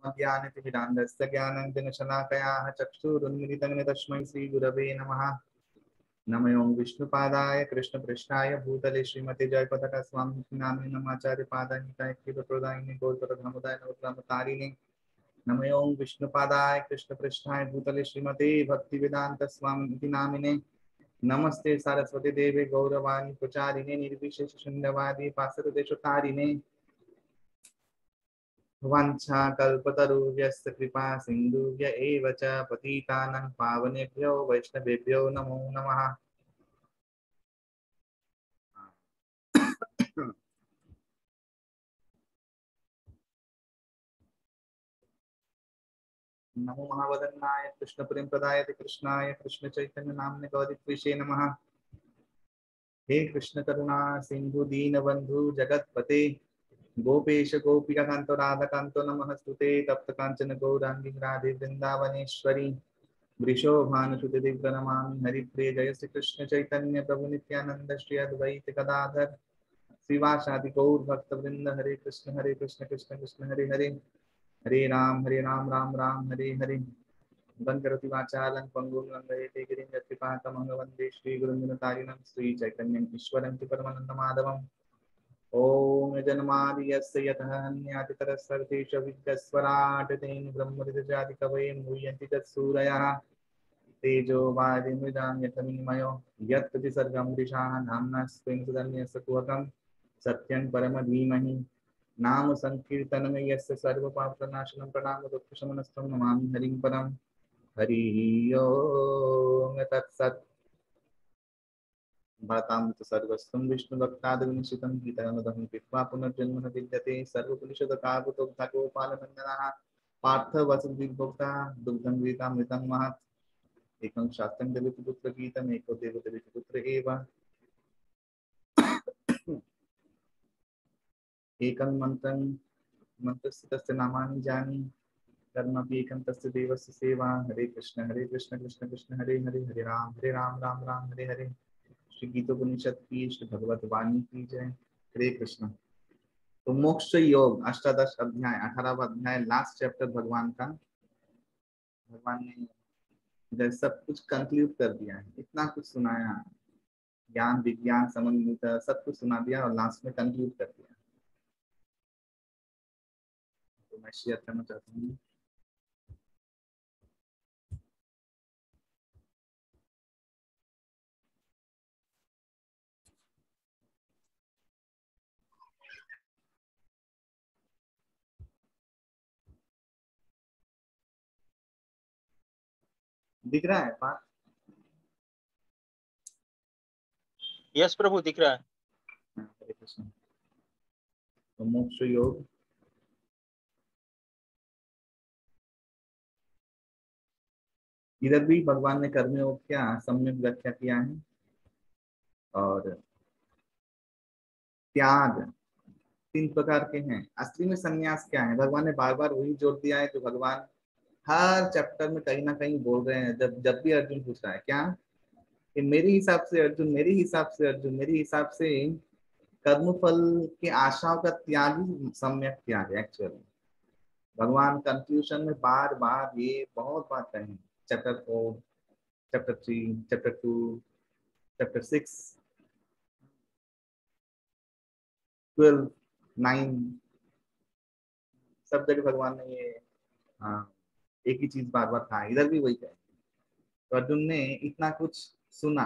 ज्ञानतिमिरान्धस्य ज्ञानञ्जनशलाकयाः चक्षुरुन्मिलितं तस्मै श्रीगुरवे नमः। नमो ओं विष्णुपादाय कृष्णपृष्ठाय भूतले श्रीमते जयपताका स्वामी नामिने नमाचार्य पादाय कृपप्रदायिने गौरपदधामदाय नवग्रामतारिणे। नमो ओं विष्णुपादाय कृष्णपृष्ठाय भूतले श्रीमते भक्तिवेदांत स्वामी नामिने। नमस्ते सरस्वती देवे गौरवाणी प्रचारिणे निर्विशेष शून्यवादी पासरदेशतारिणे। वाञ्छा कल्पतरुभ्यश्च कृपा सिन्धुभ्य एव च पतितानां पावनेभ्यो वैष्णवेभ्यो नमो नमः। नमो महावदन्नाय कृष्णप्रेम प्रदाय कृष्णाय कृष्ण चैतन्य नामने गौरीत्विषे नमः। हे कृष्ण करुणा सिंधु दीन बंधु जगतपते गोपेश गोपिका कांतो राधा कांतो नमस्तुते तप्त कांचन गौरांगी राधे वृंदावनेश्वरी वृषोभानुसुते दिव्यनमामि हरिप्रिय जय श्री कृष्ण चैतन्य प्रभु नित्यानंद श्री अद्वैत गदाधर श्रीवासादि गौर भक्त वृंद हरे कृष्ण कृष्ण कृष्ण हरे हरे हरे राम राम राम हरे हरे। वंदरति वाचालं पंगुं लंघयते गिरिं यत्कृपातमहं वन्दे श्रीगुरुं श्री चैतन्यं ईश्वरं परमानन्दमाधवम्। ॐ जन्मादियस्य यतः अन्यातितरस्सर्वेषु विद्यस्वराट् तेन ब्रह्महृदयादिकवये मुह्यन्ति तत्सूरयः तेजो वारिमृदां यथमिन्मयो यत् सर्गं दिशाः नाम्ना स्वेन सुधन्यस्य कुहकं सत्यं परम धीमहि। नाम संकीर्तनं यस्य सर्वपापनाशनं प्रणाम दुःखशमनस्थं नमामि हरिं परम्। हरि ओम तत्सत्। भरतामृत सर्वस्वं विष्णुभक्तादिविनिश्चितं गीतानुदहं कृत्वा पुनर्जन्म न विद्यते सर्वपुरुषदकावतोक्तागोपालनन्दनः पार्थवसुविभोक्ता दुग्धं गीतामृतं महत्। एकं शास्त्रं देवपुत्रगीतम् एको देवदेवपुत्र एव एकं मन्त्रस्य तस्य नामानि जानि कर्मपि एकं तस्य देवस्य सेवा। हरे कृष्ण कृष्ण कृष्ण हरे हरे हरे राम राम हरे हरे। श्री गीतोपनिषद की श्री भगवत वाणी की जय। हरे कृष्ण। तो मोक्ष योग अष्टादश अध्याय 18वां अध्याय लास्ट चैप्टर भगवान का। भगवान ने इधर सब कुछ कंक्लूड कर दिया है, इतना कुछ सुनाया, ज्ञान विज्ञान समन्वित सब कुछ सुना दिया और लास्ट में कंक्लूड कर दिया। तो मैं शेयर करना चाहता हूँ। दिख रहा है बात? यस प्रभु दिख रहा है। हरे कृष्ण। तो मोक्ष योग इधर भी भगवान ने कर्मयोग क्या सम्यक व्याख्या किया है। और त्याग 3 प्रकार के हैं। असली में संन्यास क्या है भगवान ने बार बार वही जोर दिया है जो भगवान हर चैप्टर में कहीं ना कहीं बोल रहे हैं। जब भी अर्जुन पूछ रहा है क्या कि मेरे हिसाब से अर्जुन, मेरे हिसाब से अर्जुन, मेरे हिसाब से कर्मफल की आशाओं का त्याग ही सम्यक त्याग है। एक्चुअली भगवान कंफ्यूजन में बार बार ये बहुत बात कहें। चैप्टर 4, चैप्टर 3, चैप्टर 2, चैप्टर 6, 12, 9 सब जगह भगवान ने ये हाँ एक ही चीज बार बार कहा। इधर भी वही कहे। तो अर्जुन ने इतना कुछ सुना,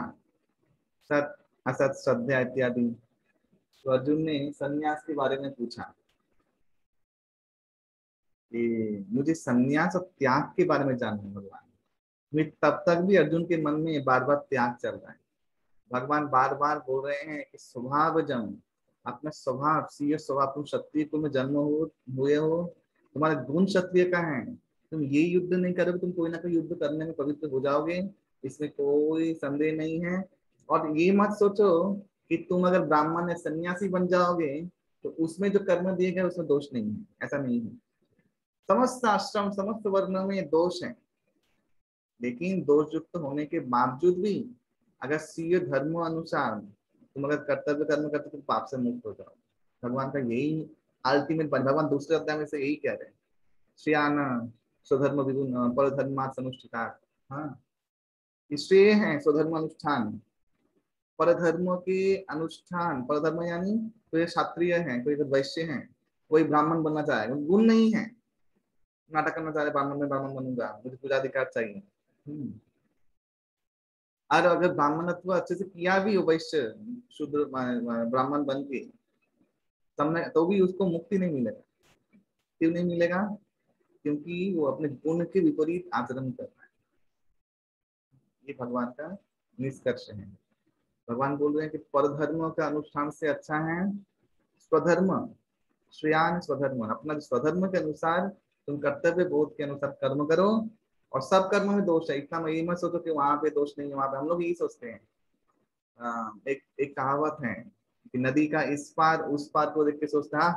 सत असत श्रद्धा इत्यादि। तो अर्जुन ने सन्यास के बारे में पूछा कि मुझे सन्यास और त्याग के बारे में जानना है भगवान। तब तक भी अर्जुन के मन में बार बार त्याग चल रहा है। भगवान बार बार बोल रहे हैं कि स्वभाव जम, अपना स्वभाव सीय स्वभाव, तुम क्षत्रिय कुल में जन्म हुए हो, तुम्हारा गुण क्षत्रिय का है। तुम ये युद्ध नहीं करोगे, तुम कोई ना कोई युद्ध करने में पवित्र हो जाओगे, इसमें कोई संदेह नहीं है। और ये मत सोचो कि तुम अगर ब्राह्मण या सन्यासी बन जाओगे तो उसमें जो कर्म दिए गए उसमें दोष नहीं है। ऐसा नहीं है। समस्त आश्रम समस्त वर्णों में दोष है, लेकिन दोष युक्त होने के बावजूद भी अगर सीय धर्म अनुसार तुम अगर कर्तव्य कर्म करते तो पाप से मुक्त हो जाओ। भगवान का यही अल्टीमेट, भगवान दूसरे अध्याय में से यही कह रहे हैं श्रेयान स्वधर्म विगुण परधर्मात् अनुष्ठिता। हाँ, श्रेय है स्वधर्म अनुष्ठान, परधर्म के अनुष्ठान। परधर्म यानी कोई क्षत्रिय है, कोई वैश्य है, कोई ब्राह्मण बनना चाहेगा, गुण नहीं है, नाटक करना चाह रहे ब्राह्मण में ब्राह्मण बनूंगा, मुझे पूजा अधिकार चाहिए। और अगर ब्राह्मणत्व अच्छे से किया भी हो, वैश्य शूद्र ब्राह्मण बन के सबने, तो भी उसको मुक्ति नहीं मिलेगा। क्यों नहीं मिलेगा? क्योंकि वो अपने गुण के विपरीत आचरण कर रहा है। ये भगवान का निष्कर्ष है। भगवान बोल रहे हैं कि परधर्म का अनुष्ठान से अच्छा है स्वधर्म। श्रेयान स्वधर्म, अपना स्वधर्म के अनुसार तुम कर्तव्य बोध के अनुसार कर्म करो। और सब कर्म में दोष है, इतना ये मत सोचो कि वहां पे दोष नहीं है, वहां पे हम लोग यही सोचते हैं। एक एक कहावत है कि नदी का इस पार उस पार को देख के सोचता है,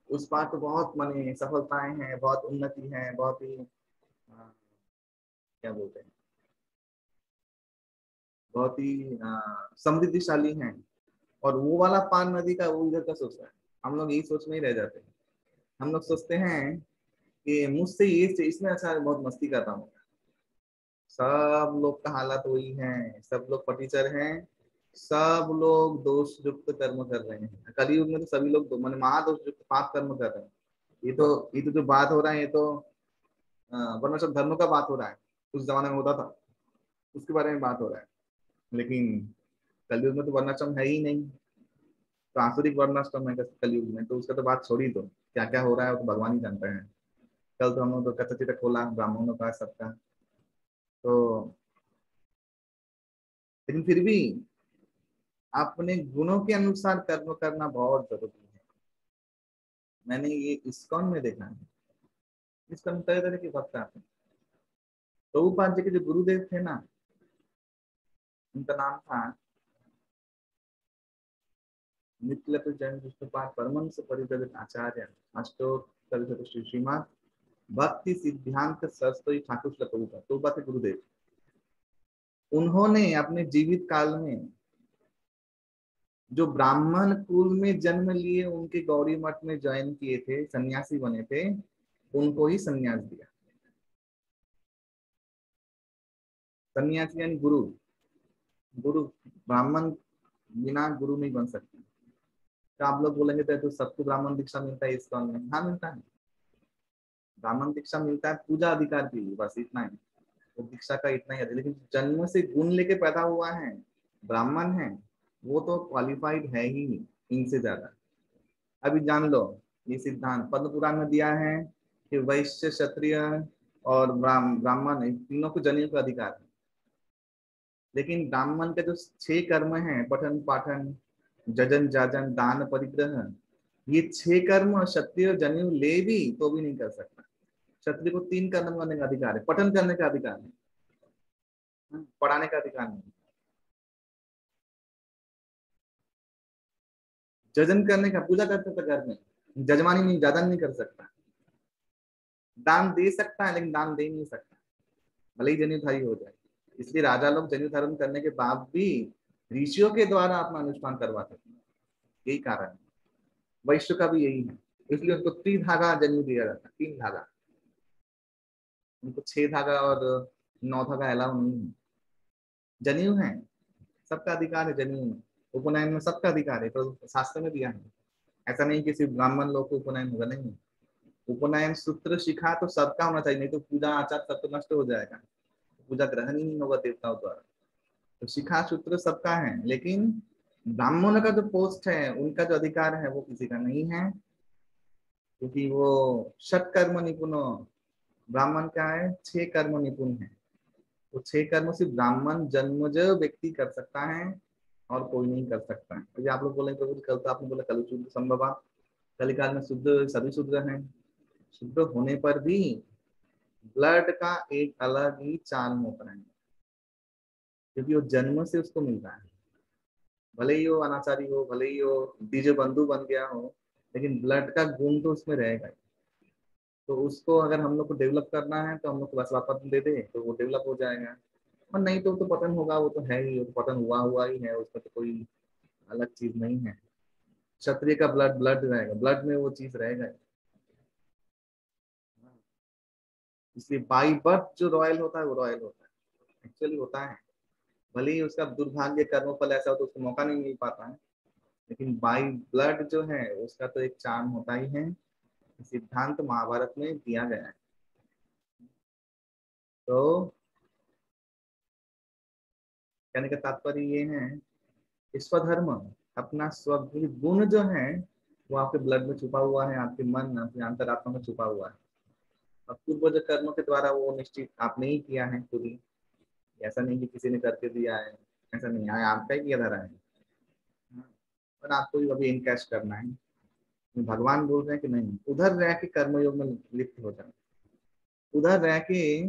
उस पार तो बहुत माने सफलताएं हैं, बहुत उन्नति है, बहुत ही क्या बोलते हैं, बहुत ही समृद्धिशाली है। और वो वाला पार नदी का वो इधर का सोचता है। हम लोग यही सोच में ही रह जाते हैं। हम लोग सोचते हैं कि मुझसे ये इसमें अच्छा बहुत मस्ती कर रहा हूँ। सब लोग का हालत वही है, सब लोग पटीचर हैं, सब लोग दोष युक्त कर्म कर रहे हैं। कलयुग में तो सभी लोग माने महादोष युक्त पाप कर्म कर रहे हैं। ये तो जो बात हो रहा है, ये तो वरना सब धर्म का बात हो रहा है, उस जमाने में होता था, उसके बारे में बात हो रहा है। लेकिन कलयुग में तो वर्णाश्रम है ही नहीं, तो आसुरिक वर्णाश्रम है कलयुग में, तो उसका तो बात छोड़ी। दो क्या क्या हो रहा है वो तो भगवान ही जानते हैं। कल तो हम लोग तो कथा चिता खोला ब्राह्मणों का सबका, तो लेकिन फिर भी अपने गुणों के अनुसार कर्म करना बहुत जरूरी है। मैंने ये इस्कॉन में देखा है। इस्कॉन में तरह तरह के भक्त आते हैं। प्रभुपाद जी के जो गुरुदेव थे ना, उनका नाम था नित्यलप जैन विष्णुपाद परमहंस परिव्राजक आचार्य अष्टोत्तर श्री श्रीमद भक्ति सिद्धांत सरस्वती ठाकुर श्री प्रभुपाद, प्रभुपाद के गुरुदेव। उन्होंने अपने जीवित काल में जो ब्राह्मण कुल में जन्म लिए, उनके गौरी मठ में ज्वाइन किए थे, सन्यासी बने थे, उनको ही सन्यास दिया। सन्यासी यानी गुरु। गुरु ब्राह्मण बिना गुरु नहीं बन सकते। तो आप लोग बोलेंगे तो सबको ब्राह्मण दीक्षा मिलता है इस्कॉन में? हाँ मिलता है। ब्राह्मण दीक्षा मिलता है पूजा अधिकार के लिए, बस इतना ही। तो दीक्षा का इतना ही है। लेकिन जन्म से गुण लेके पैदा हुआ है, ब्राह्मण है, वो तो क्वालिफाइड है ही नहीं इनसे ज्यादा। अभी जान लो, ये सिद्धांत पद्म पुराण में दिया है कि वैश्य क्षत्रिय और ब्राह्मण इन तीनों को जनेऊ का अधिकार है। लेकिन ब्राह्मण के जो 6 कर्म है, पठन पाठन जजन जाजन दान परिग्रह, ये 6 कर्म क्षत्रिय जनेऊ ले भी तो भी नहीं कर सकता। क्षत्रिय को 3 कर्म करने का अधिकार है, पठन करने का अधिकार है, पढ़ाने का अधिकार नहीं, जजन करने का, पूजा कर सकता घर में, जजमानी नहीं, जाजन नहीं कर सकता। दान दे सकता है लेकिन दान दे नहीं सकता, भले ही जनेऊधारी हो जाए। इसलिए राजा लोग जनेऊ धारण करने के बाद भी ऋषियों के द्वारा अपना अनुष्ठान करवाते थे। यही कारण है। वैश्य का भी यही है। इसलिए उनको 3 धागा जनेऊ दिया जाता है, 3 धागा। उनको 6 धागा और 9 धागा अलाउ नहीं है। जनेऊ है, सबका अधिकार है जनेऊ में। उपनयन में सबका अधिकार है, तो शास्त्र में दिया है। ऐसा नहीं कि सिर्फ ब्राह्मण लोग को उपनयन होगा, नहीं। उपनयन सूत्र शिखा तो सबका होना चाहिए, नहीं तो पूजा आचार सब तो नष्ट हो जाएगा, पूजा ग्रहण ही नहीं होगा देवताओं द्वारा। तो शिखा सूत्र सबका है, लेकिन ब्राह्मणों का जो पोस्ट है, उनका जो अधिकार है, वो किसी का नहीं है। क्योंकि वो षटकर्म निपुण, ब्राह्मण क्या है, 6 कर्म निपुण है। तो 6 कर्म सिर्फ ब्राह्मण जन्मज व्यक्ति कर सकता है और कोई नहीं कर सकता है। तो आप लोग बोलेंगे प्रभु कल तो आपने बोला कल शुद्ध संभव, कलिकाल में शुद्ध सभी शुद्ध हैं। शुद्ध होने पर भी ब्लड का एक अलग ही चार्म होता है, क्योंकि वो जन्म से उसको मिलता है। भले ही वो अनाचारी हो, भले ही वो बीज बंधु बन गया हो, लेकिन ब्लड का गुण तो उसमें रहेगा ही। तो उसको अगर हम लोग को डेवलप करना है तो हम लोग को बस वापस दे दे तो वो डेवलप हो जाएगा। और नहीं तो पतन होगा, वो तो है ही, वो तो पतन हुआ हुआ ही है, उसमें तो कोई अलग चीज नहीं है। क्षत्रिय का ब्लड ब्लड रहेगा, ब्लड में वो चीज रहेगा। इसलिए बाई बर्थ जो रॉयल होता है वो रॉयल होता है, एक्चुअली होता है। भले ही उसका दुर्भाग्य कर्मफल ऐसा हो तो उसको मौका नहीं मिल पाता है, लेकिन बाई ब्लड जो है उसका तो एक चार्म होता ही है। सिद्धांत महाभारत में दिया गया है। तो कहने का तात्पर्य ये है कि स्वधर्म, अपना स्वगुण जो है वो आपके ब्लड में छुपा हुआ है, आपके मन, आपके अंतरात्मा में छुपा हुआ है। और पूर्वज कर्म के द्वारा वो निश्चित आपने ही किया है खुद ही, ऐसा नहीं कि किसी ने करके दिया है, ऐसा नहीं है, आपका ही किया धरा है। और आपको ही अभी इनकैश करना है। भगवान बोल रहे हैं कि नहीं, उधर रह के कर्मयोग में लिप्त हो जाओ, उधर रह के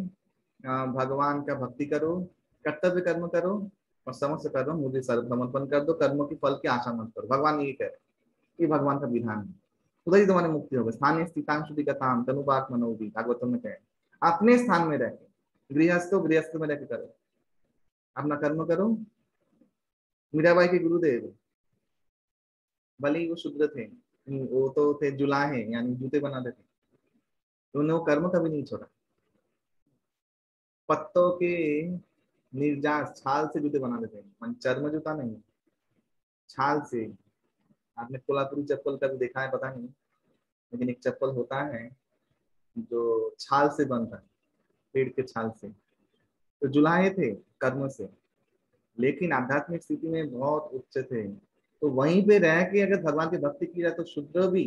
भगवान का भक्ति करो, कर्तव्य कर्म करो, और समस्त कर्म मुझे समर्पण कर दो, कर्मों की फल की आशा मत करो। भगवान ये कह रहे हैं, ये भगवान का विधान है। उधर ही तुम्हारी मुक्ति होगी। स्थानीय स्थितांशुति कथाम तनुपात मनोभी, भागवतम में कहे अपने स्थान में रह के, गृहस्थ में रह के करो, अपना कर्म करो। मीराबाई के गुरुदेव भले ही वो शूद्र थे, वो तो थे जुलाहे, यानी जूते बनाते थे, तो उन्होंने वो कर्म कभी नहीं छोड़ा। पत्तों के निर्जास छाल से जूते बना देते हैं, चर्म जूता नहीं, छाल से। आपने कोल्हापुरी चप्पल कभी देखा है पता नहीं, लेकिन एक चप्पल होता है जो छाल से बनता है, पेड़ के छाल से। तो जुलाहे थे कर्म से, लेकिन आध्यात्मिक स्थिति में बहुत उच्च थे। तो वहीं पे रह के अगर भगवान की भक्ति की जाए तो शुद्र भी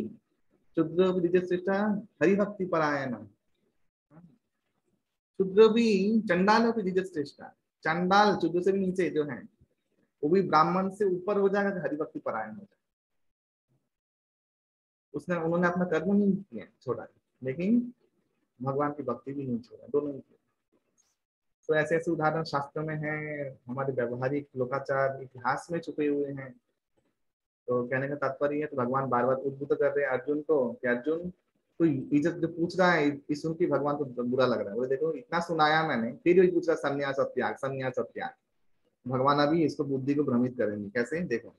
श्रेष्ठा हरि भक्ति परायण, शुद्र भी चंडालों की द्विज श्रेष्ठा। चंडाल शुद्र से भी नीचे जो है वो भी ब्राह्मण से ऊपर हो जाएगा तो हरिभक्ति परायण हो जाएगा। उन्होंने अपना कर्म नहीं किया छोड़ा, लेकिन भगवान की भक्ति भी नहीं छोड़ा, दोनों ही किया। तो ऐसे ऐसे उदाहरण शास्त्र में हैं, हमारे व्यवहारिक लोकाचार इतिहास में छुपे हुए हैं। तो कहने का तात्पर्य है, तो भगवान बार बार उद्बुद्ध कर रहे हैं अर्जुन को कि अर्जुन तो इज्जत जो पूछ रहा है इस सुन की भगवान को बुरा लग रहा है। बोले देखो इतना सुनाया मैंने, फिर वही पूछ रहा संन्यास और त्याग, संन्यास और त्याग। भगवान अभी इसको बुद्धि को भ्रमित करेंगे। कैसे देखो,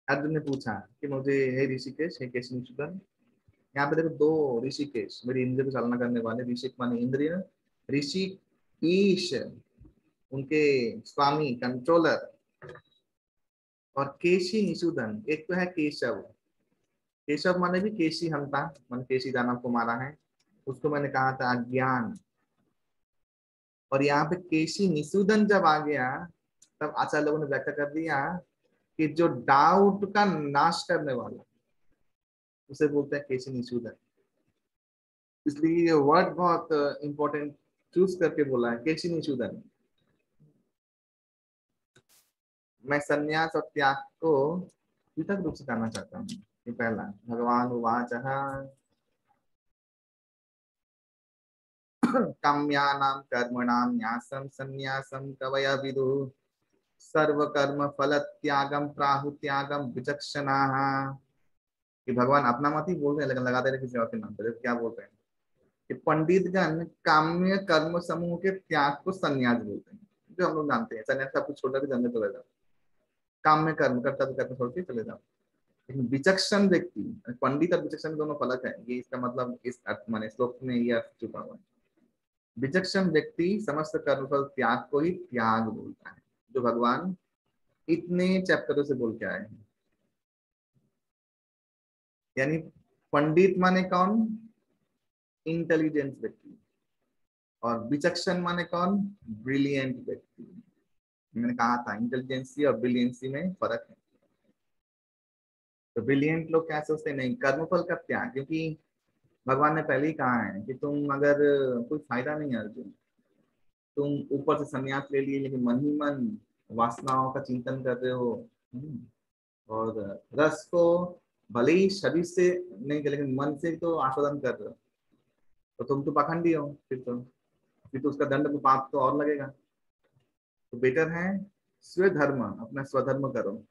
अर्जुन ने पूछा कि मुझे हे ऋषिकेश, हे केशव, यहाँ पे देखो दो ऋषिकेश, मेरी इंद्रिय को चालना करने वाले। ऋषिक माने इंद्रिय, ऋषि ईश उनके स्वामी, कंट्रोलर। और केशी निषूदन, एक तो है केशव। केशव माने भी केशी हंता, मन केशी दानव को मारा है, उसको मैंने कहा था अज्ञान। और यहाँ पे केशी निषूदन जब आ गया तब आचार्य लोगों ने व्याख्या कर दिया कि जो डाउट का नाश करने वाला, उसे बोलते हैं केशी निषूदन। इसलिए ये वर्ड बहुत इंपॉर्टेंट चूज करके बोला है, केशी निषूदन। मैं संन्यास और त्याग को पृथक रूप से करना चाहता हूँ। ये पहला, भगवान उवाच काम्यानां कर्मणां न्यासं संन्यासं कवयः विदुः सर्वकर्म फल त्यागम प्राहु त्यागम विचक्षणाः। कि भगवान अपना मत ही बोल रहे हैं, लेकिन लगा दे रहे किसी और के नाम पे। क्या बोल रहे हैं कि पंडितगण काम्य कर्म समूह के त्याग को संन्यास बोलते हैं, जो हम लोग जानते हैं। संन्यास सब कुछ छोड़ के जन्नत चले जाओ, काम्य कर्म करता करते छोड़ के चले जाओ। लेकिन विचक्षण व्यक्ति, पंडित और विचक्षण दोनों फलक है, ये इसका मतलब इस अर्थ माने श्लोक में ये अर्थ छुपा हुआ है। विचक्षण व्यक्ति समस्त कर्मफल त्याग को ही त्याग बोलता है, जो भगवान इतने चैप्टरों से बोल के आए हैं। यानी पंडित माने कौन? इंटेलिजेंस व्यक्ति। और विचक्षण माने कौन? ब्रिलियंट व्यक्ति। मैंने कहा था इंटेलिजेंसी और ब्रिलियंसी में फर्क है। तो ब्रिलियंट लोग क्या सोचते हैं, नहीं कर्मफल का त्याग, क्योंकि भगवान ने पहले ही कहा है कि तुम अगर कोई फायदा नहीं है अर्जुन, तुम ऊपर से संन्यास ले लिए लेकिन मन ही मन वासनाओं का चिंतन कर रहे हो। और रस को भले ही शरीर से नहीं लेकिन मन से तो आस्वादन कर रहे हो, तो तुम तो पाखंडी हो। फिर तो उसका दंड पाप तो और लगेगा। तो बेटर है स्वधर्म, अपना स्वधर्म करो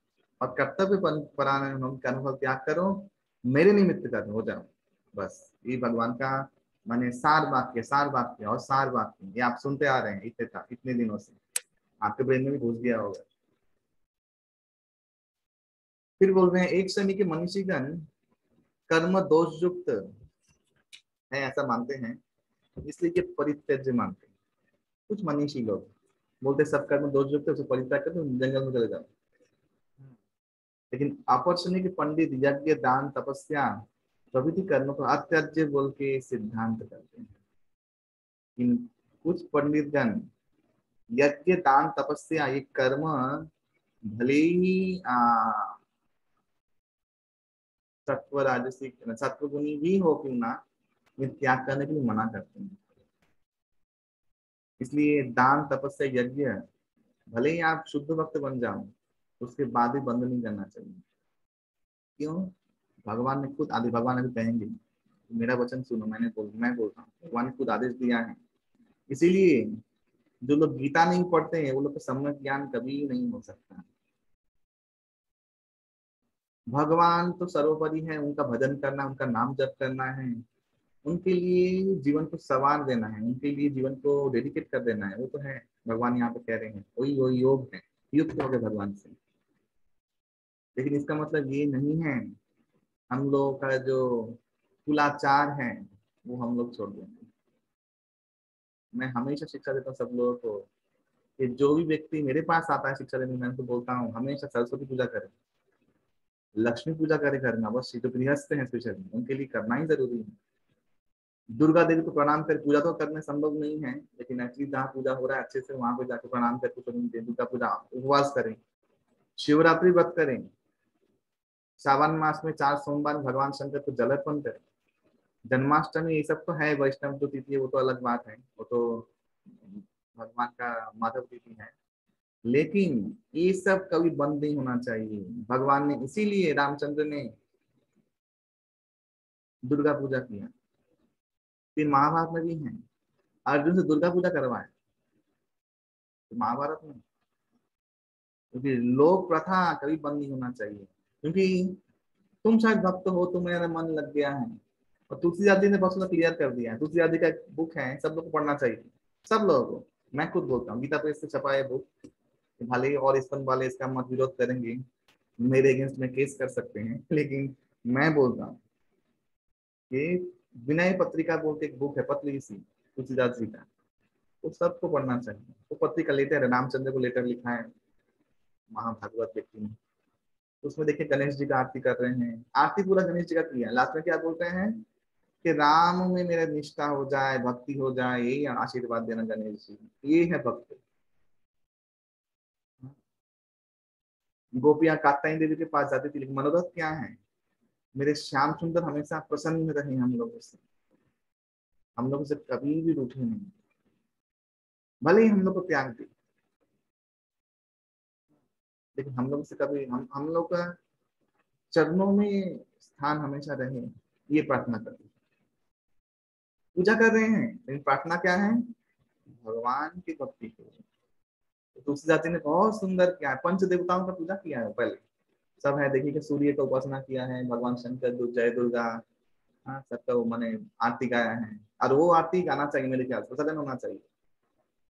और कर्तव्य परायण कर्म त्याग करो, मेरे निमित्त कर हो जाओ। बस ये भगवान का माने सार वाक्य और सार वाक्य, ये आप सुनते आ रहे हैं इतने दिनों से, आपके ब्रेन में भी घुस गया होगा। फिर बोल रहे हैं एक श्रेणी के मनुष्यगण कर्म दोष युक्त है ऐसा मानते हैं, इसलिए कि परित्यज्य मानते हैं। कुछ मनीषी लोग बोलते सब कर्म दोष युक्त है, उसे परित्याग कर दो, जंगल में चले जाओ। लेकिन अपरचनी के पंडित यज्ञ दान तपस्या प्रभृति कर्मों को अत्याज्य बोल के सिद्धांत करते हैं। इन कुछ पंडितगण यज्ञ दान तपस्या ये कर्म भले ही सत्व राजसिक सत्व गुणी भी हो क्यों ना, ये त्याग करने के लिए मना करते हैं। इसलिए दान तपस्या यज्ञ भले ही आप शुद्ध भक्त बन जाओ, उसके बाद भी बंद नहीं करना चाहिए। क्यों? भगवान ने खुद आदि भगवान अभी कहेंगे, मेरा वचन सुनो, मैं बोलता हूँ, भगवान ने खुद आदेश दिया है। इसीलिए जो लोग गीता नहीं पढ़ते हैं वो लोग का सम्यक ज्ञान कभी नहीं हो सकता। भगवान तो सर्वोपरि है, उनका भजन करना, उनका नाम जप करना है, उनके लिए जीवन को संवार देना है, उनके लिए जीवन को डेडिकेट कर देना है, वो तो है। भगवान यहाँ पे कह रहे हैं वही वही योग है, युक्त हो गए भगवान से। लेकिन इसका मतलब ये नहीं है हम लोगों का जो कुलाचार है वो हम लोग छोड़ देंगे। मैं हमेशा शिक्षा देता हूँ सब लोगों को कि जो भी व्यक्ति मेरे पास आता है शिक्षा देने, मैं उनको बोलता हूँ हमेशा सरस्वती पूजा करें, लक्ष्मी पूजा करे करना, बस ये जो गृहस्थ हैं स्पेशली उनके लिए करना ही जरूरी है। दुर्गा देवी को प्रणाम कर पूजा तो करना संभव नहीं है, लेकिन एटलीस्ट जहाँ पूजा हो रहा है अच्छे से वहां पे जाकर प्रणाम करके चलें, दुर्गा पूजा उपवास करें, शिवरात्रि व्रत करें, सावन मास में 4 सोमवार भगवान शंकर को जल अर्पण करें, जन्माष्टमी ये सब तो है, वैष्णव जो तिथि है वो तो अलग बात है, वो तो भगवान का माधव तिथि है। लेकिन ये सब कभी बंद नहीं होना चाहिए। भगवान ने इसीलिए रामचंद्र ने दुर्गा पूजा किया, फिर महाभारत में भी है, अर्जुन से दुर्गा पूजा करवाए तो महाभारत में, क्योंकि लोक प्रथा कभी बंद नहीं होना चाहिए। क्योंकि तुम शायद भक्त हो, तो मेरा मन लग गया है, और तुलसीदास जी ने बहुत सुंदर क्लियर कर दिया है। तुलसीदास जी का एक बुक है, सब लोग को पढ़ना चाहिए, सब लोगों को। मैं खुद बोलता हूँ, गीता प्रेस से छपा है बुक, भले ही और स्तंभ वाले इसका मत विरोध करेंगे, मेरे अगेंस्ट में केस कर सकते हैं, लेकिन मैं बोलता हूँ कि विनय पत्रिका बोल के एक बुक है, पतली सी, तुलसीदास जी का, वो सबको पढ़ना चाहिए। वो पत्रिका लेटर है, रामचंद्र को लेटर लिखा है महाभागवत व्यक्ति ने। उसमें देखिए गणेश जी का आरती कर रहे हैं, आरती पूरा गणेश जी का किया, लास्ट में क्या बोलते हैं कि राम में मेरा निष्ठा हो जाए, भक्ति हो जाए, यही आशीर्वाद देना गणेश जी, ये है भक्त। गोपियां कात्यायनी देवी के पास जाती थी, लेकिन मनोरथ क्या है, मेरे श्याम सुंदर हमेशा प्रसन्न रहे हम लोगों से, हम लोगों से कभी भी रूठे नहीं, भले ही हम लोग को त्याग दे, लेकिन हम लोग से कभी हम लोग का चरणों में स्थान हमेशा रहे, ये प्रार्थना करते। पूजा कर रहे हैं लेकिन प्रार्थना क्या है, भगवान की भक्ति को। तो तुलसीदास जी ने बहुत सुंदर किया है, पंच देवताओं का पूजा किया है पहले, सब है देखिए कि सूर्य का उपासना किया है, भगवान शंकर, जय दुर्गा, हाँ सबका वो मैंने आरती गाया है, और वो आरती गाना चाहिए मेरे ख्याल से, सदन होना चाहिए।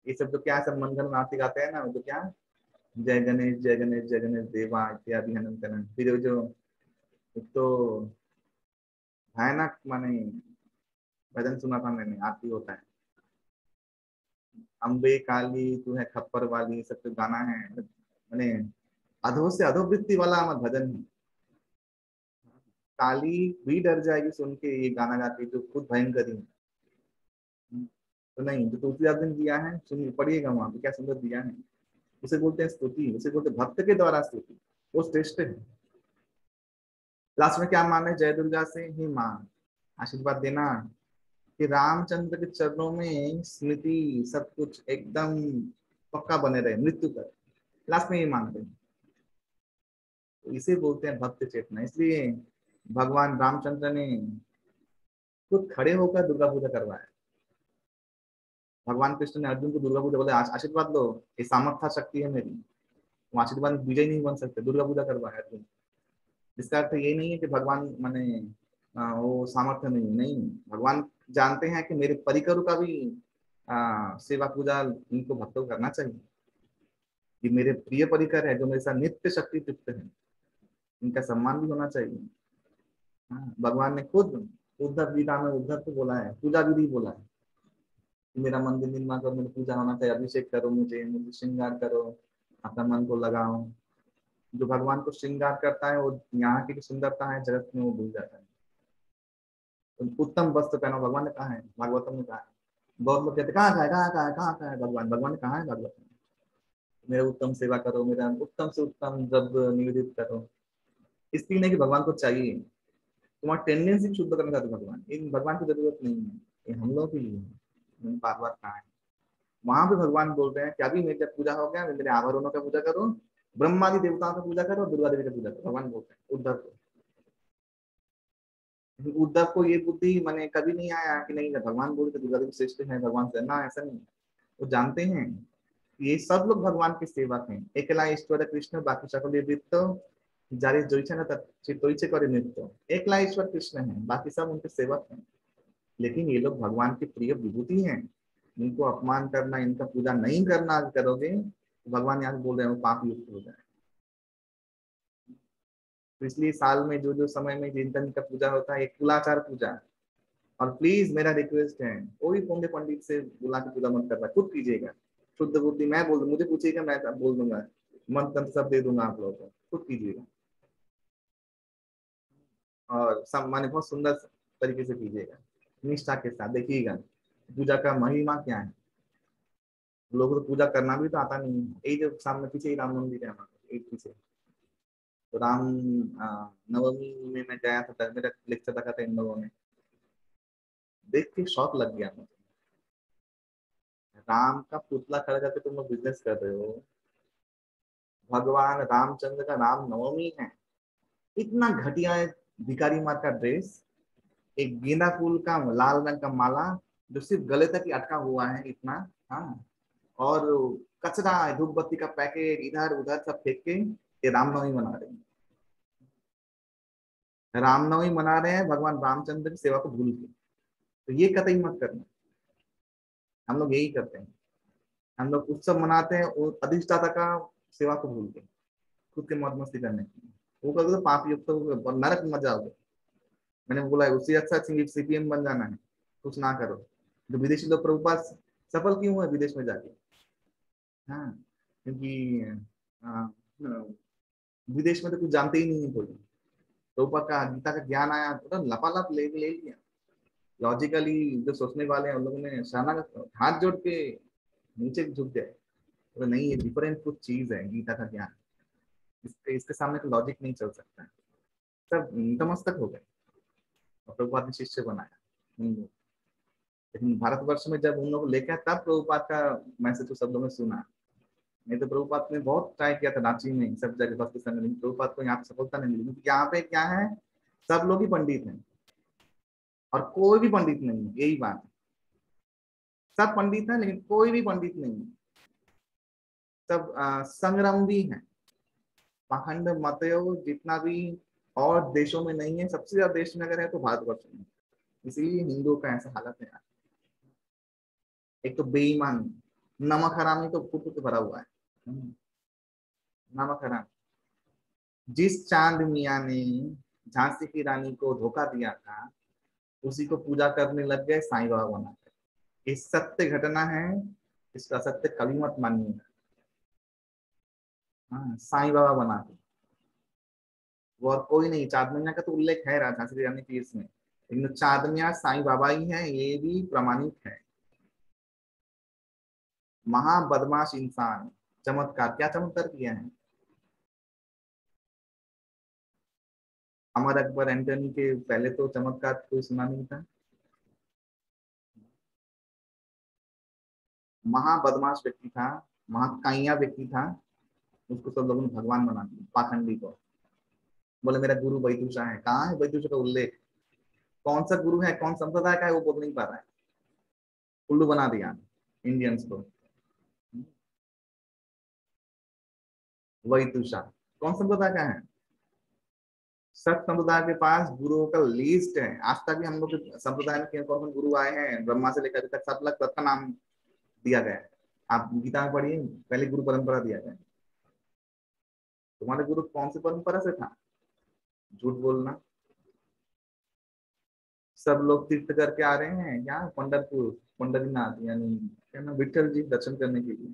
ये सब जो क्या है, सब मंगल में आरती गाते हैं ना, वो तो क्या जय गणेश जय गणेश जय गणेश देवा इत्यादि हनन तनन, फिर जो एक तो भयानक माने भजन सुना था मैंने, आरती होता है, अम्बे काली तू है खप्पर वाली, सब तो गाना है, मैंने अधो से अधोवृत्ति वाला हमारा भजन है। काली भी डर जाएगी सुन के ये गाना गाती, जो खुद भयंकर ही। तो नहीं, जो तुलसीदास ने दिया है सुनिए, पढ़िएगा वहां पे क्या सुंदर दिया है। उसे बोलते हैं स्तुति, उसे बोलते हैं भक्त के द्वारा स्तुति, वो श्रेष्ठ है। लास्ट में क्या माने, जय दुर्गा से ही मां आशीर्वाद देना कि रामचंद्र के चरणों में स्मृति सब कुछ एकदम पक्का बने रहे मृत्यु तक, लास्ट में ये मानते हैं। तो इसे बोलते हैं भक्त चेतना। इसलिए भगवान रामचंद्र ने खुद खड़े होकर दुर्गा पूजा करवाया। भगवान कृष्ण ने अर्जुन को दुर्गा पूजा बोले, आशीर्वाद लो, ये सामर्थ्य शक्ति है मेरी, वो आशीर्वाद विजय नहीं बन सकते, दुर्गा पूजा करवाया अर्जुन। इसका अर्थ ये नहीं है कि भगवान माने वो सामर्थ्य नहीं, नहीं, भगवान जानते हैं कि मेरे परिकरों का भी सेवा पूजा इनको भक्तों को करना चाहिए। ये मेरे प्रिय परिकर है जो मेरे साथ नित्य शक्ति युक्त है, इनका सम्मान भी होना चाहिए। हाँ, भगवान ने खुद उद्धव गीता में उद्धव को बोला है, पूजा विधि बोला है, मेरा मंदिर निर्माण करो, मेरी पूजा होना चाहिए, अभिषेक करो, मुझे मुझे श्रृंगार करो, अपना मन को लगाओ। जो भगवान को श्रृंगार करता है वो यहाँ की जो सुंदरता है जगत में वो भूल जाता है। तो उत्तम वस्त्र पहनो, भगवान ने कहा है, भागवतम ने कहा है। बहुत लोग कहते कहाँ का है, कहाँ का है, कहाँ का है भगवान, भगवान ने कहा है भागवत में, मेरा उत्तम सेवा करो, मेरा उत्तम से उत्तम द्रव्य निवेदित करो। इसलिए नहीं कि भगवान को चाहिए, तुम्हारा टेंडेंसी शुद्ध करने का तो भगवान, इन भगवान की जरूरत नहीं है, ये हम लोग के लिए है। मैंने बार बार कहा है, वहां पे भगवान बोल रहे हैं कि अभी मेरी जब पूजा हो गया, मेरे आभरणों का पूजा करो, ब्रह्मादि देवताओं का पूजा करो, दुर्गा देवी का पूजा करो, भगवान बोलते हैं उद्धव को। लेकिन उद्धव को ये बुद्धि मैंने कभी नहीं आया कि नहीं भगवान बोले तो दुर्गा देवी श्रेष्ठ है भगवान से, ना ऐसा नहीं। वो जानते हैं ये सब लोग भगवान के सेवक हैं। एकला ईश्वर कृष्ण बाकी सकल वृत्त जारी जोइछे न तोइछे करे नृत्य। एकला ईश्वर कृष्ण है, बाकी सब उनके सेवक हैं। लेकिन ये लोग भगवान की प्रिय विभूति हैं, इनको अपमान करना, इनका पूजा नहीं करना करोगे तो भगवान यहाँ बोल रहे हैं वो पाप युक्त हो जाए। तो इसलिए साल में जो जो समय में जिनका जिनका पूजा होता है एक कुलाचार पूजा। और प्लीज मेरा रिक्वेस्ट है, कोई पुण्य पंडित से बुला के पूजा मत करना, खुद कीजिएगा। शुद्ध बुद्धि मैं बोल दूं, मुझे पूछिएगा मैं बोल दूंगा, मंत्र तंत्र सब दे दूंगा आप लोगों को, खुद कीजिएगा। और सब माने बहुत सुंदर तरीके से कीजिएगा, निष्ठा के साथ। देखिएगा पूजा का महिमा क्या है। लोगों को पूजा करना भी तो आता नहीं है। यही जो सामने पीछे ही राम मंदिर है हमारे एक पीछे, तो राम नवमी में मैं गया था, मेरा लेक्चर रखा था इन लोगों ने, देख के शौक लग गया मुझे। राम का पुतला खड़ा करके तुम लोग बिजनेस कर रहे हो। भगवान रामचंद्र का राम नवमी है, इतना घटिया है। भिखारी मार का ड्रेस, एक गेंदा फूल का लाल रंग का माला जो सिर्फ गले तक ही अटका हुआ है इतना। हाँ, और कचरा धूप बत्ती का पैकेट इधर उधर सब फेंक के ये रामनवमी मना रहे हैं। रामनवमी मना रहे हैं भगवान रामचंद्र की सेवा को भूल के। तो ये कतई मत करना। हम लोग यही करते हैं, हम लोग उत्सव मनाते हैं वो अधिष्ठाता का सेवा को भूल के, खुद के मौज मस्ती करने के लिए। वो करोगे तो पाप युक्त हो, नरक में मत जाओगे। मैंने बोला है उससे अच्छा सीपीएम बन जाना है, कुछ ना करो। जो विदेशी लोग प्रभुपाद सफल क्यों हुए विदेश में जाके? हाँ, क्योंकि विदेश में तो कुछ जानते ही नहीं है कोई। प्रभुपाद का गीता का ज्ञान आया तो लपालप ले लिया। लॉजिकली जो सोचने वाले हैं उन लोगों ने शरणागत हाथ जोड़ के नीचे झुक गए। तो नहीं, ये डिफरेंट कुछ चीज है गीता का ज्ञान, इसके सामने तो लॉजिक नहीं चल सकता है। सब नतमस्तक हो गए और प्रभुपाद ने शिष्य बनाया हिंदू। लेकिन भारतवर्ष में जब उन लोग लेके आए तब प्रभुपाद का मैसेज तो सब लोगों ने सुना। नहीं तो प्रभुपाद ने बहुत ट्राई किया था रांची में सब जगह भक्ति संघ, लेकिन प्रभुपाद को यहाँ पे सफलता नहीं मिली। क्योंकि यहाँ पे क्या है, सब लोग ही पंडित हैं और कोई भी पंडित नहीं है, यही बात है। सब पंडित हैं लेकिन कोई भी पंडित नहीं है। सब संग्राम भी हैं। पाखंड मतयो जितना भी और देशों में नहीं है, सबसे ज्यादा देश में अगर है तो भारतवर्ष में। इसीलिए हिंदुओं का ऐसा हालत है। एक तो बेईमान, नमक हरामी तो फुट फुट भरा हुआ है। हम्म, नमक हराम। जिस चांद मियां ने झांसी की रानी को धोखा दिया था, उसी को पूजा करने लग गए साईं बाबा बनाकर। ये सत्य घटना है, इसका सत्य कभी मत मानिएगा। हाँ, साईं बाबा बनाते, वो और कोई नहीं। चांद मियां का तो उल्लेख है झांसी की रानी केस में, लेकिन चांद मियां साईं बाबा ही है, ये भी प्रमाणित है। महाबदमाश इंसान। चमत्कार, क्या चमत्कार किया है? अमर अकबर एंटनी के पहले तो चमत्कार कोई सुना नहीं था। महाबदमाश व्यक्ति था, महाकाइया व्यक्ति था, उसको सब लोगों ने भगवान बना दिया, पाखंडी को। बोले मेरा गुरु बैतूषा है। कहाँ है बैतूषा का उल्लेख? कौन सा गुरु है, कौन संप्रदाय का है वो बोल नहीं पा रहा है। उल्लू बना दिया इंडियंस को। बैतूषा कौन संप्रदाय का है? सब समुदाय के पास गुरुओं का लिस्ट है। आज तक भी हम लोग के संप्रदाय में कौन कौन गुरु आए हैं, ब्रह्मा से लेकर तक सब लग सबका नाम दिया गया है। आप गीता में पढ़िए, पहले गुरु परंपरा दिया गया। तुम्हारे गुरु कौन सी परंपरा से था? झूठ बोलना। सब लोग तीर्थ करके आ रहे हैं यहाँ पंढरपुर, पंढरीनाथ यानी क्या ना विठल जी दर्शन करने के लिए।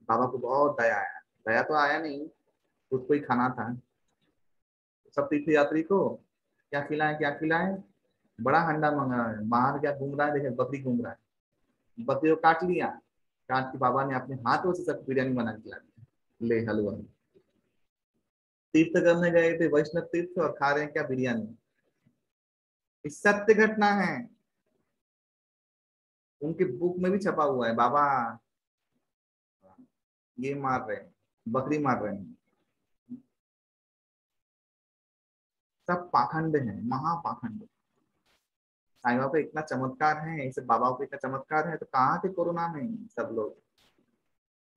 बाबा को बहुत दया आया, दया तो आया नहीं, खुद को ही खाना था। सब तीर्थ यात्री को क्या खिलाएं क्या खिलाएं, बड़ा हंडा मंगा है। बाहर क्या घूम रहा है, देखे बकरी घूम रहा है, बकरी को काट लिया, काट के बाबा ने अपने हाथों से सब बिरयानी बना के खिला दिया, ले हलवा। तीर्थ करने गए थे वैष्णव तीर्थ और खा रहे हैं क्या, बिरयानी। इस सत्य घटना है, उनके बुक में भी छपा हुआ है। बाबा ये मार रहे हैं, बकरी मार रहे हैं। सब पाखंड है, महापाखंड। साईं बाबा पे इतना चमत्कार है, इसे बाबा पे इतना चमत्कार है, तो कहाँ थे कोरोना में सब लोग।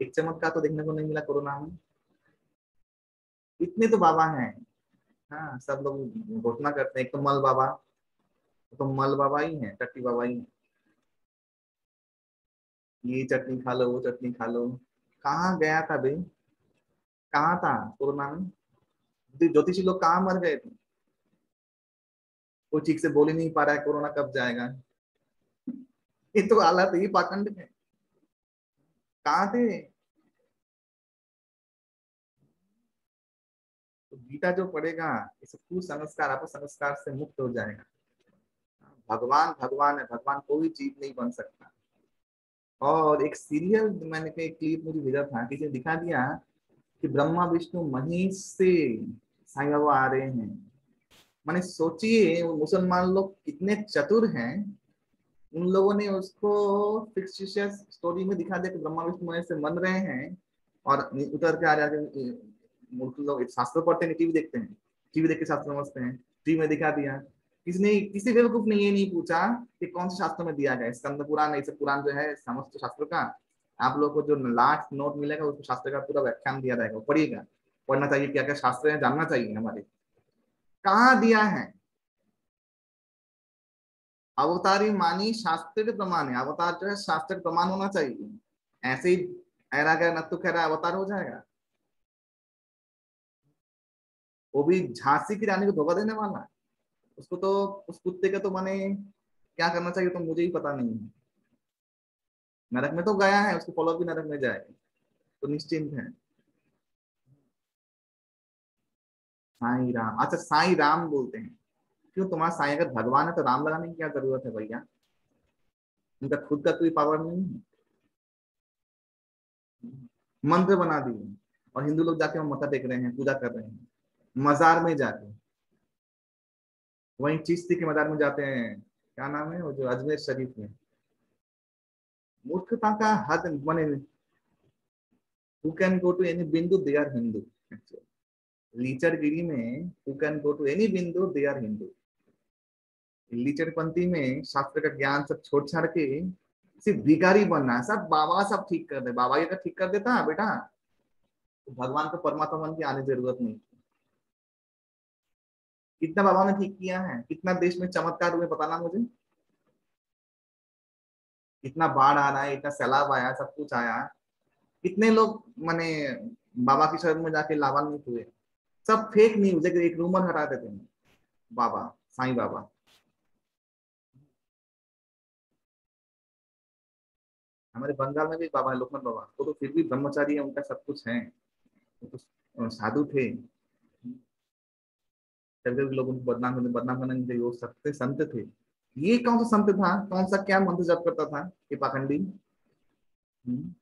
एक चमत्कार तो देखने को नहीं मिला कोरोना में। इतने तो बाबा हैं। हाँ, सब लोग घोषणा करते हैं, एक तो मल बाबा, तो मल बाबा ही है, टट्टी बाबा ही है। ये चटनी खा लो, वो चटनी खा लो। कहाँ गया था भाई, कहाँ था कोरोना में। ज्योतिषी लोग कहाँ मर गए थे। वो ठीक से बोल ही नहीं पा रहा है कोरोना कब जाएगा। ये तो हालत ही पाखंड है। कहाँ थे। तो गीता जो पढ़ेगा, इसे कुसंस्कार आपको संस्कार से मुक्त हो जाएगा। भगवान भगवान है, भगवान कोई चीज नहीं बन सकता। और एक सीरियल मैंने कहीं क्लिप मुझे भेजा था, किसी ने दिखा दिया कि ब्रह्मा विष्णु महेश से साईं बाबा आ रहे हैं। माने सोचिए वो मुसलमान लोग कितने चतुर हैं, उन लोगों ने उसको फिक्शियस स्टोरी में दिखा दिया कि ब्रह्मा विष्णु महेश से मन रहे हैं और उतर के आ जाते। मूर्ख लोग शास्त्र पढ़ते हैं, टीवी देखते हैं, टीवी देख के शास्त्र समझते हैं, टीवी में दिखा दिया। किसने, किसी बेवकूफ ने ये नहीं पूछा कि कौन से शास्त्र में दिया गया है। स्कंद पुराण, ऐसे पुराण जो है समस्त शास्त्र का, आप लोग को जो लास्ट नोट मिलेगा उसको शास्त्र का पूरा व्याख्यान दिया रहेगा, पढ़िएगा। पढ़ना चाहिए, क्या क्या शास्त्र है जानना चाहिए हमारे। कहाँ दिया है। अवतारी मानी शास्त्र के प्रमाण है, अवतार जो है शास्त्र के प्रमाण होना चाहिए। ऐसे ही ऐरा गया नत्थु खैरा अवतार हो जाएगा। वो भी झांसी की रानी को धोखा देने वाला। उसको तो, उस कुत्ते का तो माने क्या करना चाहिए तो मुझे ही पता नहीं है। नरक में तो गया है, उसको फॉलो भी नरक में जाएगा, तो निश्चिंत है। साईं राम, अच्छा साईं राम बोलते हैं। क्यों, तुम्हारा साईं अगर भगवान है तो राम लगाने की क्या जरूरत है भैया। उनका खुद का कोई पावर नहीं है। मंत्र बना दिए और हिंदू लोग जाके मत्था टेक रहे हैं, पूजा कर रहे हैं मजार में जाके। वहीं चिश्ती के मजार में जाते हैं, क्या नाम है वो जो अजमेर शरीफ में। मूर्खता का हद माने, who can go to any bindu, they are Hindu actually. लीचड़गिरी में who can go to any bindu, they are Hindu। लीचड़पंथी में शास्त्र का ज्ञान सब छोड़ छाड़ के सिर्फ भिखारी बनना है, सब बाबा सब ठीक कर दे। बाबा ये अगर ठीक कर देता बेटा, तो भगवान को परमात्मा बन के आने की जरूरत नहीं। कितना बाबा ने ठीक किया है, कितना देश में चमत्कार हुए पता ना मुझे। इतना बाढ़ आ रहा है, इतना सैलाब आया, सब कुछ आया, कितने लोग माने बाबा की शरण में जाके लाभान्वित हुए। सब फेक न्यूज है, एक रूमर हटा देते हैं। बाबा, साईं बाबा। हमारे बंगाल में भी बाबा है, लोकनाथ बाबा, वो तो फिर भी ब्रह्मचारी है, उनका सब कुछ है। वो तो साधु थे। कभी कभी लोग उनको बदनाम करना नहीं चाहिए, वो सत्य संत थे। ये कौन सा संत था, कौन सा क्या मंत्र जप करता था ये पाखंडी। हम्म,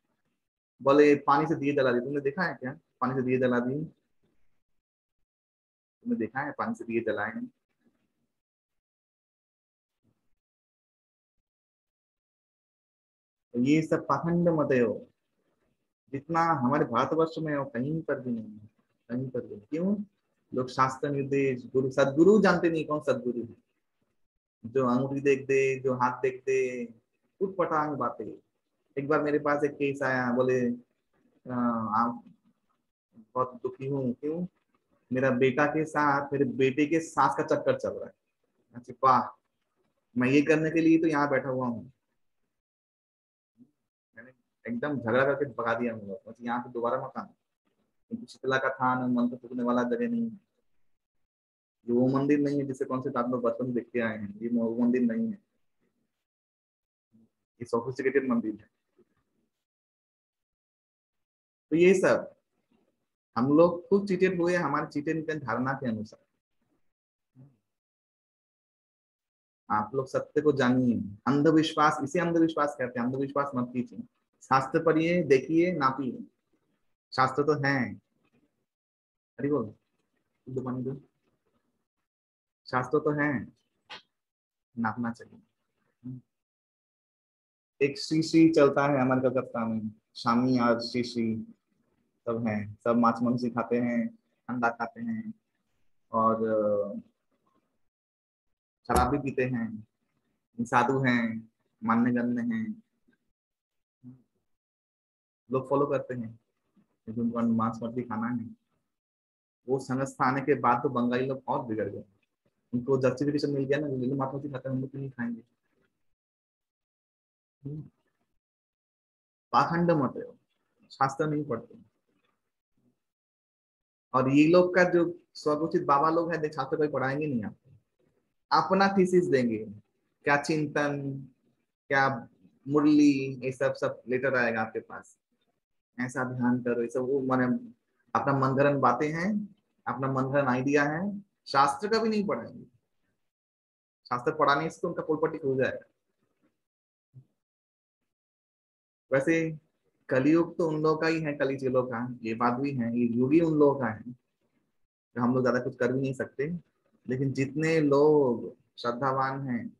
बोले पानी से दिए जला दिए, तुमने देखा है क्या पानी से दिए जला दिए। तुमने देखा है पानी से दिए जलाए हैं। तो ये सब पाखंड मत है वो, जितना हमारे भारतवर्ष में है वो कहीं पर भी नहीं है, कहीं पर भी नहीं। क्यों, लोग शास्त्र निर्देश गुरु सदगुरु जानते नहीं कौन सदगुरु है। जो अंगूठी देख दे, जो हाथ देख दे, उठ पटांग बातें। एक बार मेरे पास एक केस आया, बोले आप बहुत दुखी हूँ, क्यों, मेरा बेटा के साथ मेरे बेटे के सास का चक्कर चल रहा है। अच्छा वाह, मैं ये करने के लिए तो यहाँ बैठा हुआ हूँ। मैंने एकदम झगड़ा करके भगा दिया हूँ, मतलब यहाँ पे दोबारा मत आना, क्योंकि शीतला का थान मंत्र फूकने वाला जगह नहीं है। ये वो मंदिर नहीं है जिसे कौन से आप लोग बचपन से देखते आए हैं, ये वो मंदिर नहीं है, ये सोफिस्टिकेटेड मंदिर है। तो ये सब हम लोग खुद चीटेड हुए हमारे चीटेड धारणा के अनुसार। आप लोग सत्य को जानिए। अंधविश्वास, इसे अंधविश्वास कहते हैं, अंधविश्वास मत कीजिए। शास्त्र पढ़िए, देखिए, नापिए। शास्त्र तो है। अरे बोल, दो पानी दो। शास्त्र तो है, नापना चाहिए। एक श्री श्री चलता है हमारे कलकत्ता में, शामी और श्री श्री सब है। सब मांस मछली खाते हैं, अंडा खाते हैं, और शराब भी पीते हैं, साधु हैं, मान्य गण्य हैं, लोग फॉलो करते हैं, लेकिन उनको मांस मछली खाना है। वो समझ आने के बाद तो बंगाली लोग और बिगड़ गए। उनको जस्टिफिकेशन मिल गया ना, जो मांस मछली खाते हैं हम लोग क्यों नहीं खाएंगे। पाखंड मत है, शास्त्र नहीं पढ़ते। और ये लोग का जो स्वघोषित बाबा लोग हैं, देख शास्त्र कोई पढ़ाएंगे नहीं आपको, अपना थीसिस देंगे। क्या चिंतन, क्या मुरली, ये सब सब लेटर आएगा आपके पास। ऐसा ध्यान करो, ये सब वो माने अपना मनगढ़ंत बातें हैं, अपना मनगढ़ंत आइडिया है। शास्त्र का भी नहीं पढ़ाएंगे। शास्त्र पढ़ाने से तो उनका पोलपट्टी हो जाएगा। वैसे कलयुग तो उन लोगों का ही है, कली चेलों का, ये बात भी है। ये युग ही उन लोगों का है, तो हम लोग ज्यादा कुछ कर भी नहीं सकते। लेकिन जितने लोग श्रद्धावान हैं,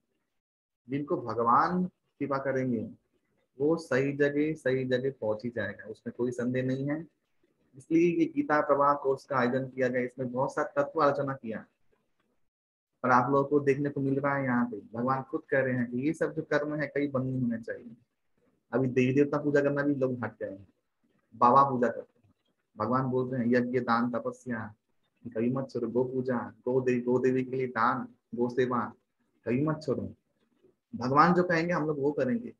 जिनको भगवान कृपा करेंगे, वो सही जगह पहुंच ही जाएगा, उसमें कोई संदेह नहीं है। इसलिए ये गीता प्रवाह कोर्स का आयोजन किया गया, इसमें बहुत सारा तत्व आलोचना किया। और आप लोगों को देखने को मिल रहा है यहाँ पे भगवान खुद कह रहे हैं कि ये सब जो कर्म है कई बंद नहीं होने चाहिए। अभी देवी देवता पूजा करना भी लोग हट गए हैं, बाबा पूजा करते हैं। भगवान बोलते हैं यज्ञ दान तपस्या कभी मत छोड़ो, गो पूजा, गो देवी के लिए दान, गो सेवा कभी मत छोड़ो। भगवान जो कहेंगे हम लोग वो करेंगे,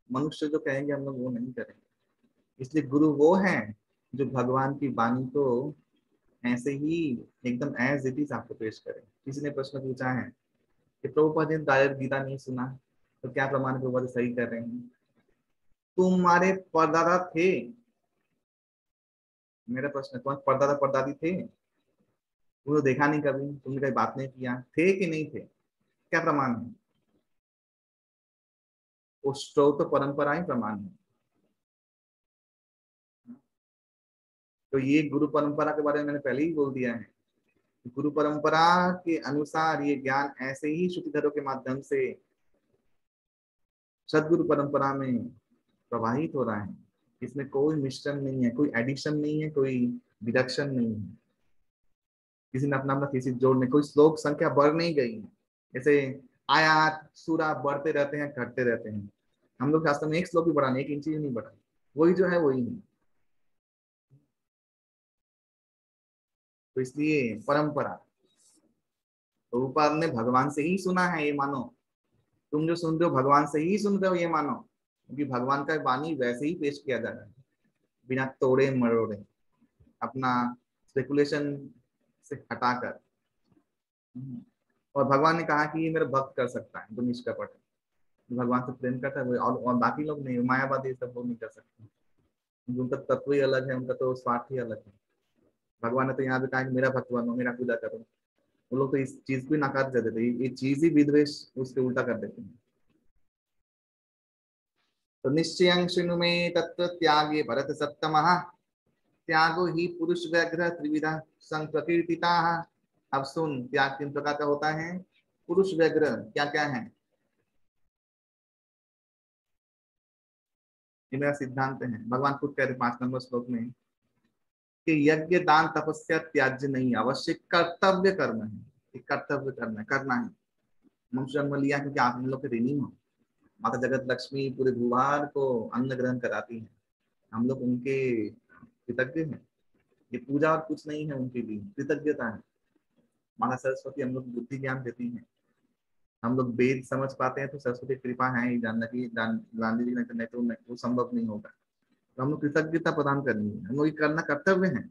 मनुष्य जो कहेंगे हम लोग वो नहीं करेंगे। इसलिए गुरु वो हैं जो भगवान की वाणी को ऐसे ही एकदम एज इट इज आपको पेश करें। किसी ने प्रश्न पूछा है कि प्रभुपाद ने दायर गीता नहीं सुना, तो क्या प्रमाण प्रभुपाद सही कर रहे हैं? तुम्हारे परदादा थे, मेरा प्रश्न, कौन परदादा परदादी थे? तुमने देखा नहीं कभी, तुमने कहीं बात नहीं किया, थे कि नहीं थे? क्या प्रमाण है? वो स्रोत परंपरा ही प्रमाण है। तो ये गुरु परंपरा के बारे में मैंने पहले ही बोल दिया है। गुरु परंपरा के अनुसार ये ज्ञान ऐसे ही श्रुतिधरों के माध्यम से सदगुरु परंपरा में प्रवाहित हो रहा है। इसमें कोई मिश्रण नहीं है, कोई एडिशन नहीं है, कोई डिडक्शन नहीं है। किसी ने अपना अपना थीसिस जोड़ने, कोई श्लोक संख्या बढ़ नहीं गई है। जैसे आयात सूरा बढ़ते रहते हैं, घटते रहते हैं। हम लोग शास्त्र में एक श्लोक भी बढ़ा नहीं, एक इंच भी नहीं बढ़ा, वही जो है वही है। तो इसलिए परंपरा, प्रभुपाद ने भगवान से ही सुना है ये मानो। तुम जो सुन रहे हो भगवान से ही सुन रहे हो ये मानो, क्योंकि भगवान का वाणी वैसे ही पेश किया जा रहा है, बिना तोड़े मरोड़े, अपना स्पेकुलेशन से हटाकर। और भगवान ने कहा कि ये मेरा भक्त कर सकता है जो निष्कपट है, जो भगवान से प्रेम करता है वो। और बाकी लोग नहीं, मायावादी सब लोग नहीं कर सकते, उनका तत्व ही अलग है, उनका तो स्वार्थ ही अलग है। भगवान ने तो यहाँ भी कहा कि मेरा भक्त बनो, मेरा पूजा करो। वो लोग तो इस चीज को ही नकार कर देते, ये चीज ही विद्वेष उसके उल्टा कर देते हैं। तो निश्चयं शृणु मे तत्व त्यागे भरत सत्तमः, त्यागो ही पुरुष व्याघ्र त्रिविधा संप्रकीर्तिता। अब सुन, त्याग तीन प्रकार का होता है। पुरुष व्याघ्र क्या क्या है, ये मेरा सिद्धांत है। भगवान खुद कहते 5 नंबर श्लोक में कि यज्ञ दान तपस्या त्याज्य नहीं, अवश्य कर्तव्य कर्म है। ये कर्तव्य कर्म है, करना है। मनुष्य जन्म लिया क्योंकि आप हम लोग के ऋणी हो। माता जगत लक्ष्मी पूरे भूभार को अन्न ग्रहण कराती है, हम लोग उनके कृतज्ञ हैं। ये पूजा और कुछ नहीं है, उनके लिए कृतज्ञता है। माता सरस्वती हम लोग बुद्धि ज्ञान देती है, हम लोग वेद समझ पाते हैं तो सरस्वती कृपा है ही। जानना की गांधी जी ने तो नहीं, वो संभव नहीं होगा। तो हम लोग कृतज्ञता प्रदान करनी है, हम लोग ये करना कर्तव्य है।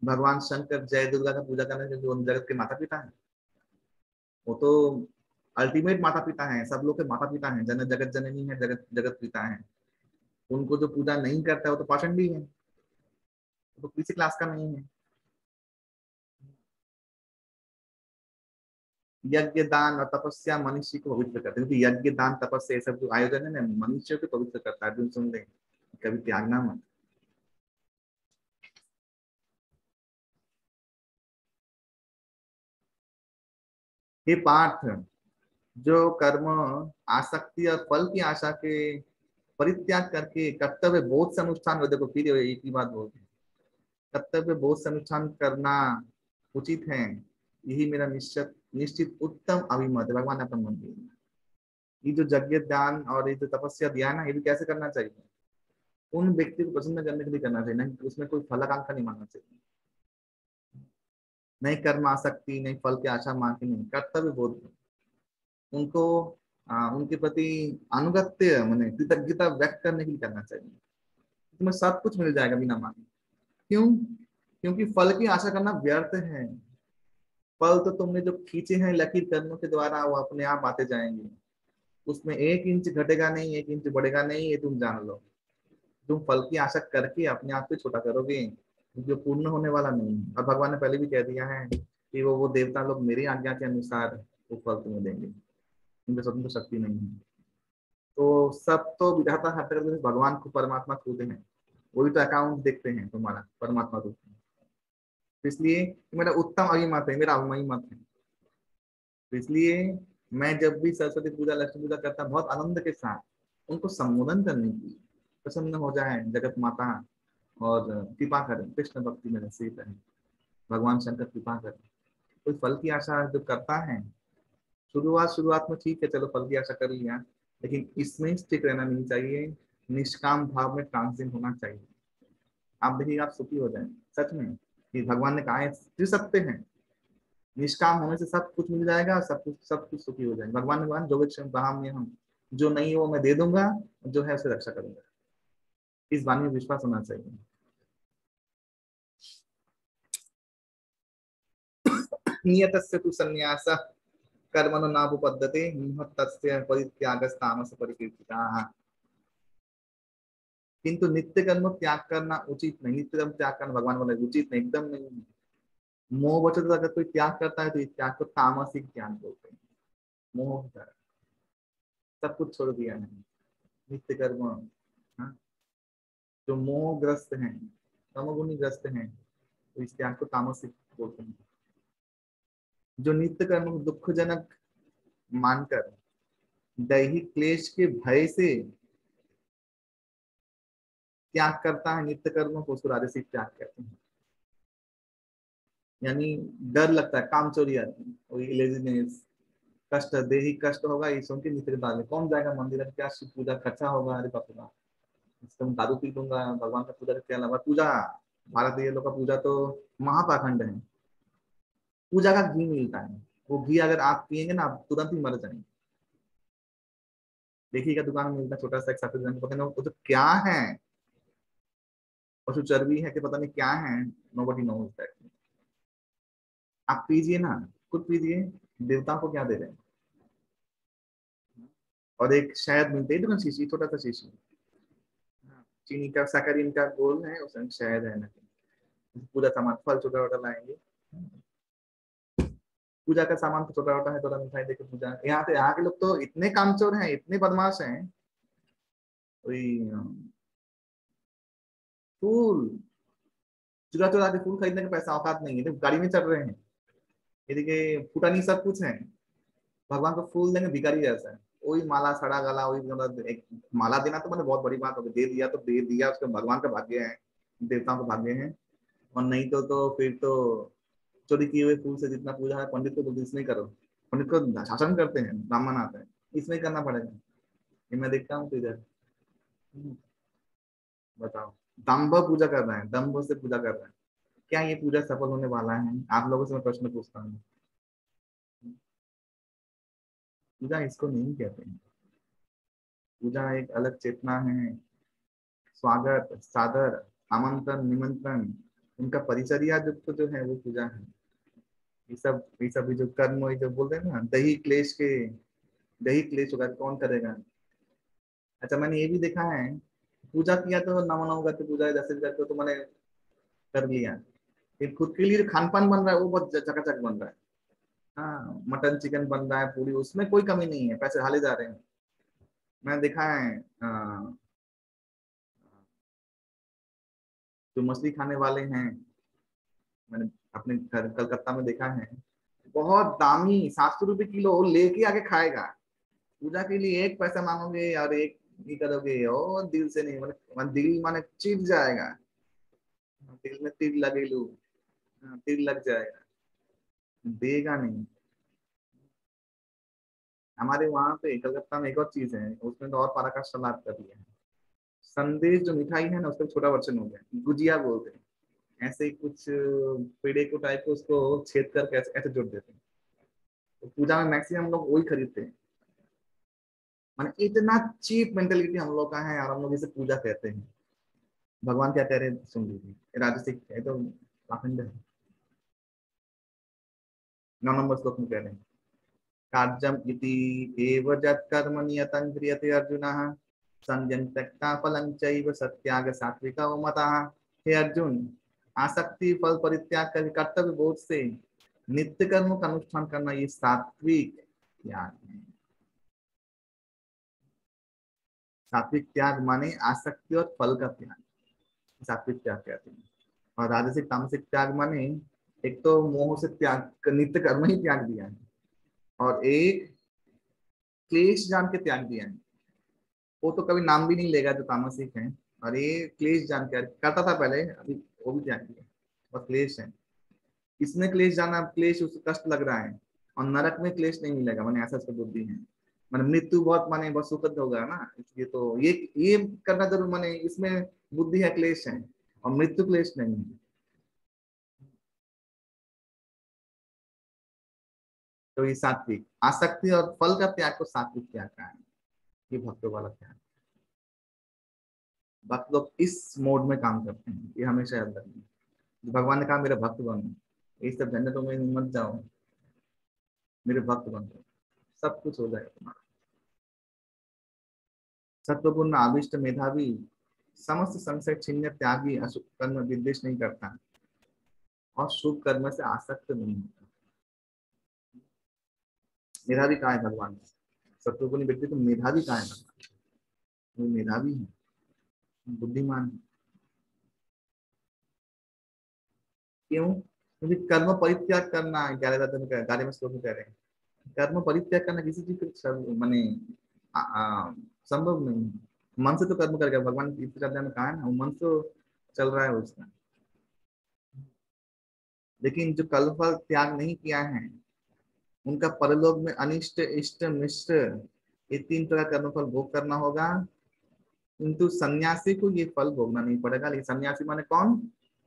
भगवान शंकर जय दुर्गा का पूजा करने के जो जगत के माता पिता हैं, वो तो अल्टीमेट माता पिता हैं, सब लोग के माता पिता हैं, जन जगत जननी है, जगत जगत पिता है। उनको जो पूजा नहीं करता है वो तो पाषंडी है, वो तो किसी क्लास का नहीं है। यज्ञ दान और तपस्या मनुष्य को पवित्र करते हैं, क्योंकि यज्ञ दान तपस्या ये सब जो आयोजन है ना, मनुष्य को पवित्र करता है। अर्जुन सुन ले, कभी त्यागना मत। ये पार्थ, जो कर्म आसक्ति और फल की आशा के परित्याग करके कर्तव्य बोध से अनुष्ठान हो, देखो फिर एक ही बात बोलते हैं, कर्तव्य बोध से अनुष्ठान करना उचित है, यही मेरा निश्चित निश्चित उत्तम अभिमत है। भगवान ने अपन मन दिया, ये जो यज्ञ दान और ये जो तपस्या दिया है ना, ये भी कैसे करना चाहिए, उन व्यक्ति को प्रसन्न करने के लिए करना चाहिए, नहीं उसमें कोई फलाकांक्षा नहीं मानना चाहिए। नहीं कर्म आसक्ति, नहीं फल की आशा मान के, नहीं कर्तव्य बोध, उनको उनके प्रति अनुगत्य मैंने कृतज्ञता व्यक्त करने के लिए करना चाहिए। तुम्हें सब कुछ मिल जाएगा बिना मांगे। क्यों? क्योंकि फल की आशा करना व्यर्थ है। फल तो तुमने जो खींचे हैं लकीर कर्मों के द्वारा, वो अपने आप आते जाएंगे। उसमें 1 इंच घटेगा नहीं, 1 इंच बढ़ेगा नहीं, ये तुम जान लो। तुम फल की आशा करके अपने आप को छोटा करोगे, जो पूर्ण होने वाला नहीं है। और भगवान ने पहले भी कह दिया है कि वो देवता लोग मेरी आज्ञा के अनुसार वो फल तुम्हें देंगे, उनके स्वतंत्र शक्ति नहीं है। तो सब तो विधाता हर तरह से भगवान को परमात्मा खुद है, वो भी तो अकाउंट देखते हैं तुम्हारा परमात्मा रूप में। तो इसलिए मेरा उत्तम अभिमत है, मेरा अभिमत मत है। तो इसलिए मैं जब भी सरस्वती पूजा लक्ष्मी पूजा करता हूँ, बहुत आनंद के साथ उनको संबोधन करने की, प्रसन्न हो जाए जगत माता और कृपा करें, कृष्ण भक्ति में नसीब रहे, भगवान शंकर कृपा करें। कोई फल की आशा जो करता है, शुरुआत शुरुआत में ठीक है, चलो फल की आशा कर लिया, लेकिन इसमें स्टिक रहना नहीं चाहिए। निष्काम भाव में ट्रांसिंग होना चाहिए। आप देखिए, आप सुखी हो जाए सच में, कि भगवान ने कहा है त्रिसत्य हैं, निष्काम होने से सब कुछ मिल जाएगा, सब कुछ सुखी हो जाएंगे। भगवान ने कहा जो विक्षम कहा में हम, जो नहीं है वो मैं दे दूंगा, जो है उसे रक्षा करूंगा। इस वाणी में विश्वास होना चाहिए। नियतस्य तु संन्यासः कर्मणो नाभुपद्यते निहतस्य परित्यागस्तामस परिकीर्तिताः। किंतु नित्य कर्म त्याग करना उचित नहीं, नित्य कर्म त्याग करना भगवान बोले उचित नहीं, एकदम नहीं। मोह वचन अगर कोई त्याग करता है तो इस त्याग को तामसिक त्याग बोलते हैं। मोह है, सब कुछ छोड़ दिया है, नित्य कर्म। हाँ? जो मोहग्रस्त हैं, तमोगुणी ग्रस्त हैं, तो इस त्याग को तामसिक बोलते हैं। जो नित्य कर्म को दुखजनक मानकर दैहिक क्लेश के भय से त्याग करता है नित्य कर्मों को, उसको राजसिक त्याग कहते हैं। यानी डर लगता है, काम चोरी आती है, वही लेजीनेस, कष्ट, देही कष्ट होगा, ये सुन के नित्य डाले कौन जाएगा मंदिर में, क्या शिव पूजा खर्चा होगा, अरे बाप रे बाप, इसको दारू पी लूंगा, भगवान का पूजा करके अलावा पूजा, भारतीय लोग का पूजा तो महापाखंड है। पूजा का घी मिलता है, वो घी अगर आप पियेंगे ना, आप तुरंत ही मर जाएंगे। देखिएगा दुकान में मिलता है छोटा सा एक सफेद रंग, पता नहीं वो तो क्या है, पशु चर्बी है कि पता नहीं क्या है, नोबडी नोज दैट। आप पीजिए ना, खुद पीजिए, देवताओं को क्या दे रहे हैं। और एक शहद मिलती है दुकान, शीशी, छोटा सा शीशी, चीनी का सैकरीन का गोल है, उसमें शहद है ना। पूजा सामान फल छोटा छोटा लाएंगे, पूजा का सामान तो छोटा छोटा है, थोड़ा मिठाई देकर पूजा। यहाँ के लोग तो इतने कामचोर हैं, इतने बदमाश हैं, वही फूल चुरा चुरा के फूल खरीदने का पैसा औकात नहीं है, तो गाड़ी में चढ़ रहे हैं, ये देखिए फूटानी सब कुछ है, भगवान को फूल देंगे भिखारी जैसा है। वही माला सड़ा गला, वही मतलब एक माला देना तो मतलब बहुत बड़ी बात होगी, दे दिया तो दे दिया, उसके भगवान का भाग्य है, देवताओं का भाग्य है। और नहीं तो फिर तो चोरी किए हुए फूल से जितना पूजा है, पंडित को बोलते इसमें करो, पंडित को शासन करते हैं, ब्राह्मण आता है, इसमें करना पड़ेगा। ये मैं देखता हूँ तो इधर, बताओ, दम्भ पूजा कर रहे हैं, दम्भ से पूजा कर रहे हैं, क्या ये पूजा सफल होने वाला है? आप लोगों से मैं प्रश्न पूछता हूँ, पूजा इसको नहीं कहते हैं। पूजा एक अलग चेतना है, स्वागत, सादर, आमंत्रण, निमंत्रण, उनका परिचर्या जो है वो पूजा है। ये सब जो कर्म, ये जो बोलते हैं ना, दही क्लेश होगा कौन करेगा। अच्छा, मैंने ये भी देखा है, पूजा किया तो नव नव करके पूजा जैसे भी करके तो मैंने कर लिया, फिर खुद के लिए जो खान पान बन रहा है वो बहुत चकाचक बन रहा है। हाँ, मटन चिकन बन रहा है, पूरी, उसमें कोई कमी नहीं है, पैसे हाले जा रहे हैं। मैंने देखा है जो मछली खाने वाले हैं, मैंने अपने घर कलकत्ता में देखा है, बहुत दामी 700 रुपये किलो वो लेके आके खाएगा। पूजा के लिए एक पैसा मांगोगे और एक नहीं करोगे, और दिल से नहीं, मतलब दिल माने चिढ़ जाएगा, दिल में तीर लगे लू, तीर लग जाएगा, देगा नहीं। हमारे वहां पे कलकत्ता में एक और चीज है, उसमें तो और पराकाष्ठा सलाद कर दिया है। संदेश जो मिठाई है ना, उसका छोटा वर्जन हो गया, गुजिया बोलते हैं। ऐसे ही कुछ पेड़े को टाइप को उसको छेद करके ऐसे ऐसे जोड़ देते हैं। तो पूजा में मैक्सिमम लोग वही खरीदते हैं। माने इतना चीप मेंटेलिटी हम लोग का है, और हम लोग इसे पूजा कहते हैं। भगवान क्या कह रहे हैं सुन लीजिए, राजसिक है तो पाखंड है। 9 नंबर श्लोक में कह रहे हैं, कार्यम इति एव जत् कर्म नियतं क्रियते अर्जुनः संयम त्यक्ता फलं चैव सत्याग सात्विका मतः। हे अर्जुन, आसक्ति फल परित्याग कर कर्तव्य बोध से नित्य कर्म का अनुष्ठान करना, ये सात्विक त्याग है। सात्विक त्याग माने आसक्ति और फल का त्याग, सात्विक त्याग कहते हैं। और राजसिक तामसिक त्याग माने एक तो मोह से त्याग, नित्य कर्म ही त्याग दिया है, और एक क्लेश जान के त्याग दिया है। वो तो कभी नाम भी नहीं लेगा जो तामसिक है, और ये क्लेश जान के करता था पहले, अभी वो भी त्याग दिया, और क्लेश है। इसमें क्लेश जाना, क्लेश उसको कष्ट लग रहा है, और नरक में क्लेश नहीं मिलेगा, मैंने ऐसा उसको बुद्धि है। मैंने मृत्यु बहुत माने बहुत सुखद होगा ना, इसलिए तो ये करना जरूर, माने इसमें बुद्धि है, क्लेश है, और मृत्यु क्लेश नहीं है। तो ये सात्विक, आसक्ति और फल का त्याग को सात्विक त्याग का है, ये भक्तों वाला त्याग। भक्त लोग इस मोड में काम करते हैं, ये हमेशा याद रखना। भगवान ने कहा मेरे भक्त बनो, ये सब झंझटों में मत जाओ, मेरे भक्त बनो, सब कुछ हो जाएगा तुम्हारा। सत्वपूर्ण आविष्ट मेधावी, समस्त संशय छिन्न त्यागी, अशुभ कर्म विद्वेष नहीं करता, और शुभ कर्म से आसक्त नहीं होता। मेधावी कहाँ है भगवान? सत्वपूर्ण व्यक्ति तो मेधावी कहाँ है भगवान? वो मेधावी है, बुद्धिमान है। क्यों? क्योंकि कर्म परित्याग करना, 11 में श्लोक में कह रहे हैं, कर्म परित्याग करना किसी चीज को माने संभव नहीं है। मन से तो कर्म करेगा, भगवान इस अध्याय में कहा है ना, वो मन तो चल रहा है उसका। लेकिन जो कर्म फल त्याग नहीं किया है, उनका परलोक में अनिष्ट इष्ट मिश्र, ये 3 प्रकार कर्म फल भोग करना होगा। किंतु सन्यासी को ये फल भोगना नहीं पड़ेगा। लेकिन सन्यासी माने कौन?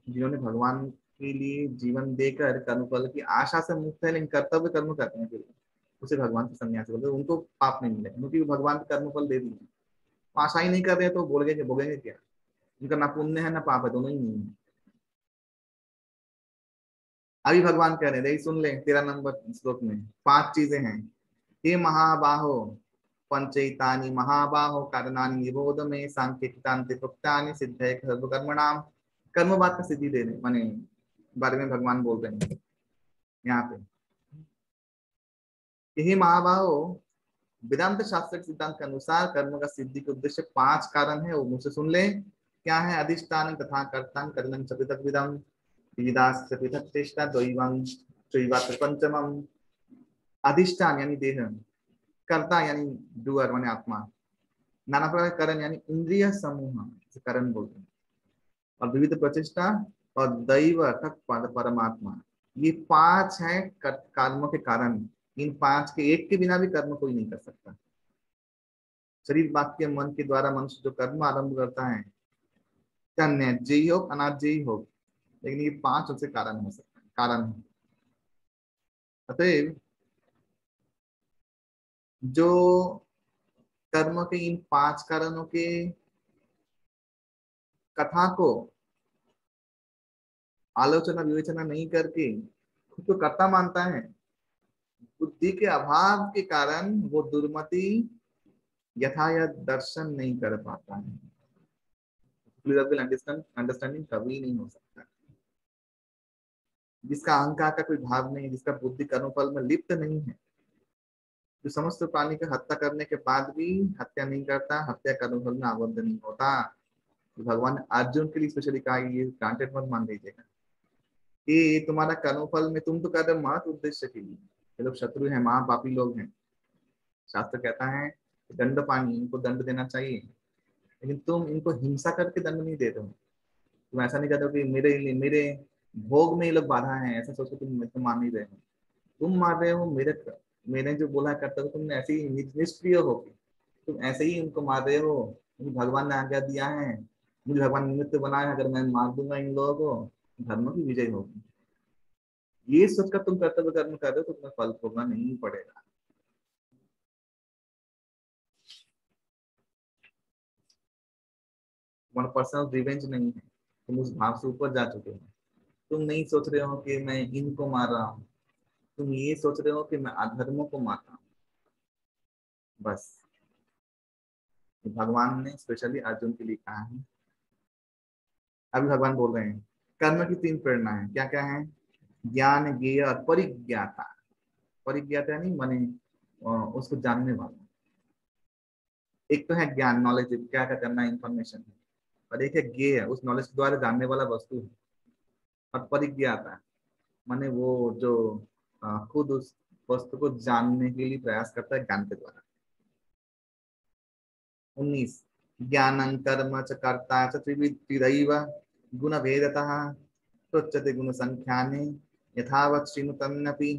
जिन्होंने भगवान के लिए जीवन देकर कर्म फल की आशा से मुक्त है, लेकिन कर्तव्य कर्म करने के लिए, उसे भगवान के सन्यासी बोलते हैं। उनको पाप नहीं मिलेगा, क्योंकि भगवान के कर्म फल दे दिए। आशा ही नहीं कर रहे तो बोलेंगे कि भोगेंगे क्या? उनका ना पुण्य है ना पाप है, दोनों ही नहीं है। अभी भगवान कह रहे हैं, सुन ले 13 नंबर श्लोक में 5 चीजें हैं। हे महाबाहो, पंचैतानि महाबाहो कारणानि निबोध में सांख्य कृतान्ते प्रोक्तानि सिद्धे सर्वकर्मणाम। कर्म बात का सिद्धि दे रहे माने बारे में भगवान बोल रहे हैं यहाँ पे। हे महाबाहो, वेदांत शास्त्र के सिद्धांत के अनुसार कर्म का सिद्धि के उद्देश्य 5 कारण है, वो मुझसे सुन ले। क्या है? अधिष्ठान तथा कर्ता कर्णं च पृथक् विधम्, विविधाश्च पृथक् चेष्टा द्वैवं चैवात्र पंचमम्। अधिष्ठान यानी देह, कर्ता यानी डूअर माने आत्मा, नाना प्रकार के करण यानी इंद्रिय समूह, इसे करण बोलते हैं, और विविध प्रचेष्टा, और दैव अर्थात परमात्मा। ये 5 हैं कर्मों के कारण। इन 5 के एक के बिना भी कर्म कोई नहीं कर सकता। शरीर वाक्य मन के द्वारा मनुष्य जो कर्म आरंभ करता है, चाहे न्याय्य ही हो अनाज्य ही हो, लेकिन ये 5 उससे कारण हो सकता है, कारण है। अतएव जो कर्म के इन 5 कारणों के कथा को आलोचना विवेचना नहीं करके खुद को कर्ता मानता है, बुद्धि के अभाव के कारण वो दुर्मति यथायथ दर्शन नहीं कर पाता है। अंडरस्टैंडिंग कभी नहीं हो सकता। जिसका अहंकार का कोई भाव नहीं, जिसका बुद्धि कर्मफल में लिप्त नहीं है, जो समस्त प्राणी की हत्या करने के बाद भी हत्या नहीं करता, हत्या कर्मफल में आबद्ध नहीं होता। तो भगवान ने अर्जुन के लिए स्पेशली कहा, ये ग्रांटेड मत मान लीजिएगा कि तुम्हारा कर्मफल में तुम तो कर रहे हो महत उद्देश्य के लिए, ये लोग शत्रु हैं, महापापी लोग हैं। शास्त्र कहता है दंड पानी, इनको दंड देना चाहिए, लेकिन तुम इनको हिंसा करके दंड नहीं दे रहे हो। तुम ऐसा नहीं कहते हो कि मेरे भोग में ये लोग बाधा है, ऐसा सोच के तुम मान नहीं रहे हो। तुम मार रहे हो मैंने जो बोला करता हो, तुमने ऐसे ही निष्क्रिय हो, तुम ऐसे ही उनको मार रहे हो। मुझे भगवान ने आज्ञा दिया है, मुझे भगवान निमित्त बनाया है, अगर मैं मार दूंगा इन लोगों को, धर्म की विजय होगी। ये सोचकर तुम कर्तव्य कर्म कर रहे हो तो तुम्हें फल भोगना नहीं पड़ेगा। तुम्हारा पर्सनल रिवेंज नहीं है, तुम उस भाव से ऊपर जा चुके हो। तुम नहीं सोच रहे हो कि मैं इनको मार रहा हूँ, तुम ये सोच रहे हो कि मैं अधर्मों को मार रहा हूँ। बस भगवान ने स्पेशली अर्जुन के लिए कहा है। अभी भगवान बोल रहे हैं कर्म की तीन प्रेरणा है, क्या क्या है? ज्ञान, ज्ञेय और परिज्ञाता। परिज्ञाता यानी माने उसको जानने वाला। एक तो है ज्ञान, नॉलेज, क्या क्या करना, इंफॉर्मेशन है, और एक है ज्ञेय, उस नॉलेज के द्वारा जानने वाला वस्तु है। और परिज्ञाता माने वो जो खुद उस वस्तु को जानने के लिए प्रयास करता है ज्ञान के द्वारा। 19 ज्ञानं कर्म च कर्ता च त्रिविधैव गुण भेदतः प्रोच्यते गुण संख्याने यथावत् श्रृणुतन्नपि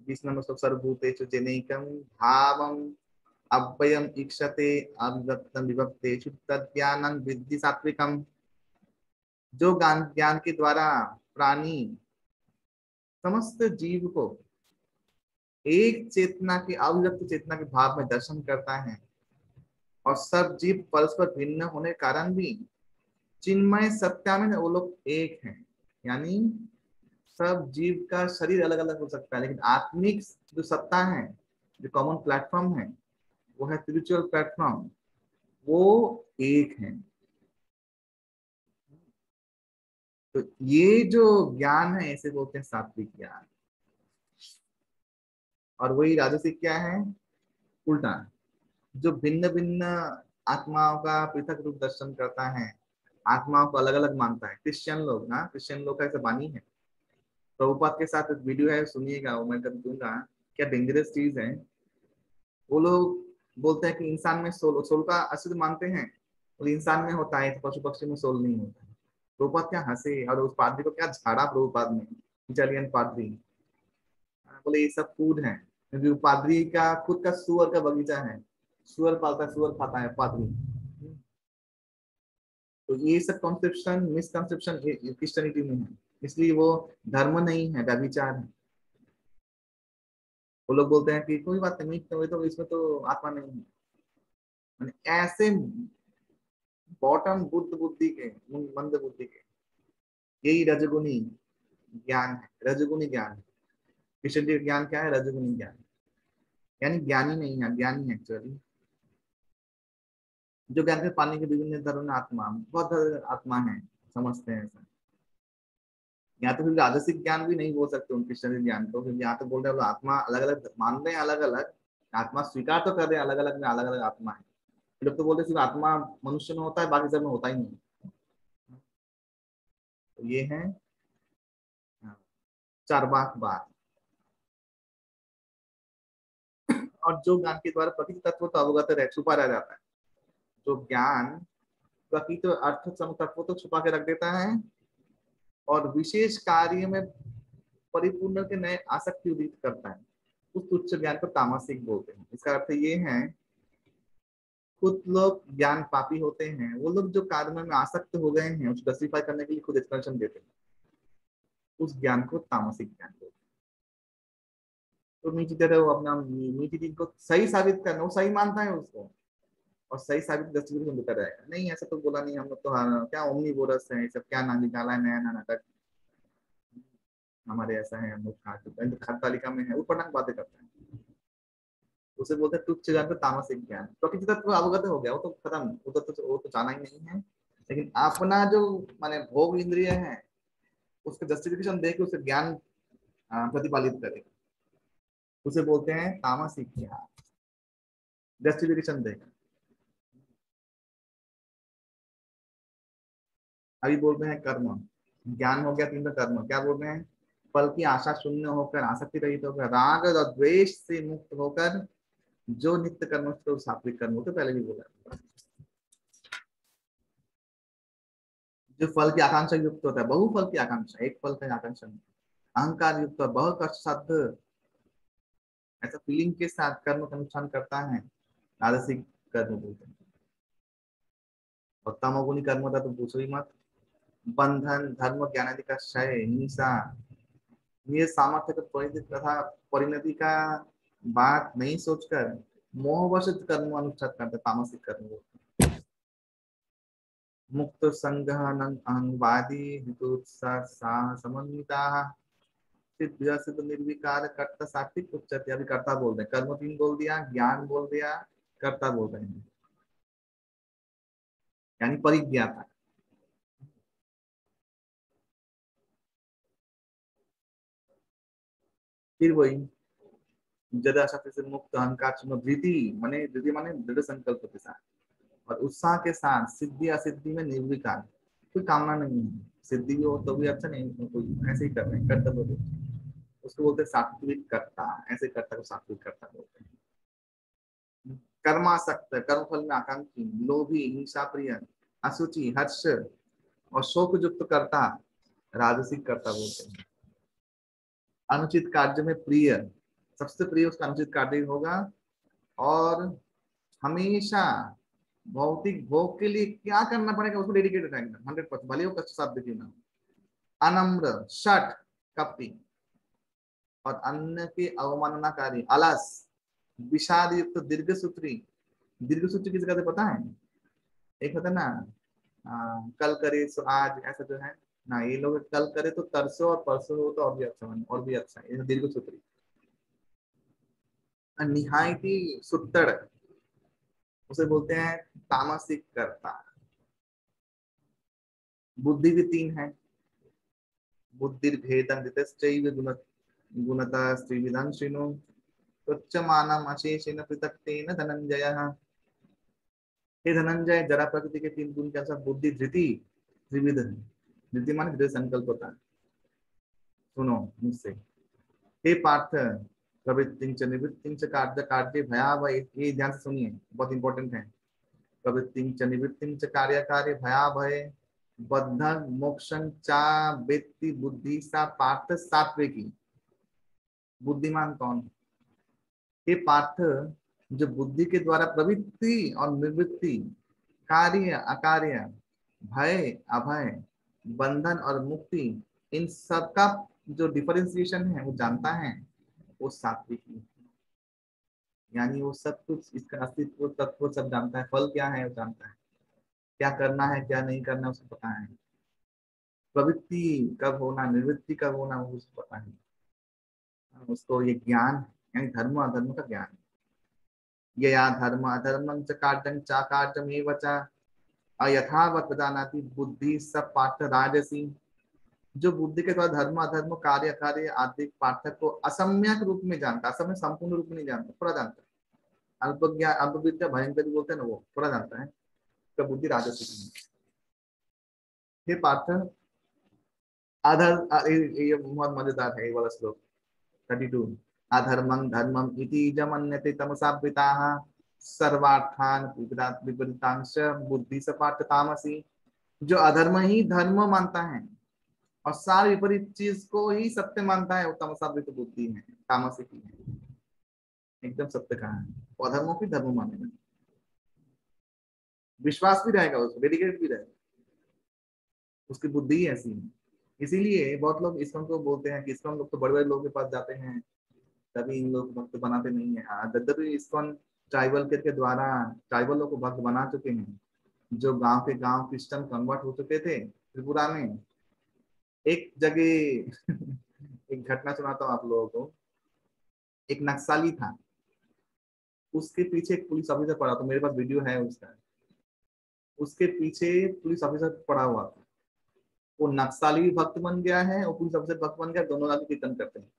विष्णु सर्वभूतेषु जनैकं भावम् अव्ययम् ईक्षते अव्यक्तं विभक्तेषु तद्ज्ञानं विद्धि सात्विकम्। जो ज्ञान के द्वारा प्राणी समस्त जीव को एक चेतना के, अव्यक्त चेतना के भाव में दर्शन करता है, और सब जीव परस्पर भिन्न होने के कारण भी चिन्मय सत्या में वो लोग एक हैं। यानी सब जीव का शरीर अलग अलग हो सकता है, लेकिन आत्मिक जो सत्ता है, जो कॉमन प्लेटफॉर्म है, वो है स्पिरिचुअल प्लेटफॉर्म, वो एक है। तो ये जो ज्ञान है इसे बोलते हैं सात्विक ज्ञान। और वही राजसिक क्या है? उल्टा, जो भिन्न भिन्न आत्माओं का पृथक रूप दर्शन करता है, आत्माओं को अलग अलग मानता है। क्रिश्चियन लोग ना, क्रिश्चियन लोग का ऐसा बानी है। प्रभुपाद के साथ एक वीडियो है, सुनिएगा, वो मैं कभी दूंगा। क्या डेंजरस चीज है। वो लोग बोलते हैं कि इंसान में सोल, सोल का अस्तित्व मानते हैं, और इंसान में होता है, तो पशु पक्षी में सोल नहीं होता। प्रभुपाद क्या हंसे, और उस पादरी को क्या झाड़ा प्रभुपाद ने, इटालियन पादरी। बोले ये सब फूड है, क्योंकि वो पादरी का खुद का सुअर का बगीचा है, सुअर पालता है, सुअर खाता है पादरी। तो ये सब कॉन्सेप्शन, मिसकॉन्सेप्शन क्रिश्चियनिटी में है, इसलिए वो धर्म नहीं है, व्यभिचार है। वो लोग बोलते हैं कि कोई बात नहीं, तो इसमें तो आत्मा नहीं है। माने ऐसे बॉटम बुद्ध बुद्धि के, मंद बुद्धि के, यही रजगुनी ज्ञान है, रजगुनी ज्ञान है। कृष्ण ज्ञान क्या है? रजगुनी ज्ञान, यानी ज्ञानी नहीं है, ज्ञानी है एक्चुअली। जो ज्ञान के पाने के विभिन्न धर्म में आत्मा, बहुत आत्मा है, समझते हैं ऐसा। यहाँ तो फिर राजसिक ज्ञान भी नहीं बोल सकते उन कृष्ण ज्ञान को, क्योंकि यहाँ तो बोल रहे हैं आत्मा अलग अलग मान रहे हैं, अलग अलग आत्मा स्वीकार तो कर रहे हैं, अलग अलग में अलग अलग आत्मा है। लोग तो बोलते सिर्फ आत्मा मनुष्य में होता है, बाकी सब में होता ही नहीं। तो ये है चारवाक बात। और जो ज्ञान के द्वारा प्रकृति तत्व तो अवगत रह, छुपा रह जाता है। जो ज्ञान प्रकृति तो अर्थ सम तत्व तो छुपा के रख देता है, और विशेष कार्य में परिपूर्ण के नए आसक्ति उदित करता है, उस तुच्छ ज्ञान को तामसिक बोलते हैं। इसका अर्थ ये है, कुछ लोग ज्ञान पापी होते हैं, वो लोग जो कार्य में आसक्त हो गए हैं, उसको जस्टिफाई करने के लिए खुद एक्सप्लेनेशन देते हैं, उस ज्ञान को तामसिक ज्ञान बोलते हैं। तो मीठी तरह वो अपना मीठी चीज को सही साबित करना, वो सही मानता है उसको, और सही साबित जस्टिफिकेशन देता रहेगा। नहीं ऐसा तो बोला नहीं, हम लोग तो क्या ओमनी बोरस है, सब क्या ना निकाला है नया नया नाटक, हमारे ऐसा है, हम लोग खा चुके हैं, खाद्य तालिका में है, ऊपर बातें करते हैं, उसे बोलते हैं तुच्छ ज्ञान, तामसिक ज्ञान। प्रकृति तत्व अवगत हो गया, वो तो खत्म, वो तो जाना ही नहीं है। लेकिन अपना जो माने भोग इंद्रिय है, उसके जस्टिफिकेशन दे के उसे ज्ञान प्रतिपालित करे, उसे बोलते हैं तामसिक ज्ञान, जस्टिफिकेशन देगा। अभी बोल रहे हैं कर्म, ज्ञान हो गया, तीन कर्म क्या बोल रहे हैं? फल की आशा शून्य होकर, आसक्ति रहित होकर, राग और द्वेष से मुक्त होकर जो नित्य कर्म तो सात्विक कर्म होते, पहले भी बोला। जो फल की आकांक्षा युक्त होता है, बहुफल की आकांक्षा, एक फल की आकांक्षा नहीं, अहंकार युक्त और बहुत कष्ट साध्य ऐसा फीलिंग के साथ कर्म का अनुष्ठान करता है, राजसिक कर्म बोलते हैं। और तमोगुणी कर्म होता तो पूछो ही मत, बंधन, धर्म, ज्ञान आदि का क्षय, हिंसा, ये सामर्थ्य का परिणति तथा परिणति का बात नहीं सोचकर मोहवश कर्म अनुष्ठान करते, तामसिक कर्म बोलते हैं। मुक्त संग अहंवादी हितोत्साह समन्विता सिद्ध सिद्ध निर्विकार कर्ता सात्विक उच्चते। अभी कर्ता बोल रहे हैं, कर्म तीन बोल दिया, ज्ञान बोल दिया, कर्ता बोल रहे हैं, यानी परिज्ञाता। फिर वही जदा शक्ति से मुक्त अहंकार शून्य धृति, माने धृति माने दृढ़ संकल्प के साथ और उत्साह के साथ, सिद्धि असिद्धि में निर्विकार, कोई कामना नहीं है, सिद्धि हो तो भी अच्छा, नहीं तो कोई ऐसे ही कर रहे हैं, कर्तव्य बोलते हैं। उसको बोलते हैं सात्विक कर्ता, ऐसे कर्ता को सात्विक कर्ता बोलते हैं। कर्मासक्त, कर्म फल में आकांक्षी, लोभी, हिंसा प्रिय, असुचि, हर्ष और शोक युक्त कर्ता राजसिक कर्ता बोलते हैं। अनुचित कार्य में प्रिय, सबसे प्रिय उसका अनुचित कार्य होगा। और हमेशा भौतिक भोग के लिए क्या करना पड़ेगा उसको डेडिकेटेड रहेगा 100%, भले वो कष्ट साध्य क्यों ना हो। अनम्र, शठ, कपटी और अन्य के अवमाननाकारी, अलस, विषाद युक्त, दीर्घ सूत्री। दीर्घ सूत्री किसी का पता है? एक होता है ना, कल करे सो आज, ऐसा जो है ना, ये लोग कल करे तो तरसो और परसों हो तो और भी अच्छा बने, और भी अच्छा है, ये दीर्घ सूत्री। निहायती सुत्तड़, उसे बोलते हैं तामसिक कर्ता। बुद्धि भी तीन है, बुद्धिर्भेदं दितश्चैव गुणतः त्रिविधं शृणु तुच्छमानम् अशेषेण पृथक्तेन धनंजयः। हे धनंजय, जरा प्रकृति के तीन गुण के अनुसार बुद्धि धृति त्रिविध है। धृति माने दृढ़ संकल्प होता है। सुनो मुझसे, हे पार्थ, प्रवृत्तिं च निवृत्तिं च कार्य कार्य भयावह, ये ध्यान से सुनिए, बहुत इंपॉर्टेंट है। प्रवृत्तिं च निवृत्तिं च कार्य कार्य भयावह बद्धं मोक्षं चा वेत्ति बुद्धि सा पार्थ सात्विकी। बुद्धिमान कौन? हे पार्थ, जो बुद्धि के द्वारा प्रवृत्ति और निवृत्ति, कार्य अकार्य, भय अभय, बंधन और मुक्ति, इन सब का जो डिफरेंशिएशन है वो जानता है, वो सात्विकी है। यानी वो सब कुछ, इसका अस्तित्व तत्व सब जानता है, फल क्या है वो जानता है, क्या करना है क्या नहीं करना उसको पता है, प्रवृत्ति कब होना निवृत्ति कब होना वो उसको पता है। उसको ये ज्ञान यानी धर्म अधर्म का ज्ञान। यया धर्म अधर्मं च कार्यं चाकार्यमेव च अयथावत प्रजानाति बुद्धि सब पार्थ राजसी। जो बुद्धि के द्वारा धर्म अधर्म कार्य कार्य आदि पार्थक को असम्यक रूप में जानता, असम्यक संपूर्ण रूप में नहीं जानता, थोड़ा जानता है, अल्पज्ञान अल्पविद्या भयंकर बोलते हैं ना, वो थोड़ा जानता है, तो बुद्धि राजसी है। हे पार्थ, ये बहुत मजेदार है ये वाला श्लोक 32। अधर्मं धर्मम इति जमन्यते तमसावृताः सर्वार्थान विपरीतांश बुद्धि स पार्थ तामसी। जो अधर्म ही धर्म मानता है और सारी विपरीत चीज को ही सत्य मानता है, वो तमसावृत बुद्धि है, तामसिक है। एकदम सत्य कहा है, वो अधर्मों की धर्म मानेगा, विश्वास भी रहेगा, उसको डेडिकेट भी रहेगा, उसकी बुद्धि ही ऐसी है। इसीलिए बहुत लोग इस्कॉन को बोलते हैं कि इस्कॉन लोग तो बड़े बड़े लोगों के पास जाते हैं, तभी इन लोग भक्त बनाते नहीं है। यद्यपि इस्कॉन ट्राइबल के द्वारा ट्राइबल लोग को भक्त बना चुके हैं, जो गांव के गांव क्रिश्चियन कन्वर्ट हो चुके थे त्रिपुरा में। एक जगह एक घटना सुनाता हूँ आप लोगों को। एक नक्सली था, उसके पीछे एक पुलिस ऑफिसर पड़ा, तो मेरे पास वीडियो है उसका। उसके पीछे पुलिस ऑफिसर पड़ा हुआ था। वो नक्सली भी भक्त बन गया है और पुलिस ऑफिसर भक्त बन गया, दोनों आगे कीर्तन करते हैं।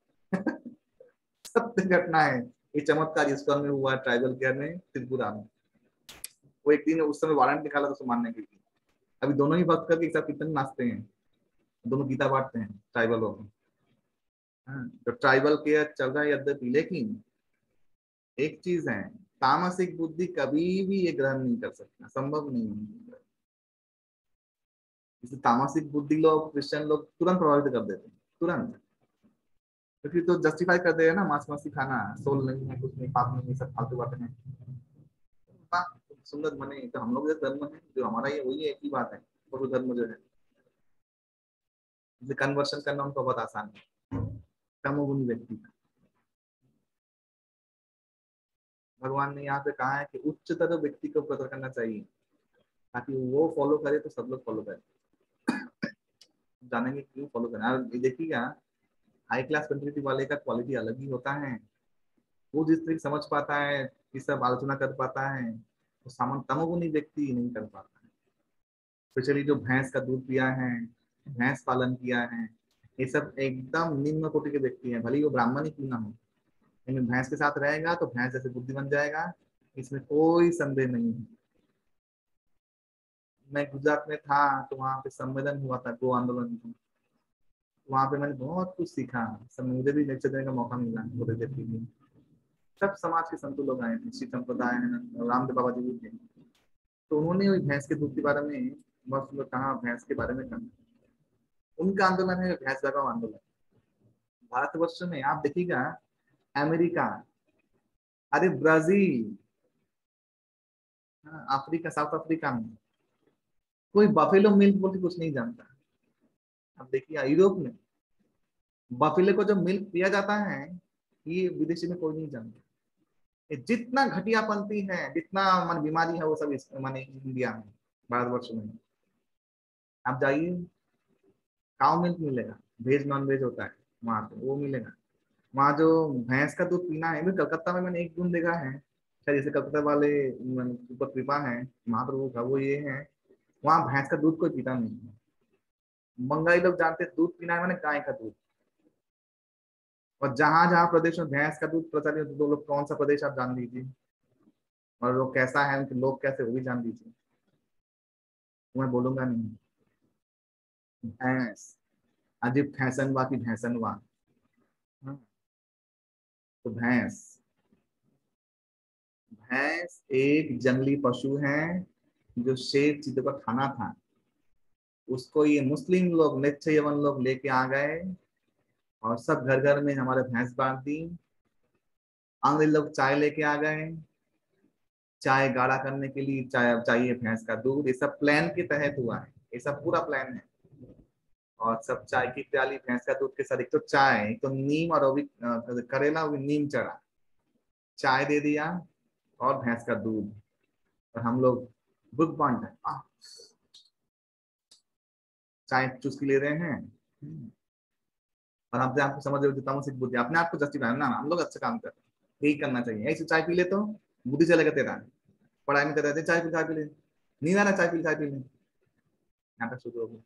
सत्य घटना है ये, चमत्कार ईश्वर में हुआ ट्राइबल केयर में त्रिपुरा में। वो एक दिन उस समय वारंट निकाला था उसको मारने के लिए। अभी दोनों ही भक्त करके एक साथ कीर्तन नाचते हैं, दोनों गीता बांटते हैं ट्राइबलों में। हाँ, तो ट्राइबल केयर चल रहा है यद्यपि, लेकिन एक चीज है, तामसिक बुद्धि कभी भी ये ग्रहण नहीं कर सकता, संभव नहीं है। इसे तामसिक बुद्धि लोग, क्रिश्चियन लोग तुरंत प्रभावित कर देते हैं, तुरंत। क्योंकि तो जस्टिफाई कर दे रहे हैं ना, मांस मछली खाना सोल नहीं है, कुछ नहीं, पाप नहीं, सब फालतू बातें हैं। वाह, सुंदर बने तो हम लोग जो धर्म है, जो हमारा ये वही एक ही बात है। और धर्म जो है कन्वर्शन करना उनको बहुत आसान है, तमोगुणी व्यक्ति का। भगवान ने यहाँ पे कहा है कि उच्चतर व्यक्ति को कदर करना चाहिए, ताकि वो फॉलो करे तो सब लोग फॉलो करें। जानेंगे क्यों फॉलो करना। ये देखिएगा, हाई क्लास कंट्री वाले का क्वालिटी अलग ही होता है। वो जिस तरीके समझ पाता है, इस सब आलोचना कर पाता है, वो सामान्य तमोगुणी व्यक्ति नहीं कर पाता है। स्पेशली जो भैंस का दूध पिया है, भैंस पालन किया है, ये सब एकदम निम्न कोटि के व्यक्ति हैं, भले ही वो ब्राह्मण ही क्यों ना हो, लेकिन भैंस के साथ रहेगा तो भैंस जैसे बुद्धि बन जाएगा, इसमें कोई संदेह नहीं है। मैं गुजरात में था तो वहां पे सम्मेलन हुआ था, गो आंदोलन का। वहां पे मैंने बहुत कुछ सीखा, सब मुझे भी लेक्चर देने का मौका मिला थोड़ी देर के लिए। सब समाज के संत लोग आए थे, श्री संप्रदाय है, रामदेव बाबा जी भी थे। तो उन्होंने वही भैंस के दूध के बारे में बहुत सुंदर कहा, भैंस के बारे में कहा। उनका आंदोलन है भैंस भगाओ आंदोलन। भारतवर्ष में आप देखिएगा, अमेरिका, अरे ब्राजील, हाँ, अफ्रीका, साउथ अफ्रीका में कोई बफेलो मिल्क बोल के कुछ नहीं जानता। अब देखिए यूरोप में बफेलो को जो मिल्क पिया जाता है, ये विदेशी में कोई नहीं जानता। ये जितना घटियापंथी है, जितना मन बीमारी है, वो सब माने इंडिया में, भारतवर्ष में। आप जाइए, काउ मिल्क मिलेगा, वेज नॉन वेज होता है वहां पे, वो मिलेगा। वहाँ जो भैंस का दूध पीना है, भी कलकत्ता में मैंने एक गुण देखा है, शायद जैसे कलकत्ता वाले ऊपर कृपा है महाप्रभु का, वो ये है, वहाँ भैंस का दूध कोई पीता नहीं है। बंगाली लोग जानते हैं दूध पीना है मैंने गाय का दूध। और जहां जहां प्रदेश में भैंस का दूध प्रचलित है, तो लोग कौन सा प्रदेश आप जान लीजिए, और वो कैसा है, उनके लोग कैसे, वो भी जान लीजिए। मैं बोलूंगा नहीं। भैंस, अजीब फैशन वा की भैंसन वा। हाँ, तो भैंस, भैंस एक जंगली पशु है जो शेर चीतों का खाना था। उसको ये मुस्लिम लोग, नेच्छे यवन लोग लेके आ गए और सब घर घर में हमारे भैंस बांट दी। अंग्रेज लोग चाय लेके आ गए, चाय गाढ़ा करने के लिए चाय चाहिए भैंस का दूध, ये सब प्लान के तहत हुआ है, ये सब पूरा प्लान है। और सब चाय की प्याली भैंस का दूध के साथ, एक तो चाय, एक तो नीम, और वो भी करेला, वो भी नीम चढ़ा, चाय दे दिया और भैंस का दूध। और हम लोग बुक बांट है, चाय चुस्की ले रहे हैं। और हमसे आपको समझ रहे हो तामसिक बुद्धि, अपने आप को जस्टिफाई ना, हम लोग अच्छा काम कर रहे हैं, यही करना चाहिए। ऐसे चाय पी ले तो बुद्धि चलेगा तेरा, पढ़ाई में कर रहे थे, चाय पी ले, नींद आ रहा, चाय पी ले, यहाँ तक शुरू हो गया।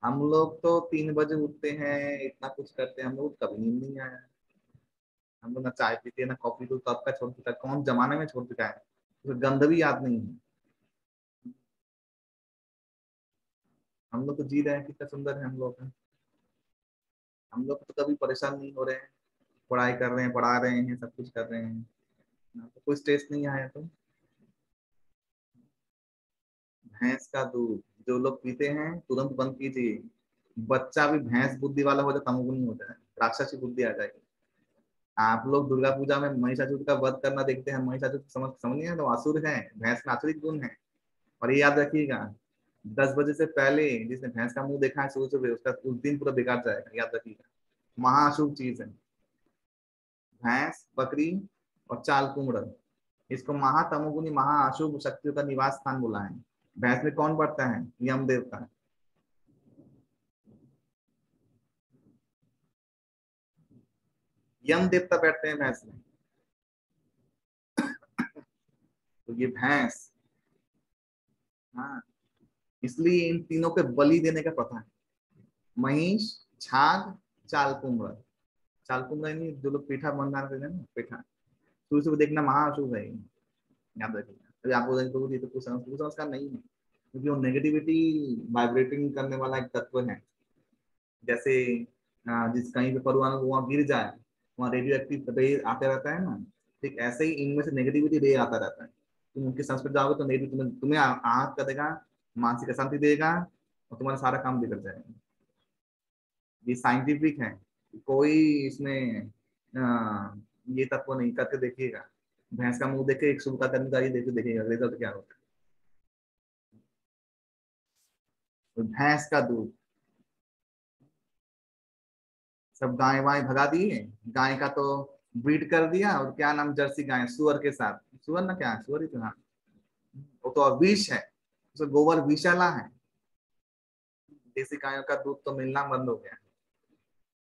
हम लोग तो 3 बजे उठते हैं, इतना कुछ करते हैं, हम लोग कभी नींद नहीं आया। हम लोग ना चाय पीते हैं ना कॉफी, तो कब का छोड़ चुका है, कौन जमाने में छोड़ चुका है, तो गंध भी याद नहीं है। हम लोग तो जी रहे हैं, कितना सुंदर है हम लोग। हम लोग तो कभी परेशान नहीं हो रहे हैं, पढ़ाई कर रहे हैं, पढ़ा रहे हैं, सब कुछ कर रहे हैं, तो कोई स्ट्रेस नहीं आया। तो भैंस का दूध जो लोग पीते हैं तुरंत बंद कीजिए। बच्चा भी भैंस बुद्धि वाला हो जाए, तमोगुनी हो जाए, राक्षसी बुद्धि आ जाएगी। आप लोग दुर्गा पूजा में महिषासुर का वध करना देखते हैं, महिषासुर समझ नहीं है, तो असुर है, भैंस में आसुरिक गुण है। और ये याद रखिएगा, 10 बजे से पहले जिसने भैंस का मुंह देखा है सुबह सुबह, उसका उस दिन पूरा बिगाड़ जाएगा, याद रखिएगा। महाअशुभ चीज है भैंस, बकरी और चाल कुमड़, इसको महातमोगुनी महाअशुभ शक्तियों का निवास स्थान बोला है। भैंस में कौन बढ़ता है, यम देवता। यम देवता बैठते हैं भैंस में। तो ये भैंस, हाँ, इसलिए इन तीनों के बलि देने का प्रथा है। महिष, छाग, चालकुम्भा। चालकुम्भा नहीं, जो लोग पेठा बंधा करते हैं ना, पेठा, शुरू से देखना महाअशुभ है, याद रखिएगा। अभी आप बोलेंगे तो ये तो कुसंस्कार नहीं है, क्योंकि वो नेगेटिविटी वाइब्रेटिंग करने वाला एक तत्व है। जैसे जिस कहीं पे परमाणु वहां गिर जाए, वहां रेडियो एक्टिव रे आते रहता है ना, ठीक ऐसे ही इनमें से नेगेटिविटी रे आता रहता है। तुम उनके संस्पर्श जाओगे तो नेगेटिव तुम्हें तुम्हें आहत कर देगा, मानसिक अशांति देगा, और तुम्हारा सारा काम बिगड़ जाएगा। ये साइंटिफिक है, कोई इसमें ये तत्व नहीं। करके देखिएगा, भैंस का मुंह देखे एक शुभ का करने का, ये देखे देखिएगा रिजल्ट क्या होता है। तो भैंस का दूध, सब गाय वाय भगा दिए, गाय का तो ब्रीड कर दिया, और क्या नाम, जर्सी गाय सुअर के साथ, सुअर ना क्या है, सुअर ही तो, हाँ, वो तो अब विष है, उसका गोबर विषाला है। देसी गायों का दूध तो मिलना बंद हो गया।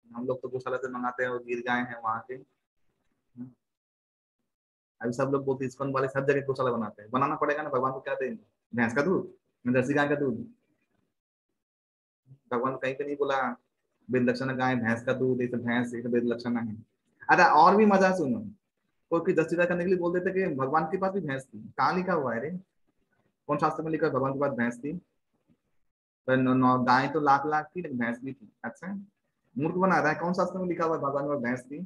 हम लोग तो गौशाला से मंगाते हैं, और गिर गाय हैं वहां के। अभी सब लोग बोलते इस्कॉन वाले सब जगह गौशाला बनाते हैं, बनाना पड़ेगा ना, भगवान को क्या देंगे, भैंस का दूध, जर्सी गाय का दूध। भगवान कहीं पे नहीं बोला बेलक्षणा गाय भैंस का दूध, ये तो भैंस, ये तो बेलक्षणा है। अरे और भी मजा सुनो, कोई जस्टिफाई करने के लिए बोल देते कि भगवान के पास भी भैंस थी, कहाँ लिखा हुआ है रे, कौन शास्त्र में लिखा है भगवान के पास भैंस थी? तो गाय तो लाख लाख थी, लेकिन भैंस भी थी। अच्छा, मूर्ख बना रहा है, कौन शास्त्र में लिखा हुआ है भगवान के पास भैंस थी?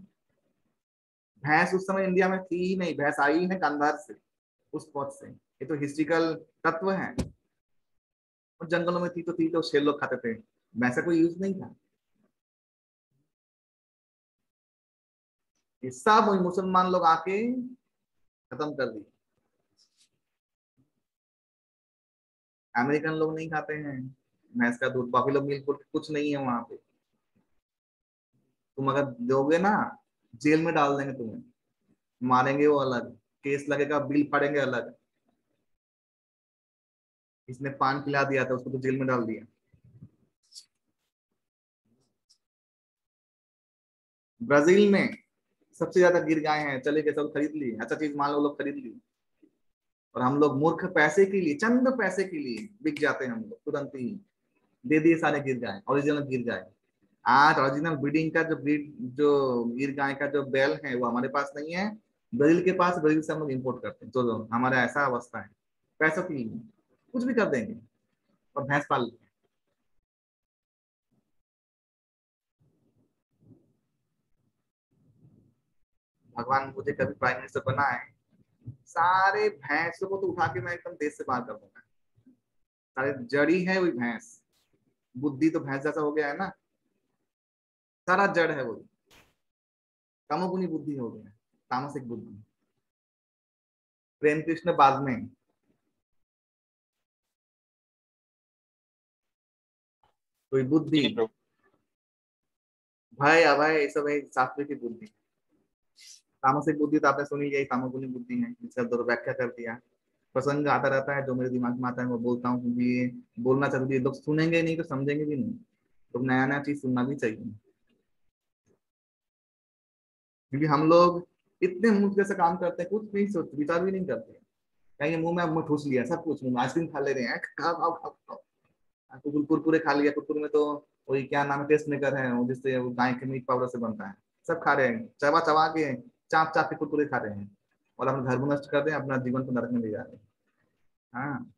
भैंस उस समय इंडिया में थी ही नहीं, भैंस आई है गांधार से, उस पथ से, ये तो हिस्ट्रिकल तत्व है। और जंगलों में थी तो थी, तो शेर लोग खाते थे, वैसा कोई यूज नहीं था। ये सब वही मुसलमान लोग आके खत्म कर दिए। अमेरिकन लोग नहीं खाते हैं भैंस का दूध, बफेलो मिल्क कुछ नहीं है वहां पे। तुम अगर दोगे ना, जेल में डाल देंगे तुम्हें, मारेंगे वो अलग, केस लगेगा, बिल फाड़ेंगे अलग। इसने पान खिला दिया था, उसको तो जेल में डाल दिया। ब्राजील में सबसे ज्यादा गिर गाय हैं, चले गए सब खरीद लिए, अच्छा चीज मान लो लोग खरीद लिए, और हम लोग मूर्ख पैसे के लिए, चंद पैसे के लिए बिक जाते हैं हम लोग, तुरंत ही दे दिए सारे गिर गाय, ओरिजिनल गिर गाय। आज ओरिजिनल ब्रीडिंग का जो ब्रीड, जो गिर गाय का जो बैल है वो हमारे पास नहीं है, ब्राजील के पास, ब्राजील से हम लोग इम्पोर्ट करते हैं। तो हमारा ऐसा अवस्था है, पैसों के लिए कुछ भी कर देंगे, और भैंस पाल लेते हैं। भगवान मुझे कभी प्राइम मिनिस्टर बना है, सारे भैंसों को तो उठा के मैं एकदम देश से बाहर कर दूंगा। सारे जड़ी है वही भैंस, बुद्धि तो भैंस जैसा हो गया है ना, सारा जड़ है वो, तमोगुनी बुद्धि हो गया, तामसिक बुद्धि। प्रेम कृष्ण बाद में, कोई बुद्धि, जी प्रभु। भय अभय, ये सब है शास्त्र की बुद्धि। तामसिक बुद्धि तो आपने सुनी, यही तमोगुनी बुद्धि है, इसका दुर्व्याख्या कर दिया। प्रसंग आता रहता है जो मेरे दिमाग में आता है, मैं बोलता हूँ, क्योंकि ये बोलना जरूरी है, लोग सुनेंगे नहीं तो समझेंगे भी नहीं। तो नया नया चीज सुनना भी चाहिए, क्योंकि हम लोग इतने मूर्ख जैसे काम करते हैं, कुछ नहीं सोच विचार भी नहीं करते। कहीं मुंह में मुंह ठूस लिया सब कुछ, मुंह में आइसक्रीम खा ले रहे हैं, खाओ खाओ खाओ खाओ, कुरकुरे खा लिया, कुरकुरे में तो वही क्या नाम है, टेस्ट मेकर है वो, जिससे वो गाय के मीट पाउडर से बनता है, सब खा रहे हैं, चबा चबा के, चाप चाप के कुरकुरे खा रहे हैं, और अपने घर को नष्ट कर रहे हैं, अपना जीवन को नरक में ले जा रहे हैं। हाँ,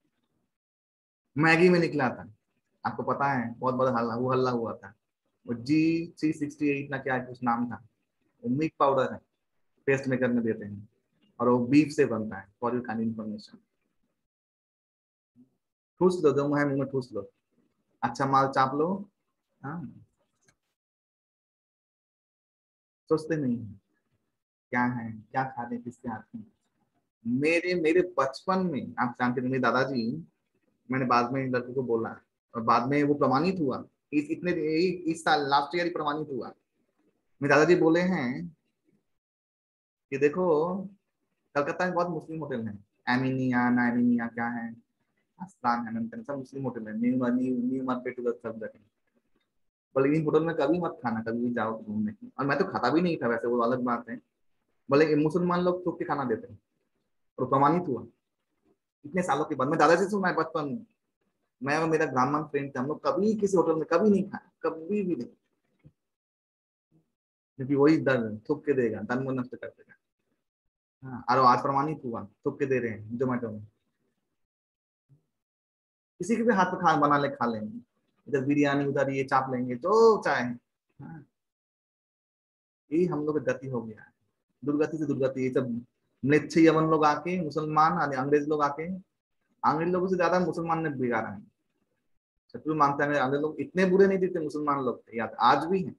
मैगी में निकला था, आपको पता है, बहुत बड़ा हल्ला हुआ था। वो G368 ना क्या कुछ नाम था, वो मिल्क पाउडर है, पेस्ट मेकर में देते हैं, और वो बीफ से बनता है, फॉर यू काइंड इन्फॉर्मेशन। ठूस लो, जो मुंह है मुंह में ठूस लो, अच्छा माल चाप लो। हाँ, सोचते नहीं है क्या है, क्या खा रहे, किसके हाथ में। मेरे मेरे बचपन में आप जानते हैं, मेरे दादाजी, मैंने बाद में इन लड़कों को बोला, और बाद में वो प्रमाणित हुआ, इस साल लास्ट ईयर ही प्रमाणित हुआ। मेरे दादाजी बोले हैं कि देखो, कलकत्ता में बहुत मुस्लिम होटल हैं, एमिनिया ना एमिनिया क्या है, आस्थान है, सब मुस्लिम होटल है, न्यू न्यू न्यू मार्केट उधर सब जगह। बोले इन होटल में कभी मत खाना, कभी भी जाओ घूमने। और मैं तो खाता भी नहीं था वैसे, वो अलग बात है। बोले ये मुसलमान लोग थूक के खाना देते हैं, और प्रमाणित हुआ इतने सालों के बाद। मैं दादाजी से सुना है बचपन में, मैं और मेरा ब्राह्मण फ्रेंड थे, हम लोग कभी किसी होटल में कभी नहीं खाए, कभी भी नहीं। क्योंकि वही दर थूक के देगा, धन को नष्ट कर देगा। हाँ, और आज प्रमाणित हुआ, थूक के दे रहे हैं जोमेटो में। किसी के भी हाथ में खाना बना ले, खा लेंगे। इधर बिरयानी, उधर ये चाप लेंगे जो चाहे। हाँ, यही हम लोग की गति हो गया है, दुर्गति से दुर्गति। ये सब म्लेच्छ यवन लोग आके, मुसलमान अंग्रेज लोग आके, अंग्रेज लोगों से ज्यादा मुसलमान ने बिगाड़ा है। शत्रु मानते हैं अंग्रेज लोग, इतने बुरे नहीं थे मुसलमान लोग थे, याद आज भी है।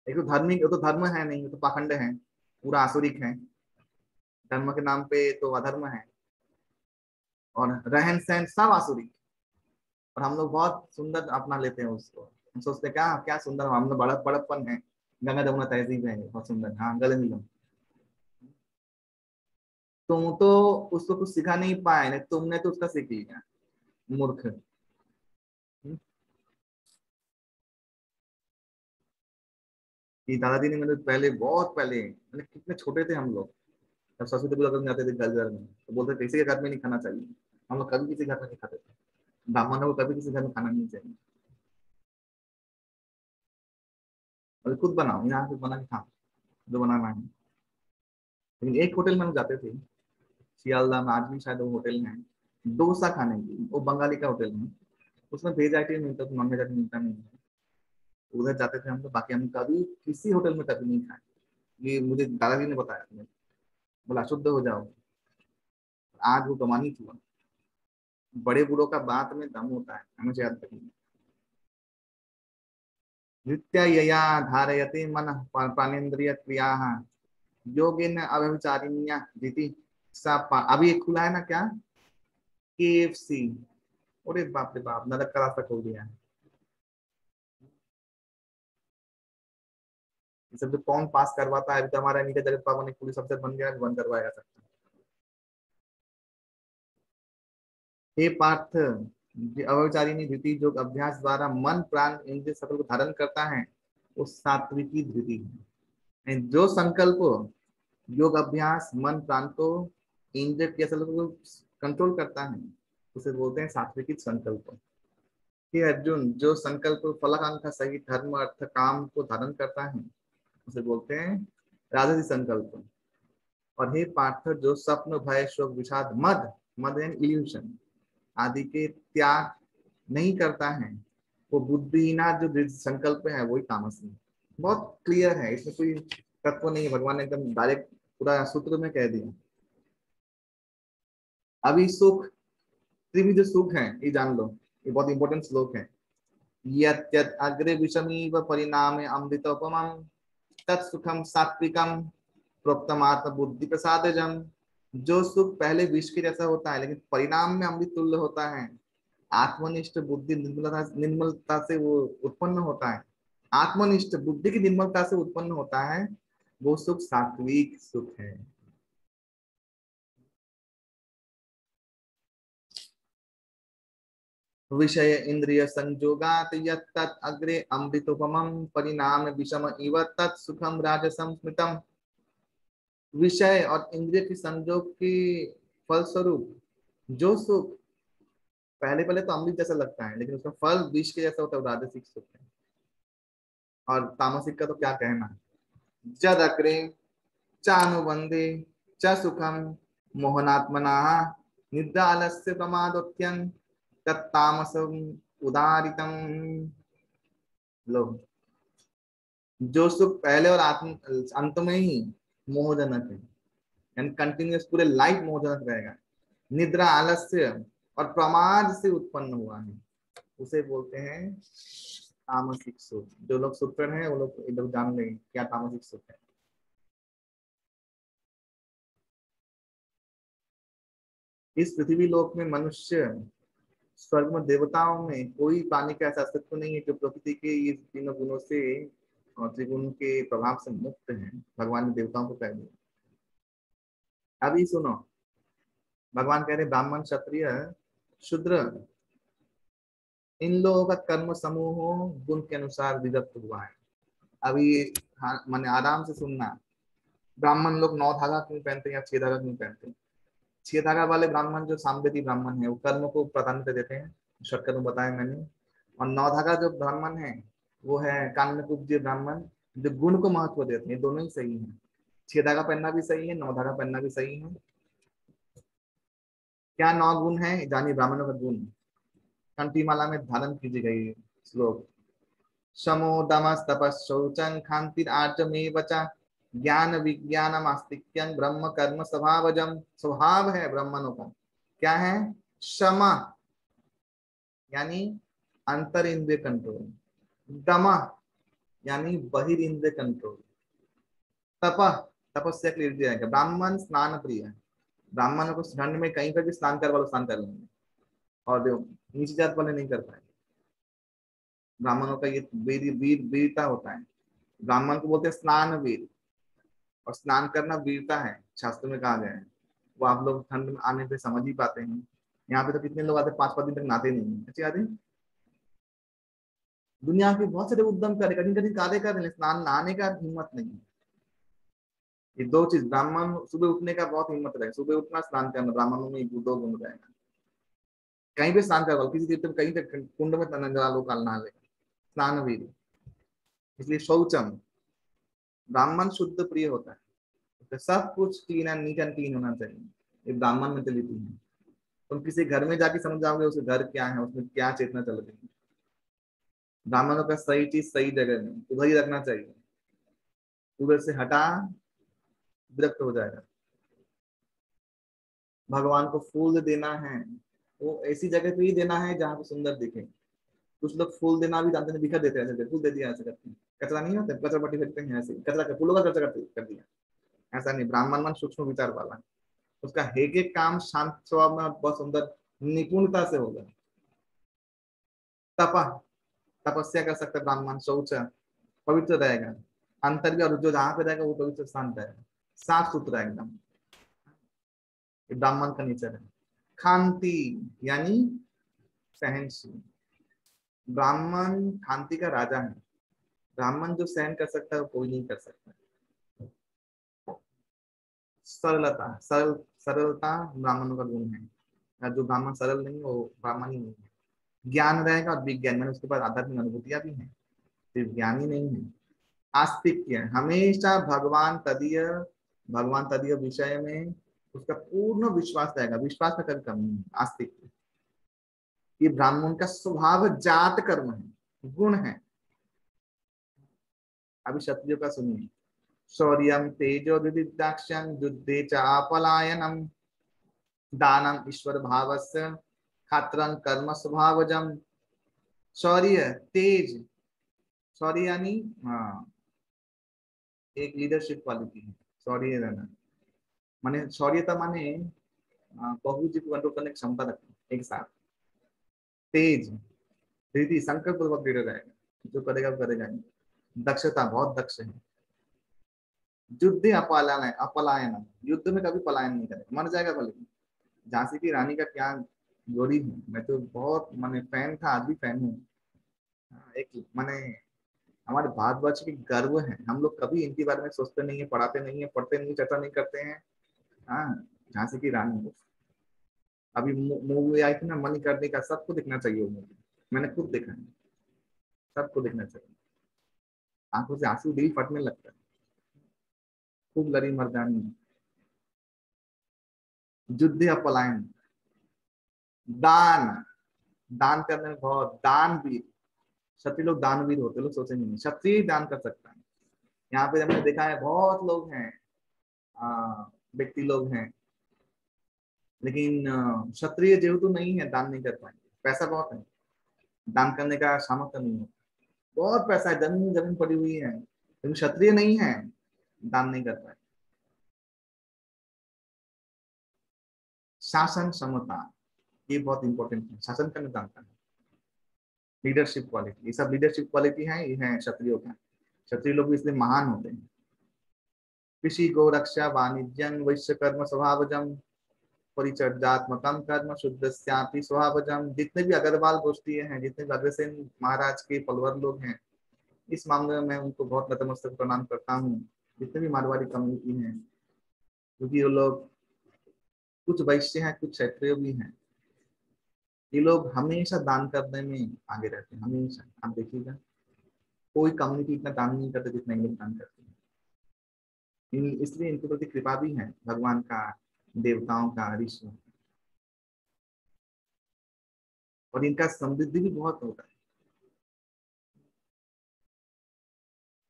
एक तो धार्मिक, तो धर्म है नहीं, तो पाखंड है, पूरा आसुरिक है। धर्म के नाम पे तो अधर्म है, और रहन सहन सब आसुरिक। और हम लोग बहुत सुंदर अपना लेते हैं उसको। हम सोचते हैं क्या क्या सुंदर, हम लोग बड़प्पन है, गंगा जमुना तहजीब है, बहुत सुंदर। हाँ, गले मिलो। तुम तो उसको कुछ सिखा नहीं पाए, नहीं तुमने तो उसका सीख लिया, मूर्ख। ये दादाजी ने, मैंने पहले, बहुत पहले, मैंने कितने छोटे थे हम लोग, जब सरस्वती पूजा करने जाते थे घर में, तो बोलते थे किसी के घर में नहीं खाना चाहिए। हम लोग कभी किसी घर में नहीं खाते थे, ब्राह्मणों को कभी किसी घर में खाना नहीं चाहिए। और खुद बनाओ, यहाँ से बना के खाओ जो बनाना है। लेकिन एक होटल में हम जाते थे, सियालदह में, आज भी शायद वो होटल में है, डोसा खाने की, वो बंगाली का होटल है। उसमें वेज आइटम मिलता था, नॉन वेज आइटम मिलता नहीं है। उधर जाते थे हम लोग, बाकी हम कभी किसी होटल में कभी नहीं खाए। ये मुझे दादाजी ने बताया, बोला शुद्ध हो जाओ। आज वो प्रमाणित हुआ। बड़े बूढ़ों का बात में दम होता है, हमें याद रखिए। नित्य यया धारयते मन प्राणेन्द्रिय क्रिया योगेन अव्यभिचारिण्या धीति सा अभी एक खुला है ना क्या, KFC। अरे बाप रे बाप, नरक का रास्ता खोल दिया है। ये सब जो कौन पास करवाता है, अभी तो हमारा नीचे जगत बाबू ने पुलिस अफसर बन गया, बंद करवाएगा सब। हे पार्थ, अव्यभिचारिणी धृति जो अभ्यास द्वारा मन प्राण इंद्रिय सकल को धारण करता है, वो सात्विकी धृति है। जो संकल्प योग अभ्यास मन प्राण को, इंद्रिय क्रिया सकल को कंट्रोल करता है, उसे बोलते हैं सात्विकी संकल्प। हे अर्जुन, जो संकल्प फलाकांक्षा सहित धर्म अर्थ काम को धारण करता है, उसे बोलते हैं राजसी संकल्प। और हे पार्थ, जो स्वप्न भय शोक विषाद मद, मद एंड इल्यूशन आदि के त्याग नहीं करता है, वो बुद्धिहीना जो दृढ़ संकल्प है, वही तामसी है। बहुत क्लियर है, इसमें कोई तत्व नहीं है, भगवान ने एकदम डायरेक्ट पूरा सूत्र में कह दिया। अभी सुख, त्रिविध सुख है, ये जान लो, ये बहुत इंपॉर्टेंट श्लोक है। यत् यत् अग्रे विषमीव परिणामे अमृतोपमं तत्सुखम सात्विकम प्रोक्तमात्म बुद्धि प्रसादजम। जो सुख पहले विष के जैसा होता है, लेकिन परिणाम में अमृत तुल्य होता है, आत्मनिष्ठ बुद्धि निर्मलता, निर्मलता से वो उत्पन्न होता है। आत्मनिष्ठ बुद्धि की निर्मलता से उत्पन्न होता है, वो सुख सात्विक सुख है। विषय इंद्रिय संजोगात यत्तत् अग्रे अमृतोपमं परिणाम विषम इव तत् सुखम राजसं स्मृतम। विषय और इंद्रिय के संजोग के फलस्वरूप जो सुख पहले पहले तो अमृत जैसा लगता है, लेकिन उसका फल विष के जैसा होता है, वो राजसिक सुख है। और तामसिक का तो क्या कहना। जद अग्रे चानुबंधे च सुखम मोहनात्मना निद्रा आलस्य प्रमादोत्यं तत्तामसम उदारितम। लो, जो सुख पहले और आत्म अंत में ही मोहजनक है, यानी कंटिन्यूस पूरे लाइफ मोहजनक रहेगा, निद्रा आलस्य और प्रमाद से उत्पन्न हुआ है, उसे बोलते हैं तामसिक सुख। जो लोग सुपर हैं वो लोग ये लोग जान लेंगे क्या तामसिक सुख है। इस पृथ्वी लोक में मनुष्य, स्वर्ग में, देवताओं में कोई प्राणी का ऐसा अस्तित्व नहीं है जो प्रकृति के ये तीनों गुणों से और त्रिगुण के प्रभाव से मुक्त है। भगवान ने देवताओं को कह दिया। अभी सुनो, भगवान कह रहे ब्राह्मण क्षत्रिय शूद्र इन लोगों का कर्म समूह गुण के अनुसार विभक्त हुआ है। अभी हाँ, मैंने आराम से सुनना। ब्राह्मण लोग 9 धागा क्यों पहनते हैं या 6 धागा क्यों पहनते हैं? 6 धागा वाले ब्राह्मण जो सामवेदी ब्राह्मण है वो कर्म को प्राधान्यता देते हैं, शॉर्टकट में बताया मैंने। और 9 धागा जो ब्राह्मण है वो है कान्यकुब्ज ब्राह्मण, जो गुण को महत्व देते हैं। दोनों ही सही है, 6 धागा पहनना भी सही है, 9 धागा पहनना भी सही है। क्या 9 गुण है जानिए, ब्राह्मणों का गुण कंठीमाला में धारण कीजिए गई श्लोक। शमो दमस तपस शौचं क्षांतिर आर्जमेव च ज्ञान विज्ञानम आस्तिक्यं ब्रह्म कर्म स्वभावजम। स्वभाव है ब्राह्मणों का क्या है? क्षमा यानी अंतर इंद्रिय कंट्रोल, दमा यानी बहिर इंद्रिय कंट्रोल, तप तपस्या के लिए दिया जाएगा। ब्राह्मण स्नान प्रिय है, ब्राह्मणों को ठंड में कहीं पर भी स्नान कर वाले स्नान कर लेंगे, और जो नीची जात वाले नहीं कर पाएंगे। ब्राह्मणों का ये वीरता होता है। ब्राह्मण को बोलते हैं स्नान वीर, और स्नान करना वीरता है, शास्त्र में कहा गया है। वो आप लोग ठंड में आने पे समझ ही पाते हैं। यहाँ पे तो कितने लोग आते हैं 5-5 दिन तक नहाते नहीं है। अच्छी आदमी दुनिया के बहुत सारे उद्यम करे, कठिन कठिन कार्य कर रहे हैं, स्नान नहाने का हिम्मत नहीं है। ये दो चीज, ब्राह्मण सुबह उठने का बहुत हिम्मत रहे, सुबह उठना स्नान करना, ब्राह्मणों में 2 गुण रहेगा। कहीं भी स्नान करवा किसी तीर्थ में, कहीं तक कुंड में नंगा लो, काल नहा लेगा, स्नान भी। इसलिए शौचम, ब्राह्मण शुद्ध प्रिय होता है, तो सब कुछ clean and neat and clean होना चाहिए। ये ब्राह्मण मेंटेलिटी है। तुम किसी घर में जाके समझ जाओगे उसके घर क्या है, उसमें क्या चेतना चल रही है। ब्राह्मणों का सही चीज सही जगह में उधर ही रखना चाहिए, उधर से हटा विरक्त हो जाएगा। भगवान को फूल देना है, वो ऐसी जगह पे ही देना है जहाँ पे सुंदर दिखे। कुछ लोग फूल देना भी जानते हैं, बिखर देते हैं, ऐसे फूल दे दिया ऐसे करते हैं। कचरा नहीं होता, कचरा पट्टी फेंकते हैं ऐसे, कचरा का फूलों का कचरा कर दिया। ऐसा नहीं, ब्राह्मण मन सूक्ष्म विचार वाला है। उसका एक एक काम शांत स्वभाव में बहुत सुंदर निपुणता से होगा। तपा, तपस्या कर सकता है ब्राह्मण, शौच पवित्र रहेगा, अंतर भी, और जो जहाँ पे रहेगा वो पवित्र स्थान रहेगा, साफ सुथरा एकदम। ये ब्राह्मण का नेचर है। खांति यानी सहनशील, ब्राह्मण खांति का राजा है। ब्राह्मण जो सहन कर सकता है वो कोई नहीं कर सकता। सरलता, सरलता ब्राह्मणों का गुण है। जो ब्राह्मण सरल नहीं वो ब्राह्मण ही नहीं है। ज्ञान रहेगा और विज्ञान, मैंने उसके बाद आध्यात्मिक अनुभूतियां भी हैं, सिर्फ ज्ञान ही नहीं है। आस्तिक्य, हमेशा भगवान तदीय विषय में उसका पूर्ण विश्वास रहेगा, विश्वास में कभी कमी नहीं। आस्तिक्य ये ब्राह्मण का स्वभाव जात कर्म है, गुण है। अभी क्षत्रियो का सुनिए। शौर्यम तेजो दिदिदाक्ष्यं युद्धे च अपलायनम दानम ईश्वर भावस्य खात्रं कर्म स्वभावजम। शौर्य तेज, शौर्य यानी हाँ एक लीडरशिप क्वालिटी है शौर्य रहना। माने शौर्यता माने बहुजी को कंट्रोल करने की क्षमता रखना एक साथ। तेज, धीरे संकल्प बहुत दृढ़ रहेगा, जो करेगा वो करेगा नहीं। दक्षता, बहुत दक्ष है। युद्ध अपलायन, अपलायन युद्ध में कभी पलायन नहीं करेगा, मर जाएगा भले। झांसी की रानी का क्या जोड़ी है, मैं तो बहुत माने फैन था, आज भी फैन हूँ। एक माने हमारे भारतवर्ष की गर्व है। हम लोग कभी इनके बारे में सोचते नहीं है, पढ़ाते नहीं है, पढ़ते नहीं, चर्चा नहीं करते हैं। हाँ, झांसी की रानी। अभी मूवी आई थी ना मणिकर्णिका का, सबको देखना चाहिए वो मूवी, मैंने खुद देखा है। सबको देखना चाहिए, आंखों से आंसू दिल फटने लगता है। खूब लड़ी मर्दानी। युद्ध या पलायन, दान, दान करने में बहुत दानवीर। क्षत्रिय लोग दानवीर होते, लोग सोचेंगे नहीं, क्षत्रिय दान कर सकता है। यहाँ पे हमने देखा है बहुत लोग हैं, व्यक्ति लोग हैं, लेकिन क्षत्रिय जेहतु नहीं है दान नहीं कर पाएंगे। पैसा बहुत है, दान करने का सामर्थ्य नहीं है। बहुत पैसा है, जमीन जमीन पड़ी हुई है, लेकिन क्षत्रिय नहीं है, दान नहीं कर पाए। शासन क्षमता, ये बहुत इंपॉर्टेंट है, शासन करना जानता है। लीडरशिप क्वालिटी, ये सब लीडरशिप क्वालिटी है, ये है क्षत्रियो का। क्षत्रिय लोग इसलिए महान होते हैं। कृषि गौ रक्षा वाणिज्यं वैश्य कर्म स्वभावजम। परिचर्यात्मकम कर्म शुद्धस्यापि स्वभावजम। जितने भी अग्रवाल गोष्ठी हैं, जितने भी अग्रसेन महाराज के पलवर लोग हैं, इस मामले में मैं उनको बहुत नतमस्तक प्रणाम करता हूँ। जितने भी मारवाड़ी कम्युनिटी हैं, क्योंकि वो लोग कुछ वैश्य हैं, कुछ क्षत्रिय भी हैं, ये लोग हमेशा दान करने में आगे रहते हैं। हमेशा आप देखिएगा, कोई कम्युनिटी इतना दान नहीं करते जितना ये लोग दान करते हैं। इसलिए इनके प्रति कृपा भी है भगवान का, देवताओं का, ऋषियों का, और इनका समृद्धि भी बहुत होता है।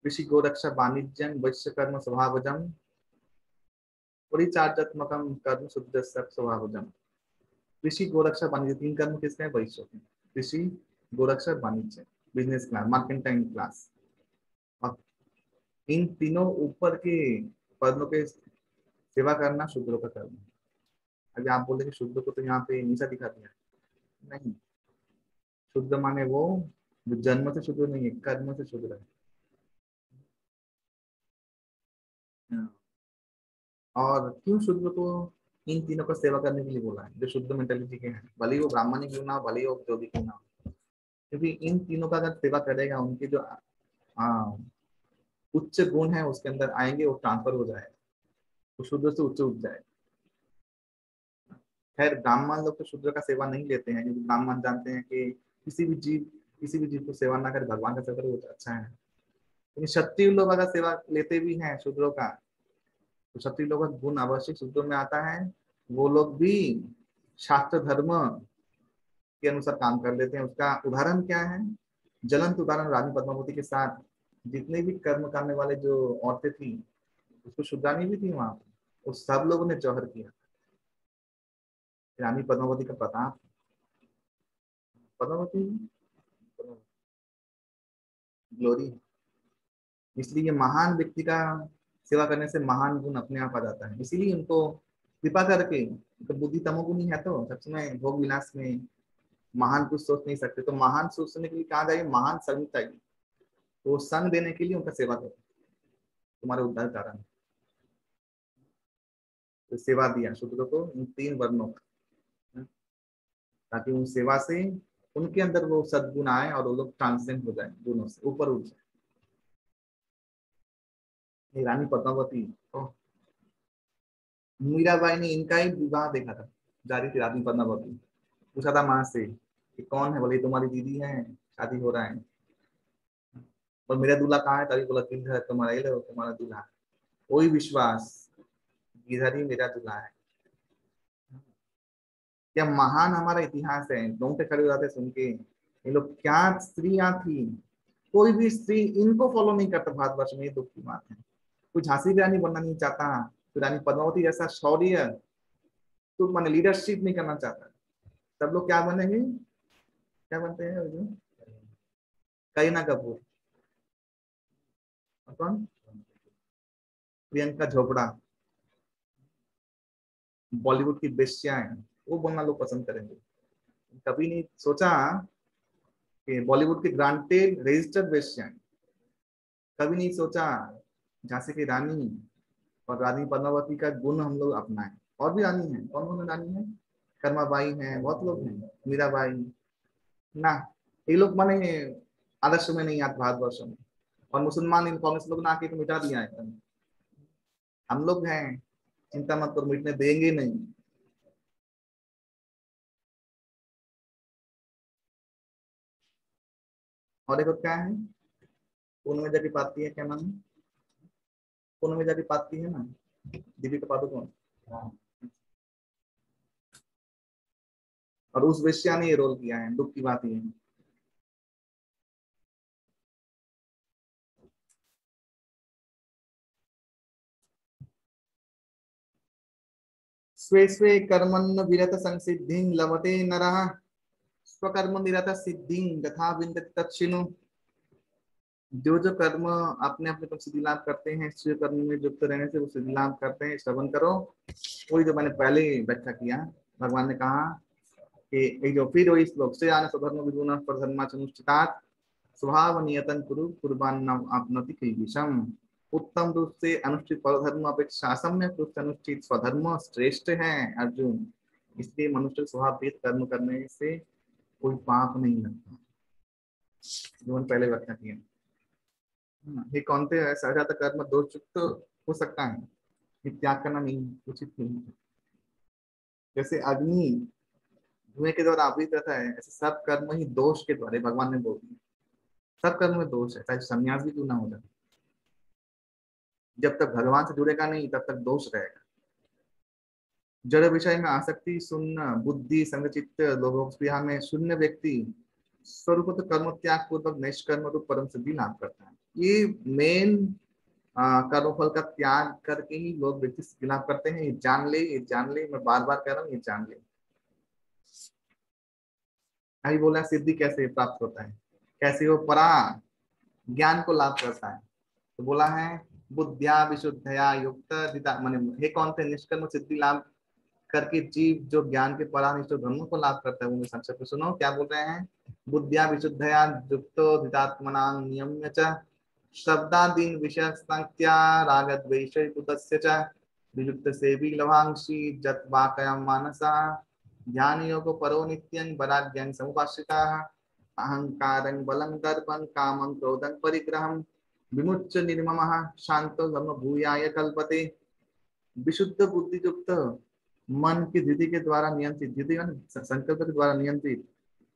कृषि गोरक्षा वाणिज्यम वैश्य कर्म स्वभावजम परिचार्यात्मकम कर्म शुद्ध स्वभावजम। कृषि गोरक्षा वाणिज्य, तीन कर्म किसके हैं? वैश्य के। कृषि गोरक्षा वाणिज्य, बिजनेस क्लास, मार्केंटाइल क्लास, और इन तीनों ऊपर के पदों के सेवा करना शूद्रों का कर्म है। अभी आप बोले कि शूद्र को तो यहाँ पे नीचा दिखा दिया, नहीं। शुद्ध माने वो जो जन्म से शुद्ध नहीं है, कर्म से शुद्ध है। और क्यों शुद्र को इन तीनों का सेवा करने के लिए बोला है? जो शुद्ध मेंटेलिटी के हैं, भले ही वो ब्राह्मण ही क्यों ना हो, भले ही वो जो भी क्यों ना हो, क्योंकि इन तीनों का अगर सेवा करेगा, उनके जो उच्च गुण है उसके अंदर आएंगे, वो ट्रांसफर हो जाएगा, तो शुद्र से उच्च उठ जाएगा। खैर ब्राह्मण लोग तो शूद्र का सेवा नहीं लेते हैं, क्योंकि ब्राह्मण जानते हैं कि किसी भी जीव को सेवा ना करे, भगवान का सेवा करे, वो तो अच्छा है। लेकिन क्षत्रिय लोग अगर सेवा लेते भी हैं शूद्रों का, तो क्षत्रिय लोगों का गुण अवश्य शूद्रों में आता है। वो लोग भी शास्त्र धर्म के अनुसार काम कर लेते हैं। उसका उदाहरण क्या है? ज्वलंत उदाहरण रानी पद्मावती के साथ जितने भी कर्म करने वाले जो औरतें थी, उसको शुद्रानी भी थी वहां पर, वो सब लोगों ने जौहर किया। रानी पद्मावती का प्रताप, पद्मावती ग्लोरी। इसलिए ये महान व्यक्ति का सेवा करने से महान गुण अपने आप आ जाता है। इसीलिए उनको कृपा करके, तो बुद्धि तमोगुणी है तो सब समय भोग विलास में महान कुछ सोच नहीं सकते, तो महान सोचने के लिए कहा जाए महान संग चाहिए, तो वो संग देने के लिए उनका सेवा करो, तुम्हारे उद्धार कारण। तो सेवा दिया शूद्र को इन तीन वर्णों का, ताकि उन सेवा से उनके अंदर वो सद्गुण आए और वो लोग ट्रांसेंड हो जाए, गुणों से ऊपर उठ जाए। रानी पद्मावती, मीराबाई ने इनका ही विवाह देखा था, जारी थी रानी पद्मावती, पूछा था माँ से कि कौन है, बोले तुम्हारी दीदी है, शादी हो रहा है, और मेरा दूल्हा कहाँ है? तभी बोला किधर तुम्हारा, ये लो तुम्हारा दूल्हा। वही विश्वास, इधर ही मेरा दूल्हा है। क्या महान हमारा इतिहास है। रोंगटे खड़े हो जाते सुन के, ये लोग क्या स्त्रियां थी। कोई भी स्त्री इनको फॉलो नहीं करता भारतवर्ष में, ये दुख की बात है। कोई झांसी की रानी बनना नहीं चाहता, तो रानी पद्मावती जैसा शौर्य, तो मैंने लीडरशिप नहीं करना चाहता। सब लोग क्या बनेंगे? क्या बनते हैं वो जो? करीना कपूर, और कौन? प्रियंका चोपड़ा, बॉलीवुड की बेश्याएं, वो बनना लोग पसंद करेंगे। कभी नहीं सोचा कि बॉलीवुड की ग्रांटेड रजिस्टर्ड बेश्याएं, कभी नहीं सोचा झांसी की रानी और रानी पद्मावती का गुण हम लोग अपनाएं। और भी रानी है, कौन कौन रानी है? कर्माबाई है, बहुत लोग हैं, मीराबाई ना, ये लोग माने आदर्श में नहीं आते भारतवर्ष में। और मुसलमान इन कांग्रेस लोग ना आके तो मिटा दिया है। हम लोग हैं, चिंता मत करो, मिटने देंगे नहीं। और एक और क्या है? पूर्ण में जाके पाती है, क्या नाम है? पूर्ण में जाके पाती है ना, दीपिका पादुकोण, और उस वेश्या ने ये रोल किया है। दुख की बात ये है। स्वे स्वे कर्मण्य विरत संसिद्धि लभते नरः स्वकर्म निरत सिद्धि तथा विन्दति तच्छृणु। जो जो कर्म अपने अपने को सिद्धि लाभ करते हैं, स्व कर्म में युक्त रहने से वो सिद्धि लाभ करते हैं, श्रवण करो। वही जो मैंने पहले व्याख्या किया, भगवान ने कहा कि एक जो फिर वही श्लोक से आने स्वधर्म विगुण परधर्माचनुष्ठितात् स्वभाव नियतन कुरु कुर्बान आपनोति किल्बिषम्। उत्तम रूप से अनुष्ठित परधर्म अपेक्षा असम्यक रूप से अनुष्ठित स्वधर्म श्रेष्ठ है अर्जुन। इसलिए मनुष्य स्वभावविहित कर्म करने से कोई पाप नहीं लगता, जो मैंने पहले व्याख्या किया। ये कौन थे ऐसा जाता कर्म दोष युक्त हो सकता है, ये त्याग करना नहीं उचित नहीं है। जैसे अग्नि धुएं के द्वारा आवृत रहता है, ऐसे सब कर्म ही दोष के द्वारा, भगवान ने बोल दिया सब कर्म में दोष है, चाहे संन्यास भी क्यों ना हो जाए। जब तक भगवान से जुड़ेगा नहीं तब तक दोष रहेगा। जड़ विषय में आसक्ति शून्य बुद्धि संगचित्त लोभोक्स्पृहा में शून्य व्यक्ति स्वरूप तो कर्म त्याग पूर्वक निष्कर्म रूप परम सिद्धि लाभ करता है। ये मेन कर्म फल का त्याग करके ही लोग व्यक्ति सिद्धि लाभ करते हैं। ये जान ले, ये जान ले, मैं बार बार कह रहा हूँ, ये जान ले। अभी बोला सिद्धि कैसे प्राप्त होता है, कैसे वो परा ज्ञान को लाभ करता है। तो बोला है बुद्धिया विशुद्धया युक्त माने हे कौन थे निष्कर्म सिद्धि लाभ करके जीव जो ज्ञान के परानिष्ठ ब्रह्म को लाभ करता है। वो संक्षेप में सुनो क्या बोल रहे हैं। बुद्धिया विशुद्धया युक्तो धितात्मना नियम्य च शब्दादीन विषय संख्या राग द्वेषै कुतस्य च वियुक्त सेवी लभांशी जत वाकयं मानसा ध्यान योग परो नित्यं वराग्यं समुपाश्रिता अहंकारं बलं दर्पं कामं क्रोधं परिग्रहं विमुच्य निर्ममः शांतो ब्रह्म भूयाय कल्पते। विशुद्ध बुद्धि युक्त मन की धृति के द्वारा नियंत्रित, धृति संकल्प के द्वारा नियंत्रित,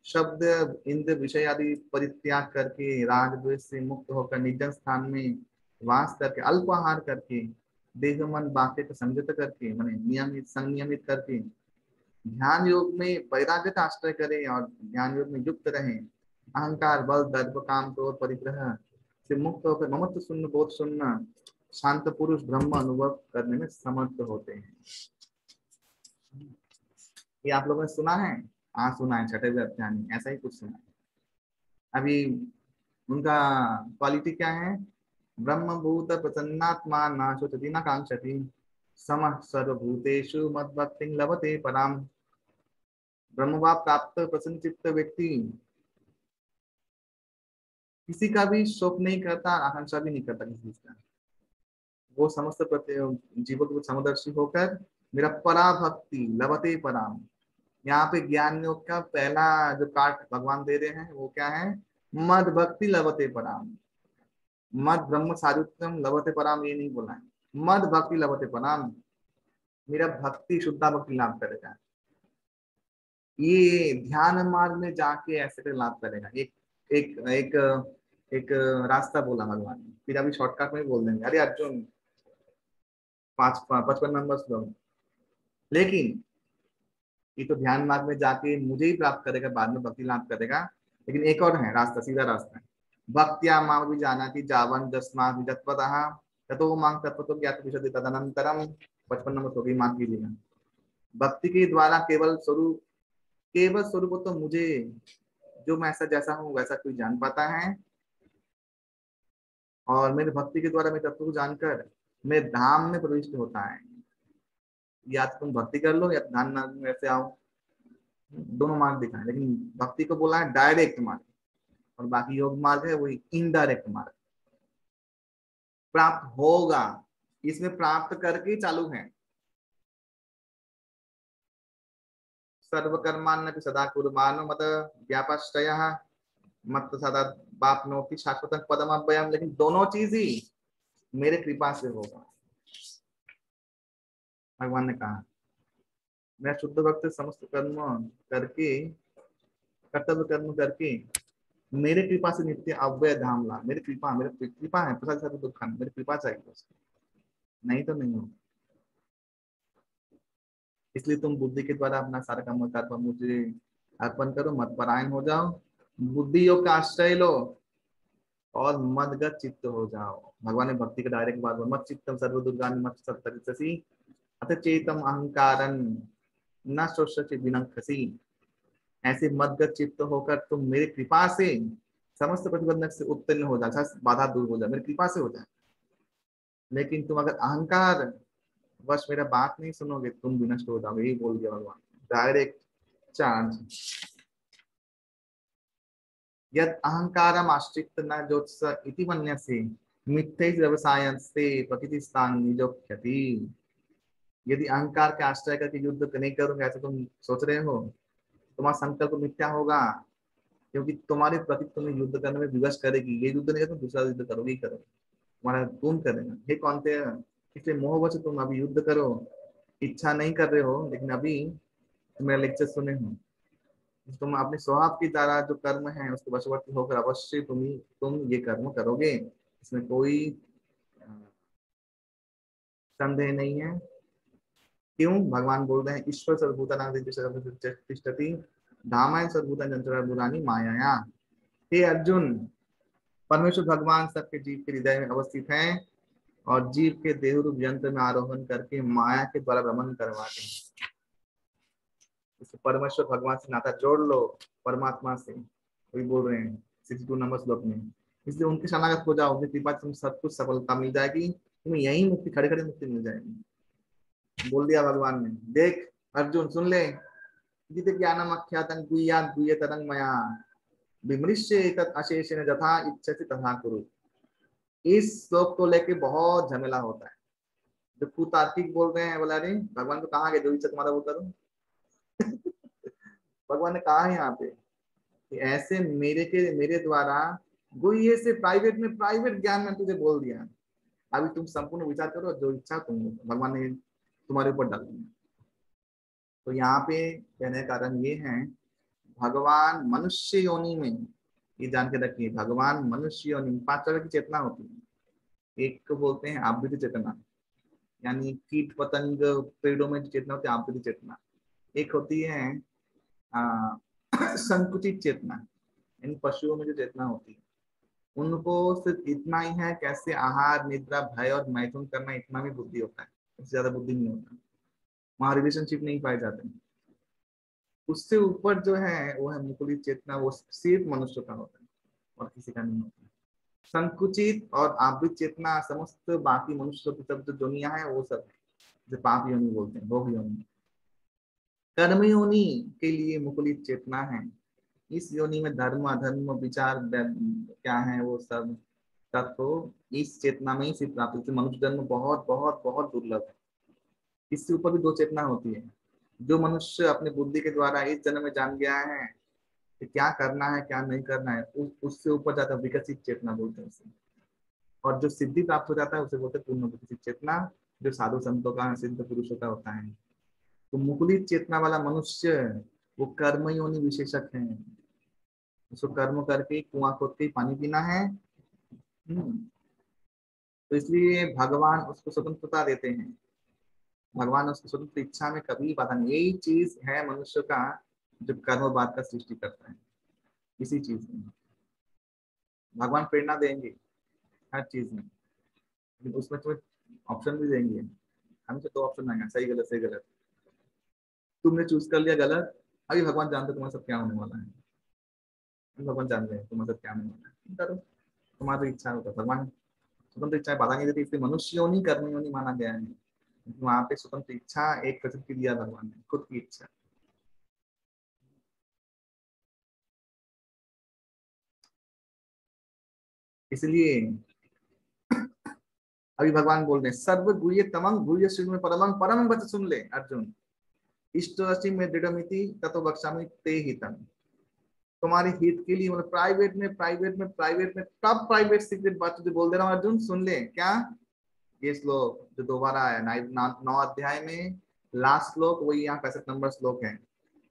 शब्द इंद्र विषय आदि परित्याग करके राग द्वेष से मुक्त होकर निर्जन स्थान में वास करके अल्प आहार करके देह मन वाक्य को संयत करके माने नियमित संयमित करके ध्यान योग में वैराग्य का आश्रय करें और ध्यान योग में युक्त रहें। अहंकार बल दर्प काम क्रोध परिग्रह से मुक्त होकर ममत्व शून्य बोध शून्य शांत पुरुष ब्रह्म अनुभव करने में समर्थ होते हैं। ये आप लोगों ने सुना है? हाँ सुना है, छठे अध्याय में ऐसा ही कुछ सुना है। अभी उनका क्वालिटी क्या है? ब्रह्म भूत प्रसन्नात्मा न शोचति न कांक्षति समः सर्वभूतेषु मद्भक्तिं लभते पराम। ब्रह्मभाव प्राप्त प्रसन्न चित्त व्यक्ति किसी का भी शोक नहीं करता, आकांक्षा भी नहीं करता किसी चीज का। वो समस्त जीवों को समदर्शी होकर मेरा पराभक्ति लभते पराम। यहाँ पे ज्ञान योग का पहला जो पाठ भगवान दे रहे हैं वो क्या है? मद भक्ति लभते पराम। मद ब्रह्म सारुत्यम लभते पराम ये नहीं बोला है, मद भक्ति लभते पराम, मेरा भक्ति शुद्धा भक्ति लाभ करेगा। ये ध्यान मार्ग में जाके ऐसे लाभ करेगा। एक एक एक एक रास्ता बोला भगवान ने, फिर अभी शॉर्टकट में बोल देंगे अरे अर्जुन 55 नंबर श्लोक। लेकिन ये तो ध्यान मार्ग में जाके मुझे ही प्राप्त करेगा, बाद में भक्ति लाभ करेगा। लेकिन एक और है रास्ता, सीधा रास्ता है। भक्त्या मां भी जाना कि जावन दस्मा विदत्वतः ततो मां तत्व ज्ञात विशदि तदनंतरम। 55 नंबर श्लोक मार्ग कीजिएगा। भक्ति के द्वारा केवल स्वरूप तो मुझे जो मैं ऐसा जैसा हूँ वैसा कोई जान पाता है, और मेरे भक्ति के द्वारा मेरे तत्व को जानकर मेरे धाम में प्रविष्ट होता है। या तो तुम भक्ति कर लो या ध्यान मार्ग में ऐसे आओ, दोनों मार्ग दिखाए। लेकिन भक्ति को बोला है डायरेक्ट मार्ग, और बाकी योग मार्ग है वही इनडायरेक्ट मार्ग। प्राप्त होगा, इसमें प्राप्त करके चालू है। सर्वकर्मान्य सदा कुर्बानो मत व्यापश्चयः मत सदा बापनोति शाश्वत पदम अव्ययम्। लेकिन दोनों चीज ही मेरे कृपा से होगा। भगवान ने कहा मैं शुद्ध भक्त समस्त कर्म करके कर्तव्य कर्म करके मेरे कृपा से नित्य अव्यय धाम ला। मेरी कृपा है, प्रसाद सर्व दुख, मेरी कृपा चाहिए, नहीं तो नहीं हो। इसलिए तुम बुद्धि के द्वारा अपना सारा काम कर्म मुझे अर्पण करो, मत परायण हो जाओ, बुद्धि योग का आश्रय लो और मदगत चित्त हो जाओ। भगवान ने भक्ति का डायरेक्ट बात बोला, मत चित्तम सर्व दुर्गानि मत सत्तरिससि अथ चेतम अहंकारं न शोष्यति विनंक्षसि। ऐसे मदगत चित्त होकर तुम मेरी कृपा से समस्त प्रतिबंधक से उत्तीर्ण हो जाए, बाधा दूर हो जाए, मेरी कृपा से हो जाए। लेकिन तुम अगर अहंकार बस मेरा बात नहीं सुनोगे तुम विनष्ट हो जाओगे, यही बोल दिया भगवान डायरेक्ट चार्ज। यद अहंकारम आश्रित न ज्योत्स इति मन्यसे मिथ्यै व्यवसायस्ते प्रकृतिस्थान निजोक्ष्यति। यदि अहंकार के आश्रय करके युद्ध नहीं करोगे ऐसा तुम सोच रहे हो, तुम्हारा संकल्प मिथ्या होगा, क्योंकि तुम्हारे प्रति तुम्हें युद्ध करने में विवश करेगी। ये युद्ध नहीं, तुम दूसरा युद्ध करोगे ही करोगे, तुम्हारा कौन करेगा? हे कौन थे, इसलिए मोहवश तुम अभी युद्ध करो। इच्छा नहीं कर रहे हो, लेकिन अभी तुम मेरा लेक्चर सुने हो, तुम अपने स्वभाव की द्वारा जो कर्म है उसके वशवर्ती होकर अवश्य तुम ये कर्म करोगे, इसमें कोई अ, संदेह नहीं है। क्यों? भगवान बोल रहे हैं ईश्वर सर्वभूतानां तिष्ठति धामाय सर्वभूतानि मायाया। हे अर्जुन, परमेश्वर भगवान सबके जीव के हृदय में अवस्थित हैं और जीव के देह रूप यंत्र में आरोहण करके माया के द्वारा भ्रमण करवाते हैं। इससे परमेश्वर भगवान से नाता जोड़ लो, परमात्मा से, वही बोल रहे हैं 62 नंबर श्लोक में। इसलिए उनके शरणागत हो जाओ, उनकी कृपा से तुम सब कुछ सफलता मिल जाएगी, तुम्हें यही मुक्ति, खड़े खड़े मुक्ति मिल जाएगी। बोल दिया भगवान ने। देख अर्जुन सुन ले, जिते ज्ञानम अख्यातं गुह्यात् गुह्यतरं मया विमृश्य एतत् अशेषेण यथा इच्छसि तथा कुरु। इस श्लोक को लेके बहुत झमेला होता है। जो कुतार्किक बोल रहे हैं, बोला अरे भगवान को कहा गया जो इच्छा तुम्हारा वो करो। भगवान ने कहा है यहाँ पे कि ऐसे मेरे द्वारा गुह्य से प्राइवेट में प्राइवेट ज्ञान में तुझे बोल दिया, अभी तुम संपूर्ण विचार करो, जो इच्छा तुम भगवान ने तुम्हारे ऊपर डाल दिया। तो यहाँ पे कहने का कारण ये है, भगवान मनुष्य योनि में, ये जान के रखिए, भगवान मनुष्य योनि में 5 तरह की चेतना होती है। एक को बोलते हैं आभृत चेतना, यानी कीट पतंग पेड़ों में जो चेतना होती है आभृत चेतना। एक होती है संकुचित चेतना, यानी पशुओं में जो चेतना होती है, उनको सिर्फ इतना ही है कैसे आहार निद्रा भय और मैथुन करना, इतना भी बुद्धि होता है, इससे ज्यादा बुद्धि नहीं होता। वहां रिलेशनशिप नहीं पाए जाते। उससे ऊपर जो है वो है मुकुलित चेतना, वो सिर्फ मनुष्य का होता है और किसी का नहीं होता। संकुचित और आवृत चेतना समस्त बाकी मनुष्य की सब जो दुनिया है वो सब है, जो पाप योनि बोलते हैं, भोग योनि। कर्म योनि के लिए मुकुलित चेतना है। इस योनि में धर्म अधर्म विचार क्या है वो सब तत्व इस चेतना में ही सिर्फ प्राप्त होते। मनुष्य जन्म बहुत बहुत बहुत दुर्लभ है। इससे ऊपर भी 2 चेतना होती है। जो मनुष्य अपने बुद्धि के द्वारा इस जन्म में जान गया है कि क्या करना है क्या नहीं करना है, उससे ऊपर जाता है विकसित चेतना बोलते हैं उसे। और जो सिद्धि प्राप्त हो जाता है उसे बोलते हैं पूर्ण विकसित चेतना, जो साधु संतों का सिद्ध पुरुषों का होता है। तो मुकुलित चेतना वाला मनुष्य वो कर्म योनि विशेषक है, उसको कर्म करके कुआं खोद के पानी पीना है। तो इसलिए भगवान उसको स्वतंत्रता देते हैं। भगवान उसको स्वतंत्र इच्छा में कभी बाधा नहीं। यही चीज है मनुष्य का जो कर्मवाद का सृष्टि करता है। इसी चीज में भगवान प्रेरणा देंगे हर चीज में, लेकिन उसमें तुम्हें ऑप्शन भी देंगे। हमें तो 2 ऑप्शन आएंगे, सही गलत सही गलत। तुमने चूज कर लिया गलत, अभी भगवान जानते तुम्हारे साथ क्या होने वाला है। भगवान जान रहे हैं तुम्हारे साथ क्या होने वाला है, करो तुम्हारी इच्छा होता। भगवान स्वतंत्र इच्छा बाधा नहीं देती, इसलिए मनुष्य योनि कर्म योनि माना गया है। वहां पे स्वतंत्र इच्छा एक प्रकृति दिया भगवान ने, खुद की इच्छा। इसलिए अभी भगवान बोल रहे हैं सर्व गुह्य तमंग गुह्य श्री में परमंग परम वच सुन ले अर्जुन, इष्ट राशि में दृढ़मिति ततो बक्षामि ते हितम। तुम्हारे हित के लिए, मतलब प्राइवेट में टॉप प्राइवेट सीक्रेट बात तुझे बोल दे रहा हूँ अर्जुन, सुन ले। क्या? ये श्लोक जो दोबारा आया 9 अध्याय में लास्ट श्लोक, वही यहाँ 65 नंबर श्लोक है।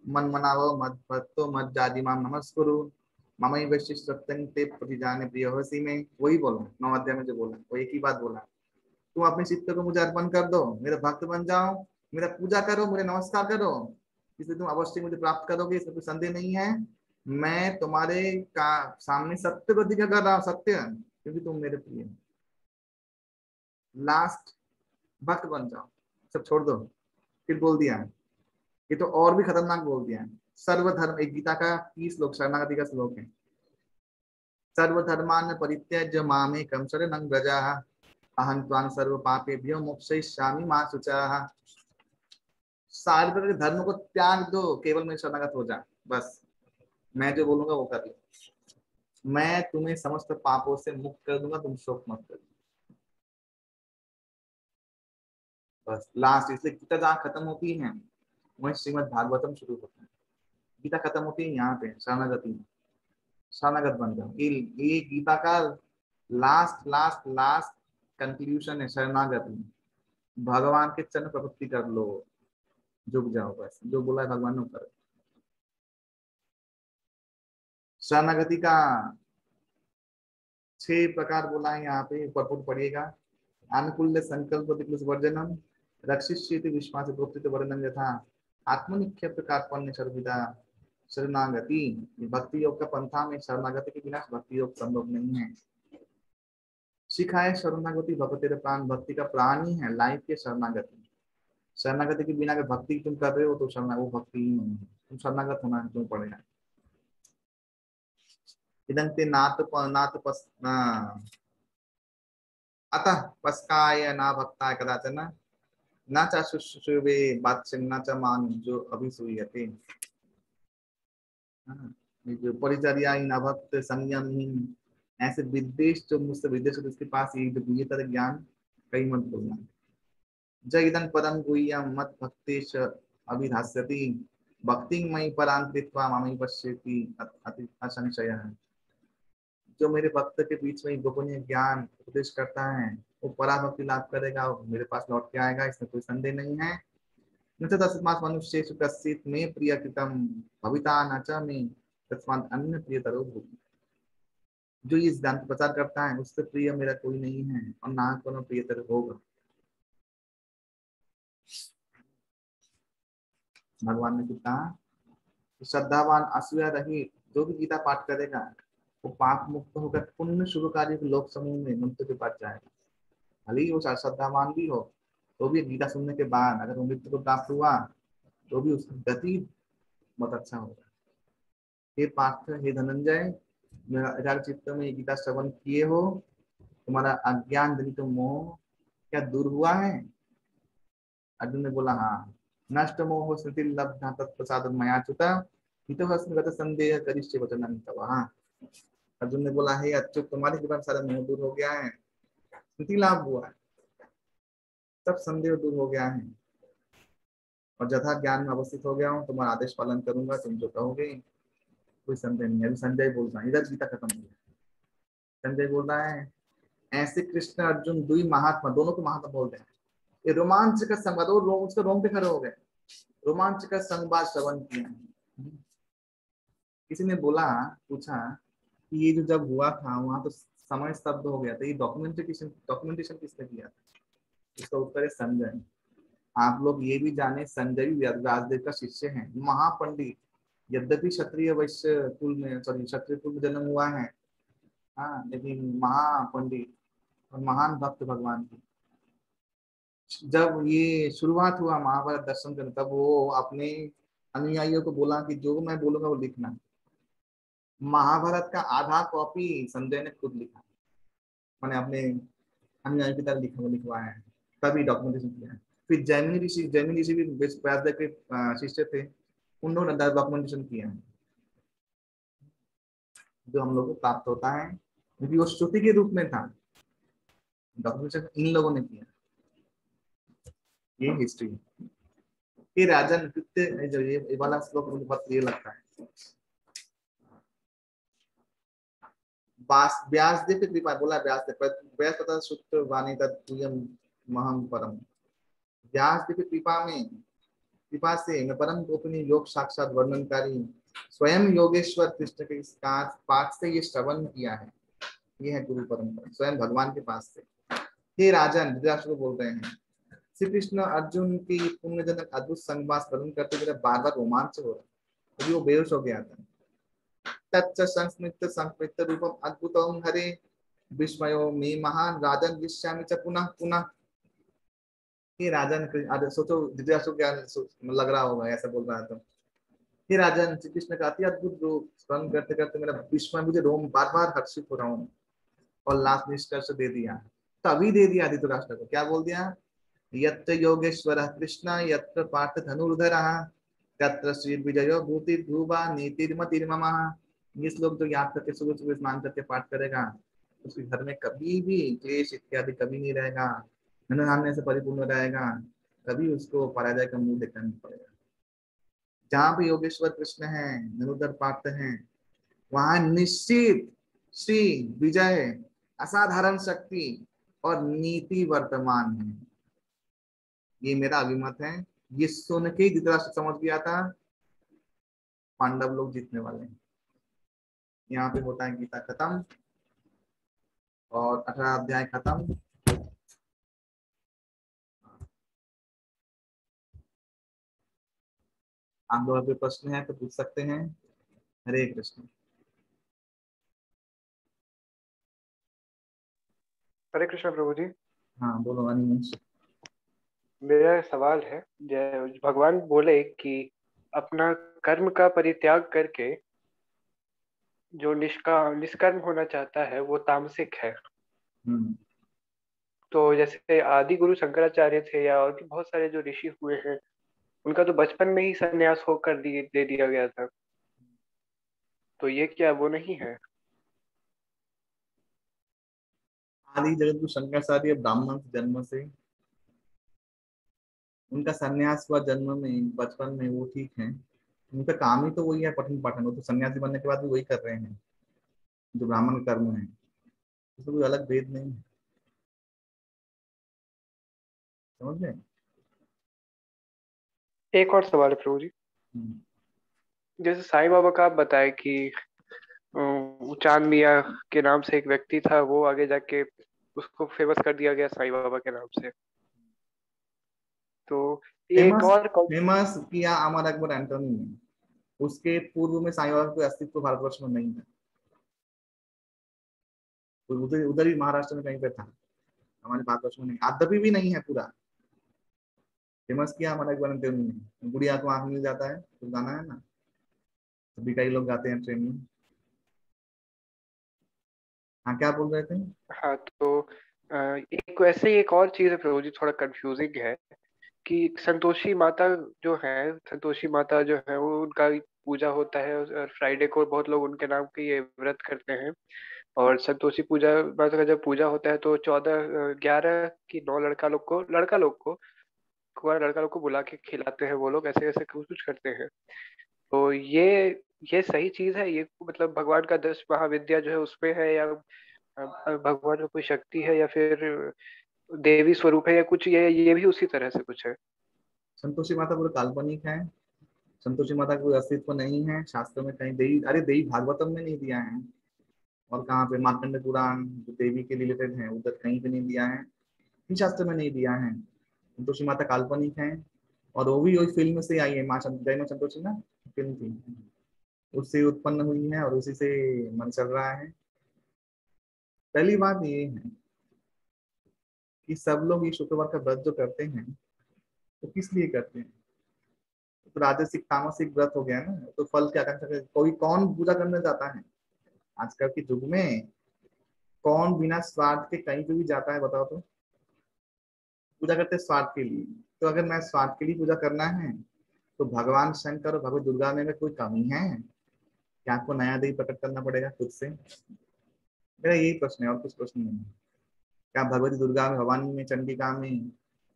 मन मनावो मत भक्तो मत जाति माम नमस्कुरु ममई वैशिष्ट सत्यं ते प्रतिजाने प्रियसी में, वही बोला 9 अध्याय में जो बोला वो एक ही बात बोला। तुम अपने चित्त को मुझे अर्पण कर दो, मेरा भक्त बन जाओ, मेरा पूजा करो, मुझे नमस्कार करो, इसलिए तुम अवश्य मुझे प्राप्त करोगे, इसमें कोई संदेह नहीं है। मैं तुम्हारे का सामने सत्य प्रतिज्ञा कर रहा हूँ, सत्य, क्योंकि तुम मेरे प्रिय। लास्ट भक्त बन जाओ, सब छोड़ दो। फिर बोल दिया, ये तो और भी खतरनाक बोल दिया। सर्वधर्म, एक गीता का 30 श्लोक शरणागति का श्लोक है। सर्वधर्मान परित्यज्य मामेकं शरणं व्रज अहं त्वां सर्व पापेभ्यो मोक्षयिष्यामि मा शुचः। सारे तरह के धर्म को त्याग दो, केवल मेरे शरणागत हो जा, बस मैं जो बोलूंगा वो कर लो, मैं तुम्हें समस्त पापों से मुक्त कर दूंगा, तुम शोक मत करो। बस लास्ट, इसलिए गीता जहाँ खत्म होती है वहीं श्रीमद् भागवतम शुरू होता है। गीता खत्म होती है यहाँ पे शरणागति में, शरणागत बन जाओ। ये गीता का लास्ट लास्ट लास्ट कंक्लूजन है शरणागति। भगवान के चरण प्रवृत्ति कर लो, झुक जाओ, बस जो बोला है भगवान ने करो। शरणागति का 6 प्रकार बोला है यहाँ पे, ऊपर पढ़िएगा। अनुकूल संकल्प दिक्लुष वर्जनम, रक्षिष्यति विश्वास प्रोक्तित वर्णन यथा आत्मनिक्षेप कार्पण्य सर्वविदा शरणागति। भक्ति योग का पंथा में शरणागति के बिना भक्ति योग संभव नहीं है। सिखाए शरणागति भगवतेर प्राण, भक्ति का प्राण ही है, लाइफ के शरणागति। शरणागति के बिना अगर भक्ति तुम कर रहे हो तो शरणा वो भक्ति ही नहीं है, तुम शरणागत होना क्यों पड़ेगा। इदंते नाथ पस अतः पस्काय ना भक्ताय कदाचन न च शुश्रूषे वात्सल्यं न च मान जो अभिसूयते। ये जो परिचर्याहीन अभक्त संयमहीन ऐसे विदेश जो मुझसे विदेश हो, उसके पास ये जो गुह्यतर ज्ञान कहीं मत बोलना। जय इदं पदम गुह्यम मत भक्तेश अभिधास्यति, भक्ति मयि परां कृत्वा मामयि पश्यति अति असंशयः। जो मेरे भक्त के बीच में गोपनीय ज्ञान उपदेश करता है वो पराभक्ति लाभ करेगा और मेरे पास लौट के आएगा, इसमें कोई संदेह नहीं है। न च तस्मात् मनुष्येषु कश्चित् मे प्रियकृतं भविता न च मे तस्मात् अन्य प्रियतरो भूति। जो इस ज्ञान का प्रचार करता है उससे प्रिय मेरा कोई नहीं है और ना कोनो प्रियतर होगा। भगवान ने कहा श्रद्धावान असूया रहित जो भी गीता पाठ करेगा वो पाप मुक्त होकर पुण्य शुभ कार्य के लोक समूह में मृत्यु के पास जाएगा। भले ही वो श्रद्धावान भी हो तो भी गीता सुनने के बाद अगर वो मृत्यु को प्राप्त हुआ तो भी उसकी गति बहुत अच्छा होगा। हे पार्थ, हे धनंजय, मेरा एकाग्र चित्त में गीता श्रवण किए हो, तुम्हारा अज्ञान जनित मोह क्या दूर हुआ है? अर्जुन ने बोला हाँ। नष्ट मोह स्मृति लब्धा तत्प्रसाद मयाच्युता हितो हस्मगत संदेह करिष्ये वचनं तव। अर्जुन ने बोला हे अच्युत, तुम्हारी कृपा से सारा मोह दूर हो गया है, स्मृति लाभ हुआ है, सब संदेह दूर हो गया है और जथा ज्ञान में अवस्थित हो गया हूँ। तुम्हारा आदेश पालन करूंगा, तुम जो कहोगे, कोई संदेह नहीं है। अभी संजय बोल रहा है, इधर गीता खत्म हो गया। संजय बोल रहा है ऐसे कृष्ण अर्जुन दुई महात्मा, दोनों को महात्मा बोलते हैं। ये रोमांच का संवाद, उसका रोंगटे खड़े हो गए, रोमांच का संवाद श्रवण किया। किसी ने बोला, पूछा कि ये जो जब हुआ था वहां तो समय स्तब्ध हो गया था, ये डॉक्यूमेंटेशन किसने किया था? इसका उत्तर है संजय। आप लोग ये भी जाने संजय भी व्यासदेव का शिष्य है, महापंडित। यद्यपि क्षत्रिय वैश्य कुल में, सॉरी क्षत्रिय कुल में जन्म हुआ है, हाँ, लेकिन महापंडित और महान भक्त भगवान की। जब ये शुरुआत हुआ महाभारत दर्शन करने, तब वो अपने अनुयायियों को बोला कि जो मैं बोलूंगा वो लिखना। महाभारत का आधा कॉपी संजय ने खुद लिखा, मैंने अपने अनुयायियों की तरह लिखवाया है, तभी डॉक्यूमेंटेशन किया है। फिर जैमिनी ऋषि भी व्यासदेव के शिष्य थे, उन्होंने डॉक्यूमेंटेशन किया है जो हम लोग को प्राप्त होता है, क्योंकि वो श्रुति के रूप में था। डॉक्यूमेंटेशन इन लोगों ने किया, ये हिस्ट्री। ये राजन कितने जो ये वाला श्लोक मुझे बहुत प्रिय लगता है। व्यासदेव की कृपा, बोला व्यासदेव व्यास तथा सूत्र वाणी तत्म महम परम। व्यासदेव की कृपा से मैं परम गोपनीय योग साक्षात वर्णनकारी स्वयं योगेश्वर कृष्ण के पाठ से ये श्रवण किया है। ये है गुरु परंपरा, स्वयं भगवान के पास से। हे राजन, धृतराष्ट्र को बोल रहे हैं, श्री कृष्ण अर्जुन की पुण्यजनक अद्भुत संवाद स्मरण करते मेरा बार बार रोमांच हो रहा, क्योंकि वो बेहोश हो गया था। तच्च संस्मृत संस्मृत रूपम अद्भुतम हरे विस्मयो मे महान राजन विश्यामि च पुनः पुनः। हे राजन, सोचो धृतराष्ट्र क्या लग रहा होगा, ऐसा बोल रहा था। हे राजन, श्री कृष्ण का अति अद्भुत रूप स्मरण करते करते मेरा विस्मय, मुझे रोम बार बार हर्षित हो रहा हूँ। और लास्ट निष्कर्ष दे दिया, तभी दे दिया धृतराष्ट्र को। क्या बोल दिया? यत्र योगेश्वर कृष्ण यत्र पार्थ धनुर्धरः तत्र श्री विजयो भूति ध्रुवा नीतिर्मतिर्ममः। ये श्लोक जो याद करके सुबह सुबह स्नान करके पाठ करेगा, उसके घर में कभी भी क्लेश इत्यादि कभी नहीं रहेगा, धन्य से परिपूर्ण रहेगा, तभी उसको पराजय का मुंह देखना नहीं पड़ेगा। जहां भी योगेश्वर कृष्ण है, धनुर्धर पात्र हैं, वहां निश्चित श्री विजय, असाधारण शक्ति और नीति वर्तमान है। ये मेरा अभिमत है। ये सुन के धृतराष्ट्र समझ गया था पांडव लोग जीतने वाले हैं। यहाँ पे होता है गीता खत्म और 18 अध्याय खत्म। आप लोगों के प्रश्न है तो पूछ सकते हैं। हरे कृष्ण। हरे कृष्ण प्रभु जी। हाँ बोलो अनिमेश। मेरा सवाल है, भगवान बोले कि अपना कर्म का परित्याग करके जो निष्कर्म होना चाहता है वो तामसिक है। हम्म। तो जैसे आदि गुरु शंकराचार्य थे या और भी बहुत सारे जो ऋषि हुए हैं, उनका तो बचपन में ही संन्यास होकर दे दिया गया था। तो ये क्या वो नहीं है? आदि जगत गुरु शंकराचार्य ब्राह्मण जन्म से, उनका सन्यास हुआ जन्म में, बचपन में, वो ठीक है। उनका काम ही तो वही है, पठन पाठन। वो तो सन्यासी बनने के बाद भी वही कर रहे हैं जो ब्राह्मण कर्म है। इसमें कोई अलग भेद नहीं है। समझ गए? एक और सवाल है प्रभु जी। हम्म। जैसे साईं बाबा का आप बताए कि चांद मियाँ के नाम से एक व्यक्ति था, वो आगे जाके उसको फेमस कर दिया गया साईं बाबा के नाम से। तो ये एक फेमस और फेमस किया अमर अकबर एंटोनी ने। उसके पूर्व में साईं बाबा का कोई अस्तित्व भारतवर्ष में नहीं था। तो उधर उधर ही महाराष्ट्र में कहीं पे था, हमारे भारतवर्ष में नहीं, आदपी भी नहीं है पूरा। फेमस किया अमर अकबर एंटोनी ने। गुड़िया को आंख मिल जाता है तो गाना है ना, सभी कई लोग गाते हैं ट्रेन में। हाँ क्या बोल रहे थे? हाँ, तो एक वैसे ही एक और चीज है प्रभु जी, थोड़ा कंफ्यूजिंग है कि संतोषी माता जो है, संतोषी माता जो है वो उनका पूजा होता है, और फ्राइडे को बहुत लोग उनके नाम के ये व्रत करते हैं। और संतोषी पूजा माता का जब पूजा होता है तो 11 की 9 लड़का लोग को बुला के खिलाते हैं वो लोग, ऐसे ऐसे कुछ कुछ करते हैं। तो ये सही चीज है? ये मतलब भगवान का 10 महाविद्या जो है उसमें है, या भगवान में कोई शक्ति है, या फिर देवी स्वरूप है, या कुछ ये भी उसी तरह से कुछ है? संतोषी माता पूरा काल्पनिक है। संतोषी माता का कोई अस्तित्व नहीं है शास्त्र में कहीं। देवी, अरे देवी भागवतम में नहीं दिया है। और कहाँ पे मार्कंडे पुराण जो देवी के रिलेटेड है उधर कहीं पे नहीं दिया है। किसी शास्त्र में नहीं दिया है। संतोषी माता काल्पनिक है। और वो भी वही फिल्म से आई है, जय मां संतोषी ना फिल्म थी, उससे उत्पन्न हुई है और उसी से मन चल रहा है। पहली बात ये है कि सब लोग ये शुक्रवार का व्रत जो करते हैं तो किस लिए करते हैं? तो राजसिक तामसिक व्रत हो गया ना। तो फल की आकांक्षा कोई कौन पूजा करने जाता है आजकल के युग में? कौन बिना स्वार्थ के कहीं पे भी जाता है बताओ तो? पूजा करते हैं स्वार्थ के लिए। तो अगर मैं स्वार्थ के लिए पूजा करना है तो भगवान शंकर और भगवत दुर्गा में कोई कमी है क्या? आपको नया देवी प्रकट करना पड़ेगा खुद से? मेरा यही प्रश्न है और कुछ प्रश्न नहीं है। क्या भगवती दुर्गा में, भवानी में, चंडिका में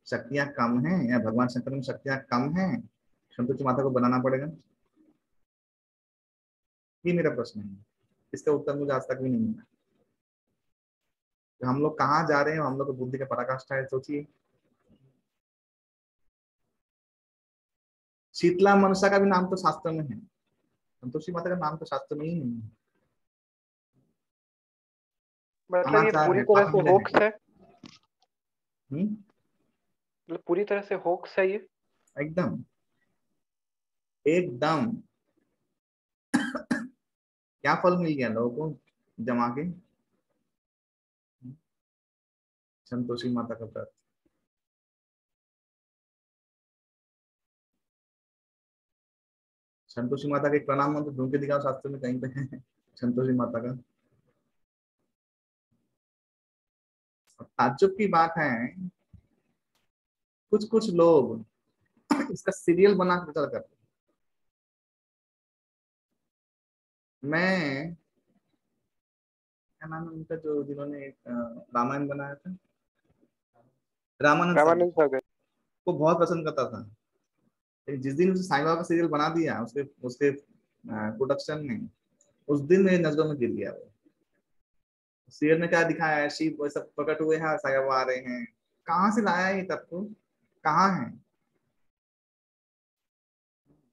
शक्तियां कम हैं या भगवान शंकर में शक्तियां कम हैं? संतोषी माता को बनाना पड़ेगा? ये मेरा प्रश्न है। इसका उत्तर मुझे आज तक भी नहीं मिला। तो हम लोग कहाँ जा रहे हैं? हम लोग को बुद्धि का पराकाष्ठा है, सोचिए। शीतला मनसा का भी नाम तो शास्त्र में है, संतोषी माता का नाम तो शास्त्र में ही नहीं है। मतलब ये अनाचार पूरी है, तरह से पाखंड है। होक्स है? हम्म। मतलब पूरी तरह से होक्स है ये? एकदम एकदम। क्या फल मिल गया लोगों को जमा के? संतोषी माता का व्रत। संतोषी माता का एक प्रणाम मंत्र ढूंढ के दिखाओ शास्त्र में कहीं पे है संतोषी माता का? ताज्जुब की बात है, कुछ कुछ लोग इसका सीरियल बना के प्रचार करते हैं। मैं, क्या नाम है उनका जो जिन्होंने एक रामायण बनाया था? रामानंद रामानंद सागर सागर। को बहुत पसंद करता था, लेकिन जिस दिन उसे साईं बाबा का सीरियल बना दिया उसके उसके प्रोडक्शन में, उस दिन मेरी नजरों में गिर गया वो। सीरियल में क्या दिखाया है, शिव वो सब प्रकट हुए हैं, साईं बाबा आ रहे हैं। कहाँ से लाया है ये तत्व, कहाँ है,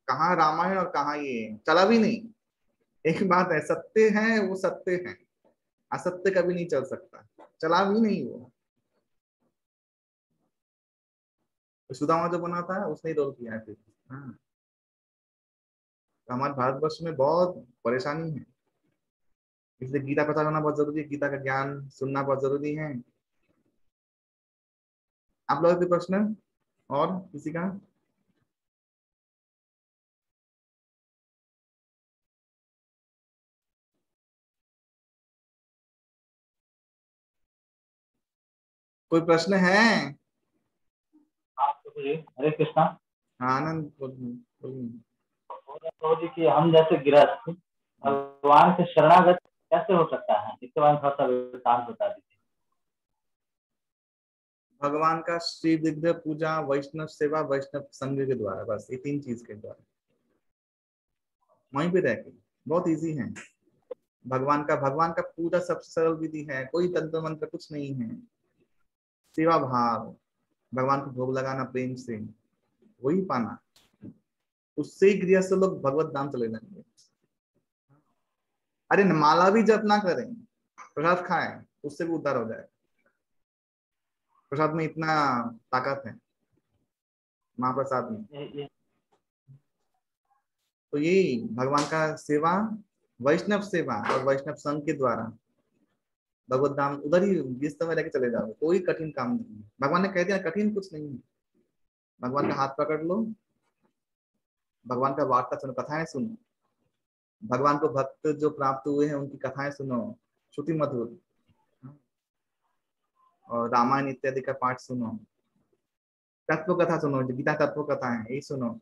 कहाँ रामायण और कहाँ ये, चला भी नहीं। एक बात है, सत्य है वो सत्य है, असत्य कभी नहीं चल सकता, चला भी नहीं वो। तो सुदामा जो बना था उसने ही रोल किया है फिर। हाँ, तो हमारे भारतवर्ष में बहुत परेशानी है, इसलिए गीता पता करना बहुत जरूरी है, गीता का ज्ञान सुनना बहुत जरूरी है। आप लोगों के प्रश्न और किसी का? कोई प्रश्न है? हाँ प्रभु जी, हरे कृष्णा। हाँ, आनंद बोलिए। बोल रहे हैं प्रभु जी कि हम जैसे गृहस्थ भगवान से शरणागत कैसे हो सकता है, इसके बारे में थोड़ा सा वृत्तांत बता दीजिए। भगवान का श्री विग्रह पूजा, वैष्णव सेवा, वैष्णव संघ के द्वारा, बस ये 3 चीज के द्वारा, वहीं पे रह के बहुत इजी है। भगवान का पूरा सब सरल विधि है, कोई तंत्र मंत्र कुछ नहीं है। सेवा भाव, भगवान को भोग लगाना प्रेम से, वही पाना, उससे ही गृहस्थ लोग भगवत धाम चले जाएंगे। अरे माला भी जप ना करें, प्रसाद खाएं, उससे भी उद्धार हो जाए। प्रसाद में इतना ताकत है, महाप्रसाद में। ये तो यही भगवान का सेवा, वैष्णव सेवा और वैष्णव संघ के द्वारा भगवत धाम उधर ही जिस समय लेके चले जाओ, कोई कठिन काम नहीं है। भगवान ने कह दिया कठिन कुछ नहीं है, भगवान का हाथ पकड़ लो, भगवान का वार्ता सुनो, कथाएं सुनो, भगवान को भक्त जो प्राप्त हुए हैं उनकी कथाएं सुनो, श्रुति मधुर, और रामायण इत्यादि का पाठ सुनो, तत्व कथा सुनो, जो गीता तत्व कथा है यही सुनो।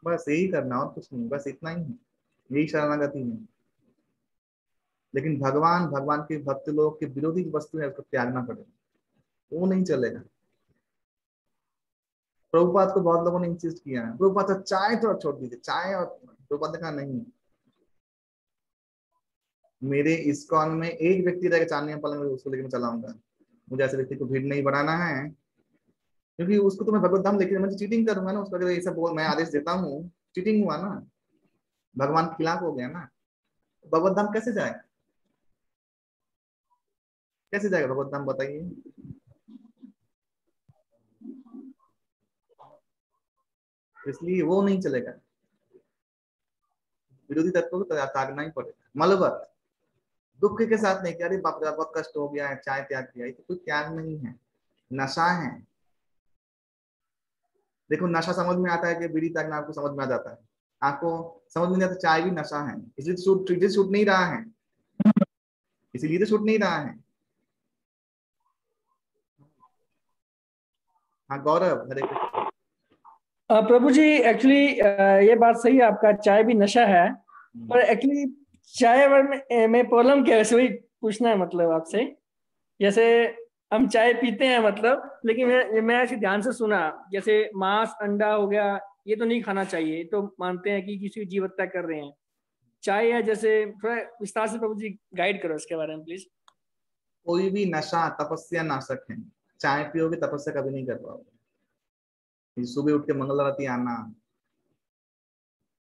बस यही करना और कुछ नहीं, बस इतना ही है, यही शरणागति है। लेकिन भगवान के भक्त लोग के विरोधी वस्तु है उसको त्यागना पड़ेगा, वो नहीं चलेगा। प्रभुपाद को बहुत लोगों ने इंसिस्ट किया है, प्रभुपाद तो चाय थोड़ा छोड़ दीजिए, चाय, और प्रभुपाद ने कहा नहीं। मेरे इस्कॉन में एक व्यक्ति रहेगा चांदनी पल में, उसको लेकर मैं चलाऊंगा। मुझे ऐसे व्यक्ति को भीड़ नहीं बढ़ाना है, क्योंकि उसको तो मैं भगवत धाम लेके, मैं चीटिंग करूंगा ना उसको, अगर ऐसा बोल मैं आदेश देता हूँ, चीटिंग हुआ ना, भगवान के खिलाफ हो गया ना। भगवत धाम कैसे जाएगा, कैसे जाएगा भगवत धाम, बताइए। इसलिए वो नहीं चलेगा, विरोधी तत्व को त्यागना ही पड़ेगा। मलबत दुख के साथ नहीं, कि अरे बाप रे बहुत कष्ट हो गया है, चाय त्याग दिया, ये तो कोई त्याग नहीं है, नशा है। देखो नशा समझ में आता है कि बीड़ी त्यागना आपको समझ में आ जाता है, आपको समझ में नहीं आता चाय भी नशा है, इसलिए छूट नहीं रहा है, इसीलिए तो छूट नहीं रहा है। हाँ गौरव, हरे कृष्ण। प्रभु जी एक्चुअली ये बात सही है आपका, चाय भी नशा है, पर एक्चुअली चाय में प्रॉब्लम क्या है, वही पूछना है मतलब आपसे। जैसे हम चाय पीते हैं मतलब, लेकिन मैं ऐसे ध्यान से सुना, जैसे मांस अंडा हो गया ये तो नहीं खाना चाहिए, तो मानते हैं कि किसी की जीव हत्या कर रहे हैं। चाय है जैसे, थोड़ा विस्तार से प्रभु जी गाइड करो इसके बारे में प्लीज। कोई भी नशा तपस्या नाशक है, चाय पियोगे तपस्या कभी नहीं कर पाओगे। सुबह उठ के मंगल आरती आना,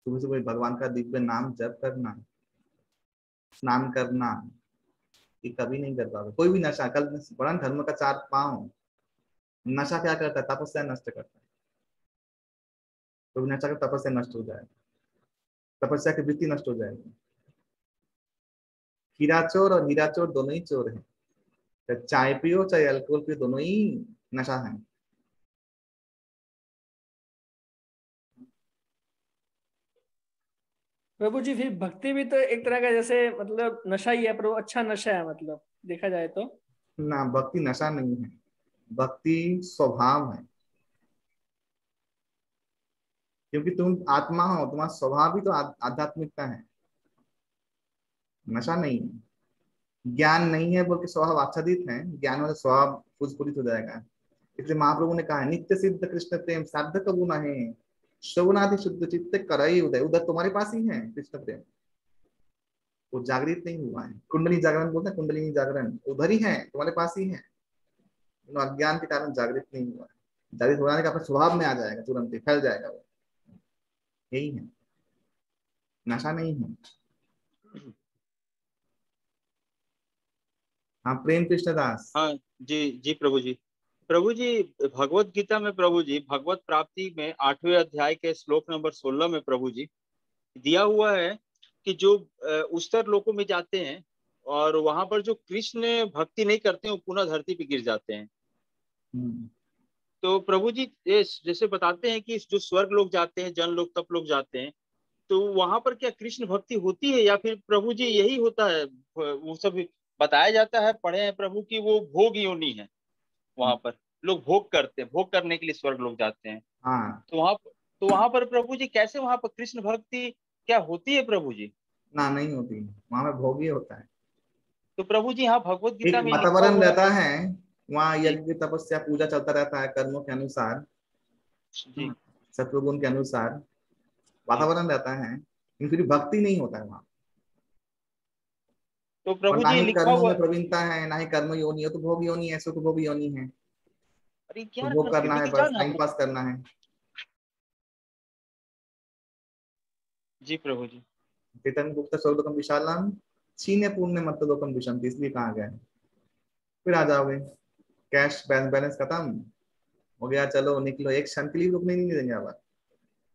सुबह सुबह भगवान का दिव्य नाम जप करना, स्नान करना, ये कभी नहीं कर पाओगे। कोई भी नशा, कल बड़ा धर्म का 4 पांव, नशा क्या करता है, तपस्या नष्ट करता है। कोई नशा कर तपस्या नष्ट हो जाएगा, तपस्या की वृत्ति नष्ट हो जाएगी। हीरा चोर और हीरा चोर दोनों ही चोर है, चाहे चाय पियो चाहे अल्कोहल पियो, दोनों ही नशा है। प्रभु जी फिर भक्ति भी तो एक तरह का जैसे मतलब नशा ही है, पर वो अच्छा नशा है मतलब देखा जाए तो। ना, भक्ति नशा नहीं है, भक्ति स्वभाव है, क्योंकि तुम आत्मा हो, तुम्हारा स्वभाव भी तो आध्यात्मिकता है, नशा नहीं है। ज्ञान नहीं है बोल के स्वभाव आच्छादित है, ज्ञान वाला स्वभाव फुस्फुरित हो जाएगा। इसलिए महाप्रभु ने कहा है नित्य सिद्ध कृष्ण प्रेम साध कबू न है, श्रवणादि शुद्ध चित्त करई उदय। उधर तुम्हारे पास ही है कृष्ण प्रेम, वो जागृत नहीं हुआ है। कुंडली जागरण बोलते हैं, कुंडली जागरण उधर ही है, तुम्हारे पास ही है, अज्ञान के कारण जागृत नहीं हुआ है। जागृत होने का अपने स्वभाव में आ जाएगा, तुरंत ही फैल जाएगा वो। यही है, नशा नहीं है। हाँ प्रेम कृष्णदास। हाँ जी जी प्रभु जी। प्रभु जी भगवत गीता में प्रभु जी भगवत प्राप्ति में 8वें अध्याय के श्लोक नंबर 16 में प्रभु जी दिया हुआ है कि जो उस्तर लोकों में जाते हैं और वहां पर जो कृष्ण भक्ति नहीं करते हैं वो पुनः धरती पे गिर जाते हैं। तो प्रभु जी ये जैसे बताते हैं कि जो स्वर्ग लोग जाते हैं, जन लोग, तप लोग जाते हैं, तो वहां पर क्या कृष्ण भक्ति होती है या फिर प्रभु जी यही होता है? वो सब बताया जाता है, पढ़े हैं प्रभु की वो भोग योनि है, वहां पर लोग भोग करते हैं, भोग करने के लिए स्वर्ग लोग जाते हैं। हाँ तो वहां पर प्रभु जी कैसे वहां पर कृष्ण भक्ति क्या होती है प्रभु जी? ना नहीं होती, वहां पे भोग ही होता है। तो प्रभु जी यहाँ भगवत एक गीता में लिखा वातावरण हुआ रहता है, वहाँ जी यज्ञ तपस्या पूजा चलता रहता है कर्मों के अनुसार, जी सत्वगुण के अनुसार जी। वातावरण रहता है, लेकिन फिर भक्ति नहीं होता है वहाँ। तो और प्रभु ना जी ही लिखा कर्मों हुआ, में प्रवीणता है, ना ही कर्म योनि है, तो भोग योनि है, सुख भोग योनि है। अरे तो क्या भोग करना है, टिक जा बस ना। टाइम पास करना है। जी प्रभु जी। चैतन्य गुप्त स्वर्गलोकम विशालम छीने पुण्य मत लोकम विषम, इसलिए कहा गया है। फिर आ जाओगे, कैश बैलेंस खत्म हो गया, चलो निकलो, एक क्षण के लिए रुकने नहीं देंगे। अब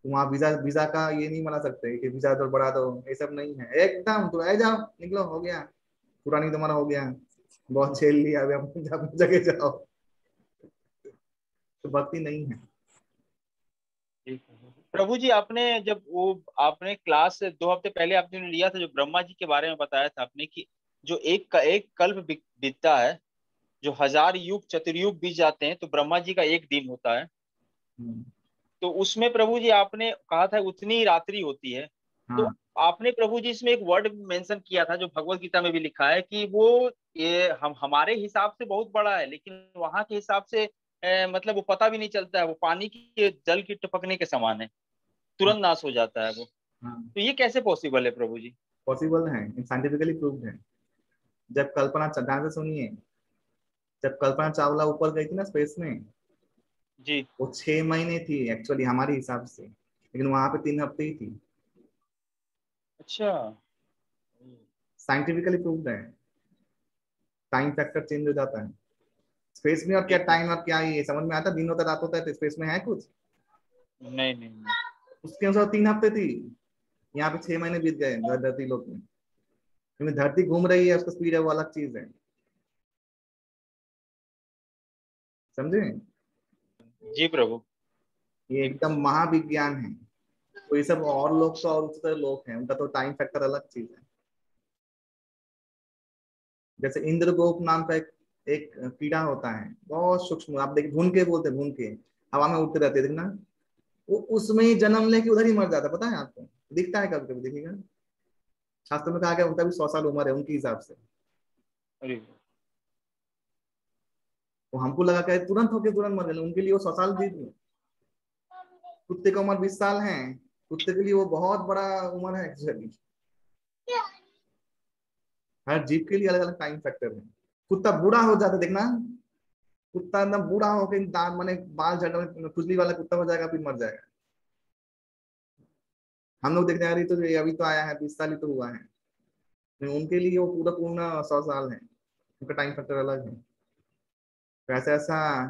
वहाँ वीजा वीजा का ये नहीं बना सकते कि वीजा तो बढ़ा दो, ये सब नहीं है। एकदम तो आ जाओ, निकलो, हो गया, पुरानी जमाना हो गया, बहुत झेल लिया, अभी अपनी जगह जाओ। तो भक्ति नहीं है। प्रभु जी आपने जब वो आपने क्लास से 2 हफ्ते पहले आपने लिया था, जो ब्रह्मा जी के बारे में बताया था आपने कि जो एक कल्प बीतता है, जो 1000 युग चतुर्युग बीत जाते हैं, तो ब्रह्मा जी का एक दिन होता है। तो उसमें प्रभु जी आपने कहा था उतनी ही रात्रि होती है। तो हाँ आपने प्रभु जी इसमें एक वर्ड मेंशन किया था जो भगवत गीता में भी लिखा है कि वो ये हम हमारे हिसाब से बहुत बड़ा है, लेकिन वहां के हिसाब से मतलब वो पता भी नहीं चलता है, वो पानी की जल की टपकने के समान है, हाँ तुरंत नाश हो जाता है वो। हाँ, तो ये कैसे पॉसिबल है प्रभु जी? पॉसिबल है, साइंटिफिकली प्रूव्ड है। जब कल्पना, ध्यान से सुनिए, जब कल्पना चावला ऊपर गई थी ना स्पेस में, जी। वो 6 महीने थी एक्चुअली हमारे हिसाब से, लेकिन वहां पे 3 हफ्ते ही थी। अच्छा। साइंटिफिकली प्रूव्ड है। टाइम फैक्टर चेंज हो जाता है स्पेस में। और क्या ठीक है। टाइम और क्या ये समझ में आता है? दिन होता रात होता है, तो स्पेस में है कुछ? नहीं नहीं नहीं। उसके अनुसार 3 हफ्ते थी, यहाँ पे 6 महीने बीत गए धरती लोक में। क्योंकि धरती घूम रही है, उसका स्पीड है, वो अलग चीज है। समझे? जी प्रभु। ये ठीक एकदम है। महाविज्ञान है। तो ये सब और लोग तो और उच्चतर लोग हैं, उनका तो टाइम फैक्टर अलग चीज है। जैसे इंद्रगोप नाम का एक कीड़ा होता है, बहुत सूक्ष्म, आप देखिए भूनके बोलते हैं, भूनके हवा में उड़ते रहते हैं, देखना। वो उसमें ही जन्म लेके उधर ही मर जाता है, पता है आपको? दिखता है कभी कभी, देखिएगा। शास्त्र में कहा गया उनका भी 100 साल उम्र है उनके हिसाब से। अरे वो हमको लगा कि तुरंत होके तुरंत मर गए, उनके लिए वो 100 साल जीत गए। कुत्ते का उम्र 20 साल है, कुत्ते के लिए वो बहुत बड़ा उम्र है एक्चुअली। हर जीव के लिए अलग अलग टाइम फैक्टर है। कुत्ता बूढ़ा हो जाता है, देखना, कुत्ता एकदम बूढ़ा होके दांत माने बाल झड़ने, खुजली वाला कुत्ता हो जाएगा, फिर मर जाएगा। हम लोग देखने आ रही तो ये अभी तो आया है, 20 साल ही तो हुआ है, लेकिन उनके लिए वो पूरा पूर्ण 100 साल है। उनका टाइम फैक्टर अलग है। तो ऐसा ऐसा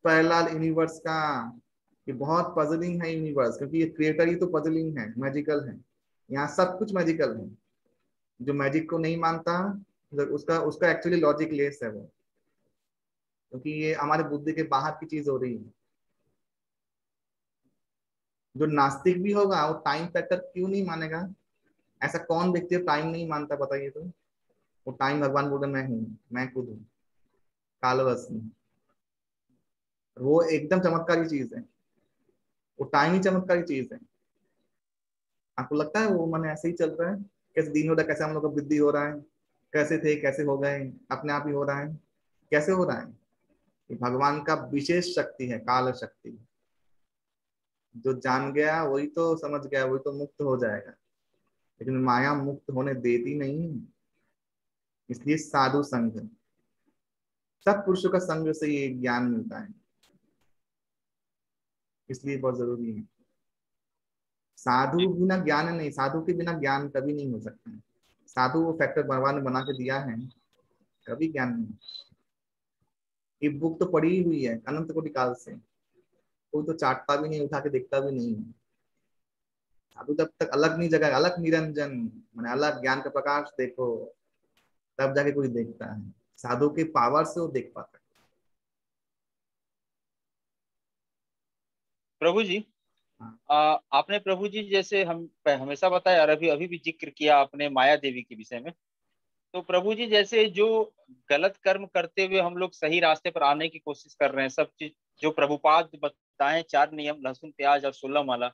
पहला यूनिवर्स का, ये बहुत पजलिंग है यूनिवर्स, क्योंकि ये क्रिएटर ही तो पजलिंग है, मैजिकल है। यहाँ सब कुछ मैजिकल है। जो मैजिक को नहीं मानता, मतलब उसका उसका एक्चुअली लॉजिक लेस है वो, क्योंकि ये हमारे बुद्धि के बाहर की चीज हो रही है। जो नास्तिक भी होगा वो टाइम फैक्टर क्यों नहीं मानेगा? ऐसा कौन व्यक्ति टाइम नहीं मानता, बताइए तो? वो टाइम भगवान बोल रहे मैं हूँ, मैं खुद हूँ, कालवश हूँ। वो एकदम चमत्कारी चीज है, वो टाइम ही चमत्कारी चीज है। आपको लगता है वो मन ऐसे ही चल रहा है? कैसे दिन हो रहा है, कैसे हम लोग का वृद्धि हो रहा है, कैसे थे कैसे हो गए, अपने आप ही हो रहा है, कैसे हो रहा है? ये भगवान का विशेष शक्ति है, काल शक्ति। जो जान गया वही तो समझ गया, वही तो मुक्त हो जाएगा, लेकिन माया मुक्त होने देती नहीं है। इसलिए साधु संग, सब पुरुषों का संग से ये ज्ञान मिलता है, इसलिए बहुत जरूरी है। साधु बिना ज्ञान नहीं, साधु के बिना ज्ञान कभी नहीं हो सकता है। साधु वो फैक्टर भगवान ने बना के दिया है, कभी ज्ञान नहीं। ये बुक तो पड़ी हुई है अनंत कोटि काल से, कोई तो चाटता भी नहीं, उठा के देखता भी नहीं है। साधु जब तक अलग नहीं जगह, अलग निरंजन मैंने अलग ज्ञान का प्रकाश देखो, तब जाके कोई देखता है। साधु के पावर से वो देख पाता है। प्रभु जी, हाँ। आपने प्रभु जी जैसे हम हमेशा बताया और अभी अभी भी जिक्र किया आपने माया देवी के विषय में। तो प्रभु जी जैसे जो गलत कर्म करते हुए हम लोग सही रास्ते पर आने की कोशिश कर रहे हैं, सब चीज जो प्रभुपाद बताए 4 नियम, लहसुन प्याज और 16 माला,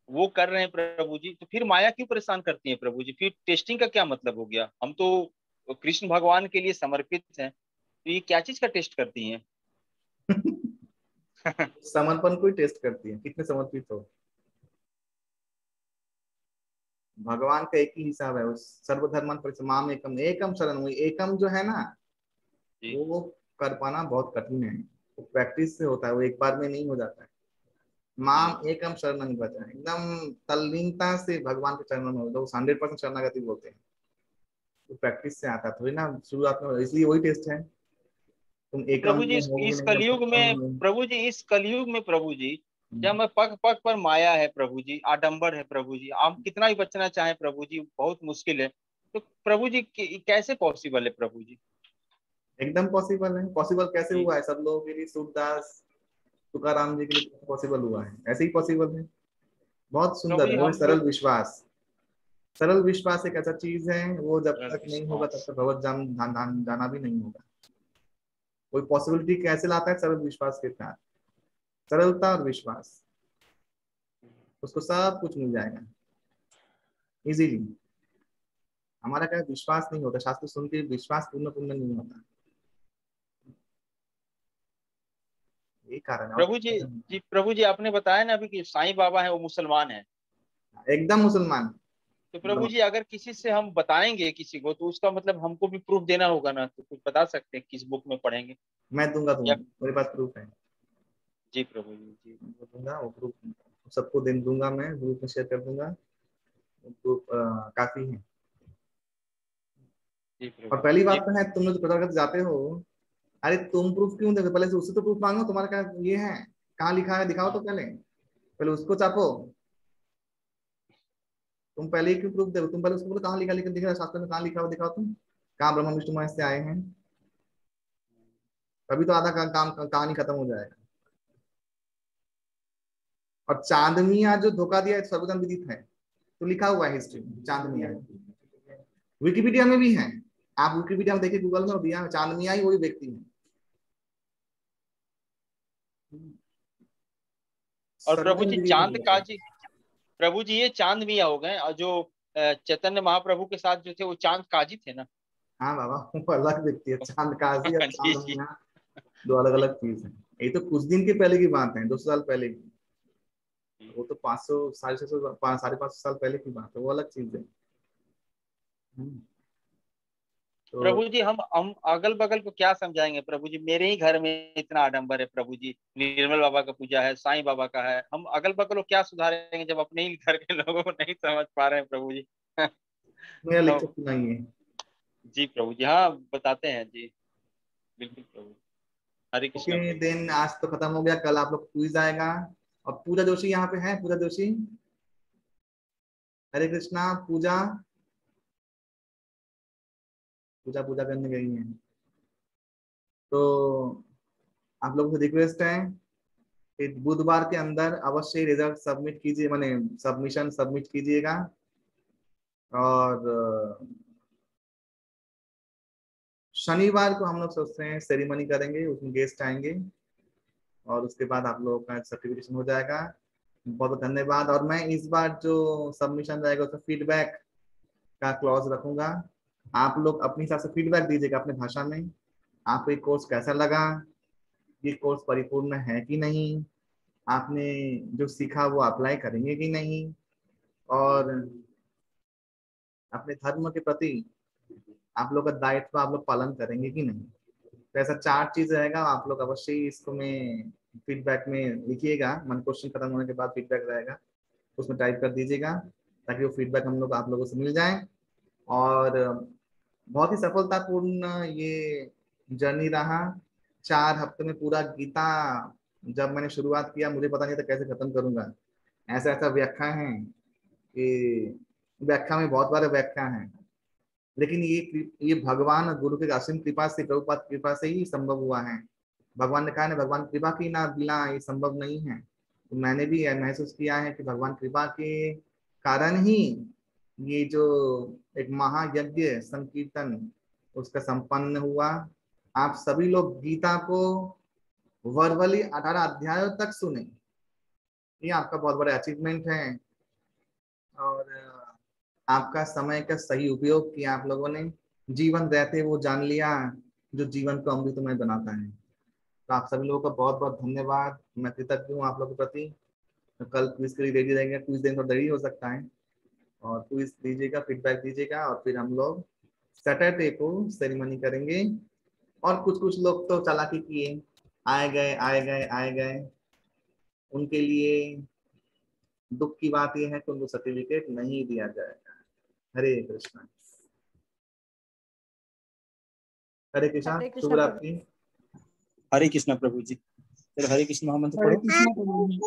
वो कर रहे हैं प्रभु जी, तो फिर माया क्यों परेशान करती है प्रभु जी? फिर टेस्टिंग का क्या मतलब हो गया? हम तो कृष्ण भगवान के लिए समर्पित हैं, तो ये क्या चीज का टेस्ट करती हैं? समर्पण को ही टेस्ट करती है, कितने समर्पित हो। भगवान का एक ही हिसाब है, उस सर्वधर्मन परिसमाम एकम, एकम शरण। हुई एकम जो है ना, जी वो कर पाना बहुत कठिन है। वो प्रैक्टिस से होता है, वो एक बार में नहीं हो जाता है। जी माम एकम शरणं व्रज, एकदम तल्लीनता से भगवान के चरणों में हो जाओ, 100% शरणागति बोलते हैं। वो प्रैक्टिस से आता है, थोड़ी ना शुरुआत में, इसलिए वही टेस्ट है। तुम तो एकम प्रभु जी में हो इस नहीं, कलयुग में में। प्रभु जी, इस कलयुग में प्रभु जी, जब मैं पग पग पर माया है प्रभु जी, आडंबर है प्रभु जी, हम कितना भी बचना चाहें प्रभु जी बहुत मुश्किल है। तो प्रभु जी कैसे पॉसिबल है प्रभु जी? एकदम पॉसिबल है। पॉसिबल कैसे जी हुआ है? सब लोगों के लिए, सूरदास तुकाराम जी के लिए पॉसिबल हुआ है, ऐसे ही पॉसिबल है। बहुत प्रभु सुंदर जी है, वो है हम सरल लोग विश्वास। सरल विश्वास एक ऐसा चीज है, वो जब सरल तक नहीं होगा तब विश्वास। तक भगवत जाना भी नहीं होगा। कोई पॉसिबिलिटी कैसे लाता है? सरल विश्वास के साथ, सरलता और विश्वास, उसको सब कुछ मिल जाएगा इजीली। हमारा क्या विश्वास नहीं होता, शास्त्र सुन के विश्वास पूर्ण पूर्ण नहीं होता, यही कारण है। प्रभु जी, और जी प्रभु जी आपने बताया ना अभी कि साईं बाबा है वो मुसलमान है। एकदम मुसलमान। तो प्रभु जी अगर किसी से हम बताएंगे किसी को, तो उसका मतलब हमको भी प्रूफ देना होगा ना, तो कुछ बता सकते हैं किस बुक में पढ़ेंगे? मैं दूंगा या तुम्हें, मेरे पास प्रूफ है। जी प्रभु जी, जी मैं दूंगा वो प्रूफ, सबको दिन दूंगा, मैं ग्रुप में शेयर कर दूंगा। प्रूफ काफी है। जी और प्रभु पहली जी। बात तो है, तुम लोग जो प्रचार करते जाते हो, अरे तुम प्रूफ क्यों देते? पहले से उससे तो प्रूफ मांगो, तुम्हारा क्या ये है, कहाँ लिखा है दिखाओ, तो पहले पहले उसको चापो। तुम पहले ही क्यों प्रूफ दे? तुम पहले उसको बोलो कहाँ लिखा, लिखा दिख रहा है शास्त्र में, कहाँ लिखा हो दिखाओ तुम, कहाँ ब्रह्मा विष्णु महेश से आए हैं। तभी तो आधा काम कहानी खत्म हो जाएगा। और चांदनिया जो धोखा दिया है सर्वजन विदित है, तो लिखा हुआ है हिस्ट्री में चांदनिया, विकिपीडिया में भी है। आप विकिपीडिया में देखिए, गूगल में, और दिया चांदनिया ही वही व्यक्ति है। और प्रभु सर्वजन जी विदित चांद है। काजी, प्रभु जी ये चांद मियाँ हो गए, और जो चैतन्य महाप्रभु के साथ जो थे वो चांद काजी थे ना? हाँ बाबा, वो अलग व्यक्ति है। चांद काजी और जी चांद जी मियां दो अलग अलग चीज है। ये तो कुछ दिन के पहले की बात है, 200 साल पहले की। जी। वो तो 500 650 550 साल पहले की बात है, वो अलग चीज है। तो प्रभु जी हम अगल बगल को क्या समझाएंगे प्रभु जी? मेरे ही घर में इतना आडंबर है प्रभु जी, निर्मल बाबा का पूजा है, साईं बाबा का है, हम अगल बगल को क्या सुधारेंगे जब अपने ही घर के लोगों को नहीं समझ पा रहे हैं प्रभु जी? मेरा लेक्चर तो सुनाइए। जी प्रभु जी, हाँ बताते हैं जी, बिल्कुल प्रभु। हरे कृष्णा ओके प्रभु। देन, आज तो खत्म हो गया, कल आप लोग क्विज आएगा। और पूजा जोशी यहाँ पे है, पूजा जोशी, हरे कृष्णा। पूजा, पूजा पूजा करने गई है। तो आप लोगों से रिक्वेस्ट है कि बुधवार के अंदर अवश्य रिजल्ट सबमिट कीजिए, माने सबमिशन सबमिट कीजिएगा। और शनिवार को हम लोग सोचते हैं सेरेमनी करेंगे, उसमें गेस्ट आएंगे, और उसके बाद आप लोगों का सर्टिफिकेशन हो जाएगा। बहुत बहुत धन्यवाद। और मैं इस बार जो सबमिशन रहेगा उसका फीडबैक का क्लॉज रखूंगा। आप लोग अपनी हिसाब से फीडबैक दीजिएगा अपने भाषा में, आपको ये कोर्स कैसा लगा, ये कोर्स परिपूर्ण है कि नहीं, आपने जो सीखा वो अप्लाई करेंगे कि नहीं, और अपने धर्म के प्रति आप लोग का दायित्व आप लोग पालन करेंगे कि नहीं। तो ऐसा 4 चीज रहेगा, आप लोग अवश्य ही इसको में फीडबैक में लिखिएगा। मन क्वेश्चन खत्म होने के बाद फीडबैक रहेगा, उसमें टाइप कर दीजिएगा ताकि वो फीडबैक हम लोग आप लोगों से मिल जाए। और बहुत ही सफलतापूर्ण ये जर्नी रहा। 4 हफ्ते में पूरा गीता जब मैंने शुरुआत किया मुझे पता नहीं था कैसे खत्म करूंगा। ऐसा ऐसा व्याख्या है कि व्याख्या में बहुत बार व्याख्या है, लेकिन ये भगवान और गुरु के असीम कृपा से, प्रभुपाद कृपा से ही संभव हुआ है। भगवान ने कहा ना, भगवान कृपा की ना बिना ये संभव नहीं है। तो मैंने भी महसूस किया है कि भगवान कृपा के कारण ही ये जो एक महायज्ञ संकीर्तन उसका संपन्न हुआ। आप सभी लोग गीता को वर्बली 18 अध्यायों तक सुने, ये आपका बहुत बड़ा अचीवमेंट है। और आपका समय का सही उपयोग किया आप लोगों ने, जीवन रहते वो जान लिया जो जीवन को अमृतमय बनाता है। तो आप सभी लोगों का बहुत बहुत धन्यवाद। मैं कृतज्ञ हूँ आप लोगों के प्रति। तो कल क्विज के लिए रेडी रहेंगे, क्विज देने थोड़ा देरी हो सकता है, और क्विज दीजिएगा, फीडबैक दीजिएगा, और फिर हम लोग सैटरडे को सेरेमनी करेंगे। और कुछ कुछ लोग तो चालाकी किए, आए गए, उनके लिए दुख की बात यह है कि उनको सर्टिफिकेट नहीं दिया जाएगा। हरे कृष्णा। हरे कृष्णा, शुभ रात्रि। हरे कृष्णा प्रभु जी। फिर हरे कृष्ण महामंत्र हरे पढ़ो। कृष्णा प्रभु जी।